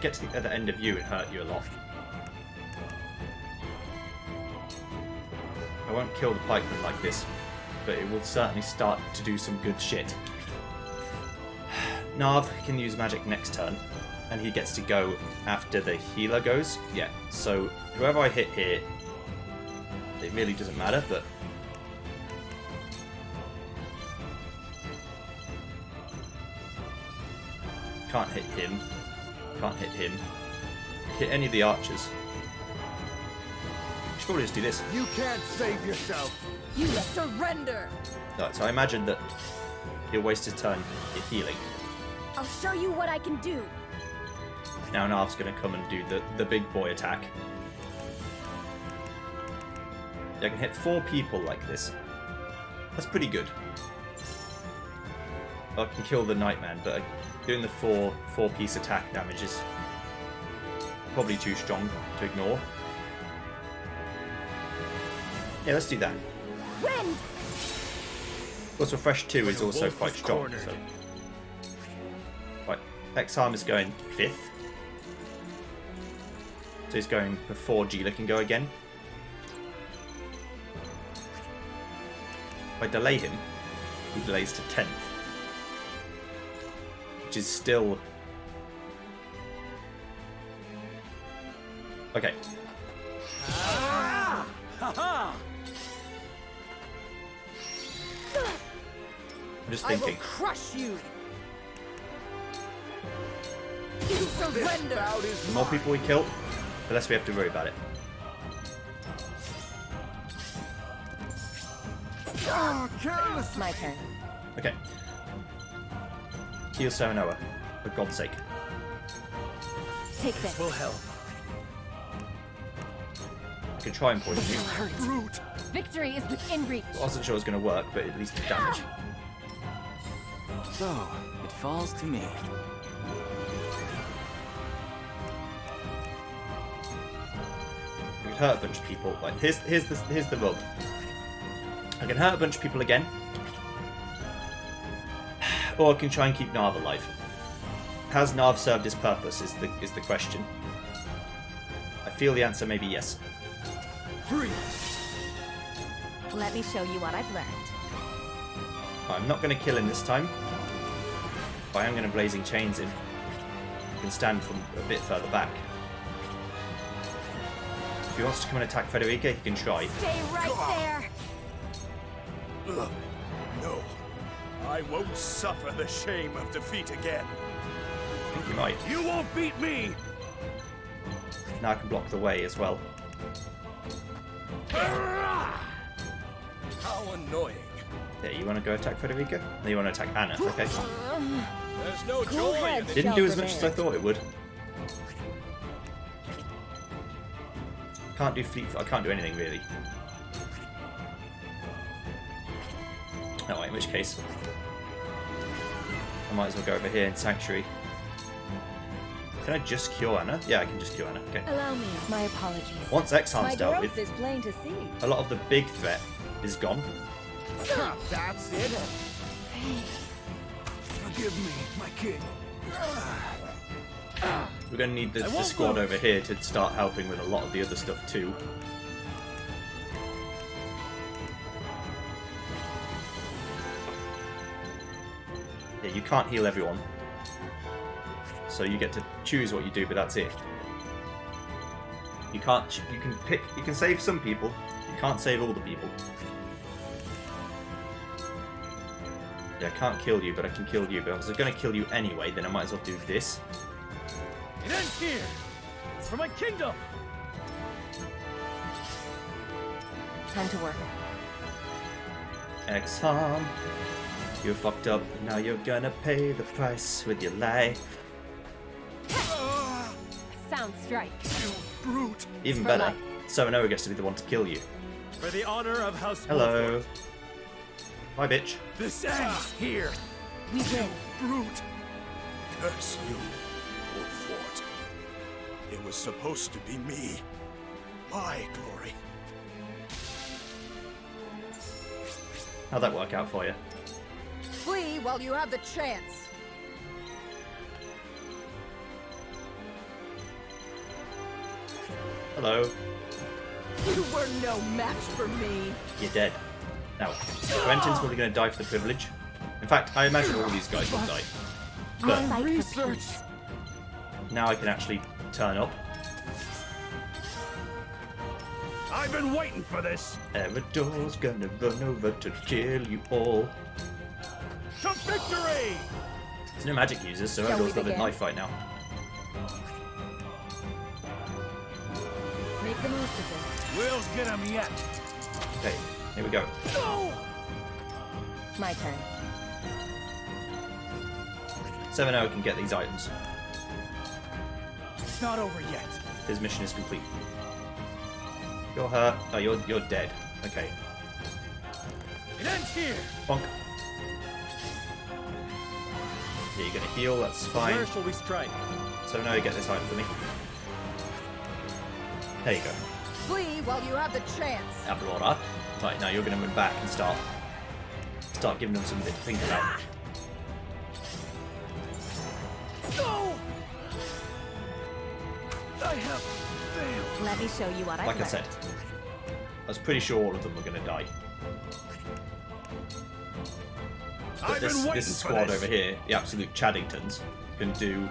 Get to the other end of you and hurt you a lot. I won't kill the pikeman like this, but it will certainly start to do some good shit. Narv can use magic next turn, and he gets to go after the healer goes. Yeah, so whoever I hit here, it really doesn't matter, but... Can't hit him. Can't hit him. Hit any of the archers. Should probably just do this. You can't save yourself. You surrender. Right, so I imagine that he'll waste his turn healing. I'll show you what I can do. Now Narv's going to come and do the big boy attack. I can hit 4 people like this. That's pretty good. I can kill the Nightman, but doing the 4-piece attack damage is probably too strong to ignore. Yeah, let's do that. Wind! Of course, Refresh 2 is also quite strong. So. Right, X-Harm is going 5th. So he's going before Gila can go again. If I delay him, he delays to 10th. Which is still... Okay. Ah! Ha-ha! I'm just I thinking. will crush you. You surrender. The more people we kill, the less we have to worry about it. My turn. Okay. Heal Serenoa, for God's sake. Take this. Will help. I could try and poison you. Brute. Victory is within reach. I wasn't sure it was going to work, but at least the damage. So, it falls to me. I can hurt a bunch of people. Like here's the rub. I can hurt a bunch of people again, or I can try and keep Narv alive. Has Narv served his purpose? Is the question. I feel the answer may be yes. Let me show you what I've learned. I'm not going to kill him this time, but I am going to Blazing Chains him. You can stand from a bit further back. If he wants to come and attack Frederica, he can try. Stay right there. No. I won't suffer the shame of defeat again. I think he might. You won't beat me! Now I can block the way as well. How annoying. Yeah, you want to go attack Frederica? No, you want to attack Anna. Okay. There's no joy in it. Didn't do as much as I thought it would. Can't do fleet. I can't do anything really. Oh, in which case, I might as well go over here in Sanctuary. Can I just cure Anna? Yeah, I can just cure Anna. Okay. Allow me. My apologies. Once Exharm's My dealt growth with, is plain to see. a lot of the big threat is gone. That's it. Forgive me, my king. We're going to need the squad over here to start helping with a lot of the other stuff too. Yeah, you can't heal everyone. So you get to choose what you do, but that's it. You can't. You can pick. You can save some people. You can't save all the people. Yeah, I can't kill you, but I can kill you. But if I was going to kill you anyway, then I might as well do this. It ends here! For my kingdom! Time to work. Exharm, you fucked up. Now you're gonna pay the price with your life. Sound strike. You brute! Even For better, life. Serenoa gets to be the one to kill you. For the honor of House Hello. Wolford. Bye, bitch. This ends here! We win. Brute! Curse you, Wolford. It was supposed to be me. My glory. How'd that work out for you? Flee while you have the chance. Hello. You were no match for me. You're dead. Now, Quentin's probably going to die for the privilege. In fact, I imagine all these guys will die. But Research. now I can actually turn up. I've been waiting for this. Eridor's gonna run over to kill you all. To victory! There's no magic users, so Shall we Eridor's got a begin? knife fight now. Make the most of We'll get him yet. Okay, here we go. this. My turn. 7-0 can get these items. It's not over yet. His mission is complete. You're hurt. Oh, you're dead. Okay. It ends here. Bonk. Yeah, you're gonna heal. That's fine. Where shall we strike? So now you get this item for me. There you go. Flee while you have the chance. Avalora. Right, now you're gonna move back and start giving them something to think about. No! I have failed. Let me show you what I've Like I learned. said, I was pretty sure all of them were gonna die. But I've been waiting this for squad this. over here, the absolute Chaddingtons, can do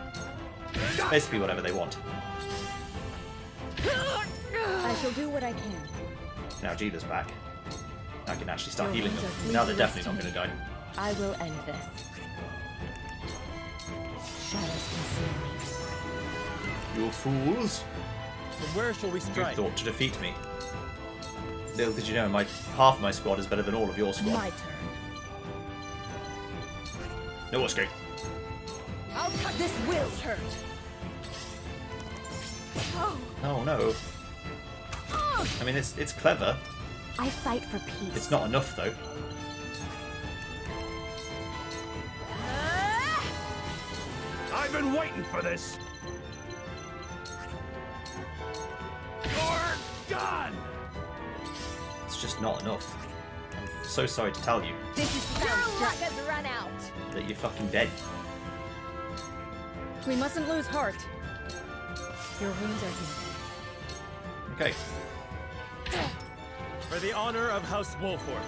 basically whatever they want. I shall do what I can. Now Gita's back. I can actually start Your healing them. wounds are Now they're bleeding definitely not going to die. I will end this. Shadows conceal me. You fools! From where shall we You strike? thought to defeat me. Little did you know, half my squad is better than all of your squad. My turn. No escape. This will hurt. Oh no. I mean, it's clever. I fight for peace. It's not enough though. I've been waiting for this. You're done. It's just not enough. I'm so sorry to tell you This is your luck has run out. that you're fucking dead. We mustn't lose heart. Your wounds are healed. Okay. For the honor of House Wolford.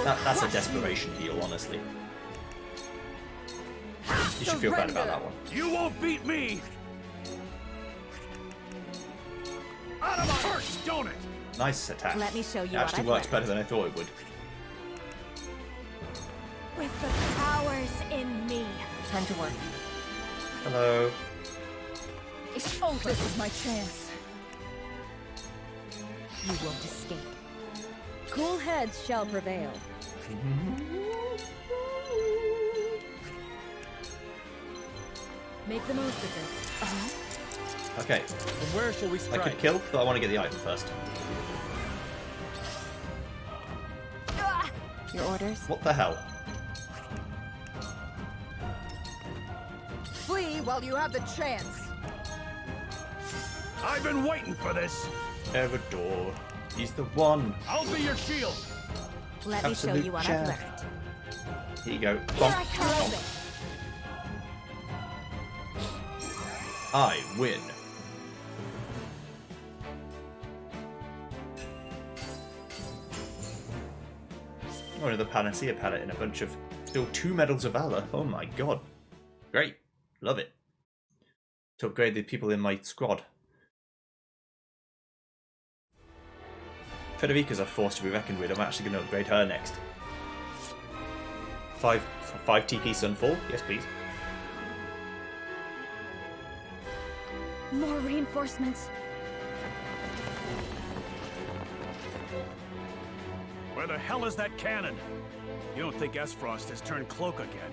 That's a desperation heal, honestly. You should feel bad about that one. You won't beat me. Out of my heart, don't it? Nice attack. Let me show you It what actually I've worked learned. better than I thought it would. With the powers in me. Time to work. Hello. It's over. This is my chance. You won't escape. Cool heads shall prevail. Make the most of this. Okay. From where shall we I strike? could kill, but I want to get the item first. Your orders? What the hell? Flee while you have the chance. I've been waiting for this. Evidor. He's the one. I'll be your shield. Let me show you what I've Absolute learned. Here you go. Here I Bonk. come. I win. Oh, another Panacea palette and a bunch of... Still 2 Medals of Valor. Oh my god. Great. Love it. To upgrade the people in my squad. Federica's a force to be reckoned with. I'm actually going to upgrade her next. 5 TP Sunfall? Yes, please. More reinforcements. Where the hell is that cannon? You don't think Esfrost has turned cloak again?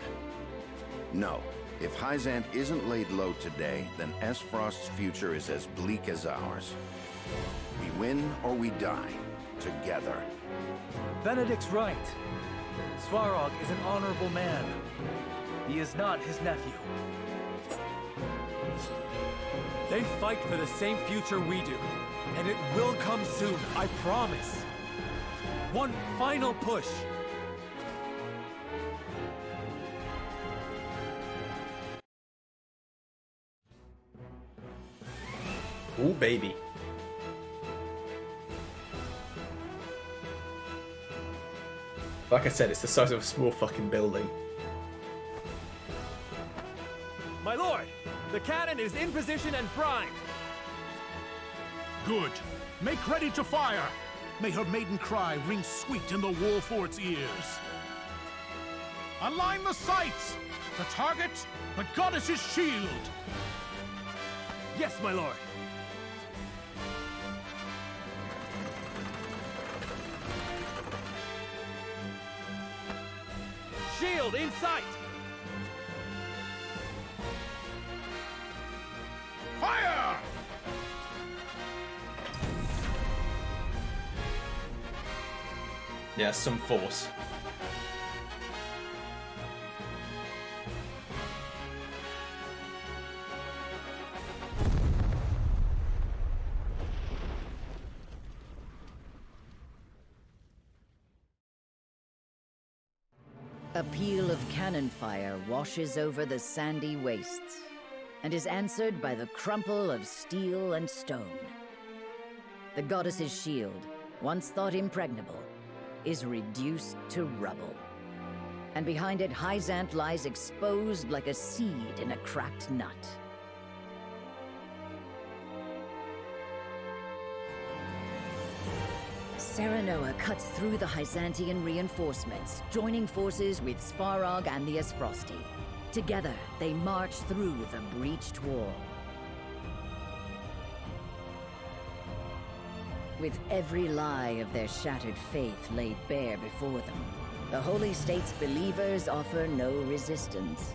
No. If Hyzante isn't laid low today, then Esfrost's future is as bleak as ours. We win or we die. Together. Benedict's right. Svarog is an honorable man. He is not his nephew. They fight for the same future we do. And it will come soon, I promise. One final push. Ooh, baby. Like I said, it's the size of a small fucking building. My lord, the cannon is in position and primed. Good. Make ready to fire. May her maiden cry ring sweet in the Wolford's ears. Align the sights. The target, the goddess's shield. Yes, my lord. Shield in sight! Fire! Yeah, some force. A peal of cannon fire washes over the sandy wastes, and is answered by the crumple of steel and stone. The goddess's shield, once thought impregnable, is reduced to rubble. And behind it, Hyzante lies exposed like a seed in a cracked nut. Serenoa cuts through the Hyzantean reinforcements, joining forces with Svarog and the Esfrosti. Together, they march through the breached wall. With every lie of their shattered faith laid bare before them, The Holy State's believers offer no resistance.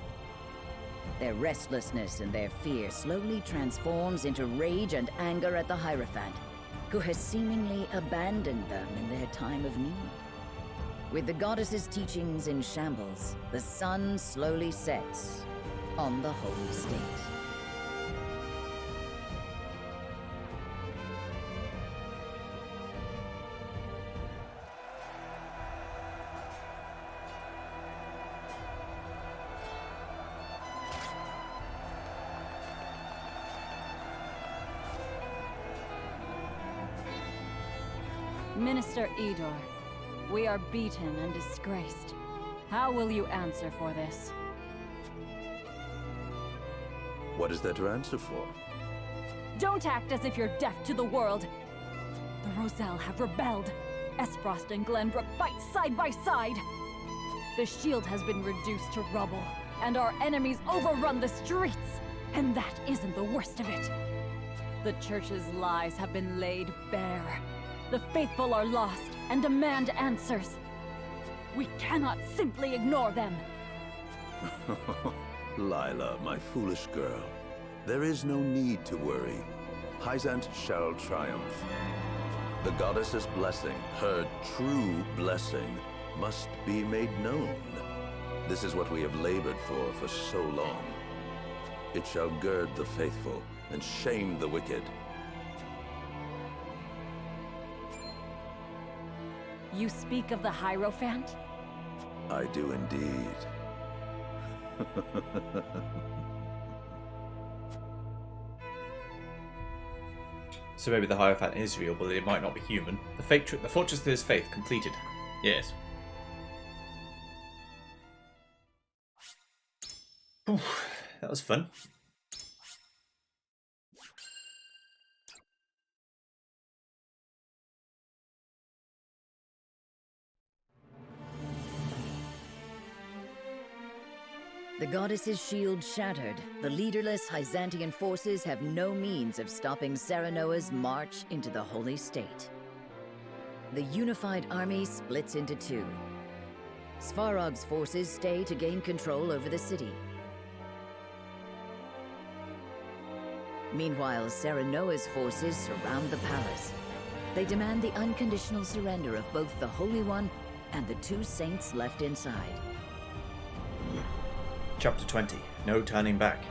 Their restlessness and their fear slowly transforms into rage and anger at the Hierophant, who has seemingly abandoned them in their time of need. With the goddess's teachings in shambles, the sun slowly sets on the Holy State. Minister Edor, we are beaten and disgraced. How will you answer for this? What is there to answer for? Don't act as if you're deaf to the world. The Roselle have rebelled. Esfrost and Glenbrook fight side by side. The shield has been reduced to rubble, and our enemies overrun the streets. And that isn't the worst of it. The Church's lies have been laid bare. The faithful are lost and demand answers. We cannot simply ignore them. Lila, my foolish girl, there is no need to worry. Hyzante shall triumph. The goddess's blessing, her true blessing, must be made known. This is what we have labored for so long. It shall gird the faithful and shame the wicked. You speak of the Hierophant? I do indeed. So maybe the Hierophant is real, but it might not be human. The fortress of his faith completed. Yes. Oof, that was fun. The goddess's shield shattered. The leaderless Hyzantean forces have no means of stopping Serenoa's march into the Holy State. The unified army splits into two. Svarog's forces stay to gain control over the city. Meanwhile, Serenoa's forces surround the palace. They demand the unconditional surrender of both the Holy One and the two saints left inside. Chapter 20. No turning back.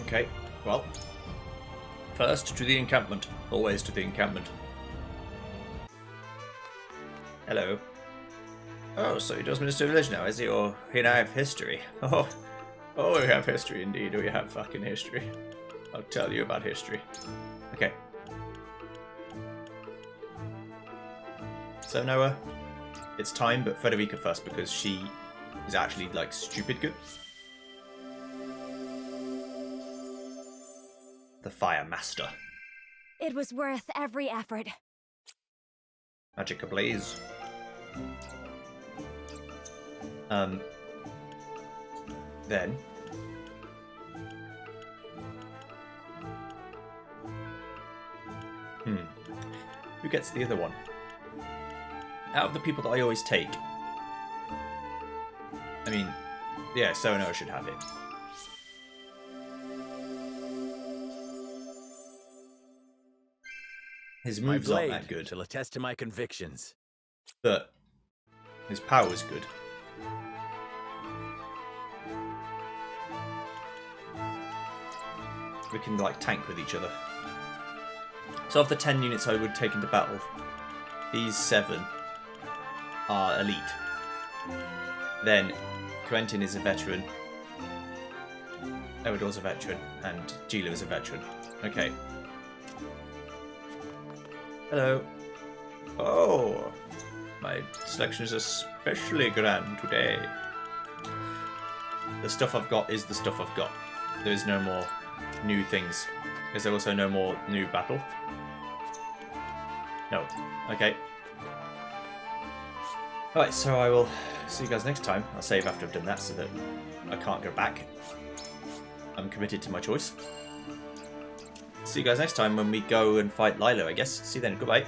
Okay, well, first to the encampment. Always to the encampment. Hello. Oh, so he does Minister of Religion now, is he? Or he now have history? Oh, we have history indeed. We have fucking history. I'll tell you about history. Okay. So Noah, it's time, but Frederica first because she is actually like stupid good. The Fire Master. It was worth every effort. Magic ablaze. Then who gets the other one? Out of the people that I always take, I mean, yeah, Serenoa should have it. His moves aren't that good. Shall attest to my convictions. But his power is good. We can like tank with each other. So of the 10 units I would take into battle, these 7 are elite. Then Quentin is a veteran, Ewador's a veteran, and Gila is a veteran. Okay. Hello. Oh, my selection is especially grand today. The stuff I've got is the stuff I've got. There is no more new things. Is there also no more new battle? No. Okay. Alright, so I will see you guys next time. I'll save after I've done that so that I can't go back. I'm committed to my choice. See you guys next time when we go and fight Lilo, I guess. See you then. Goodbye.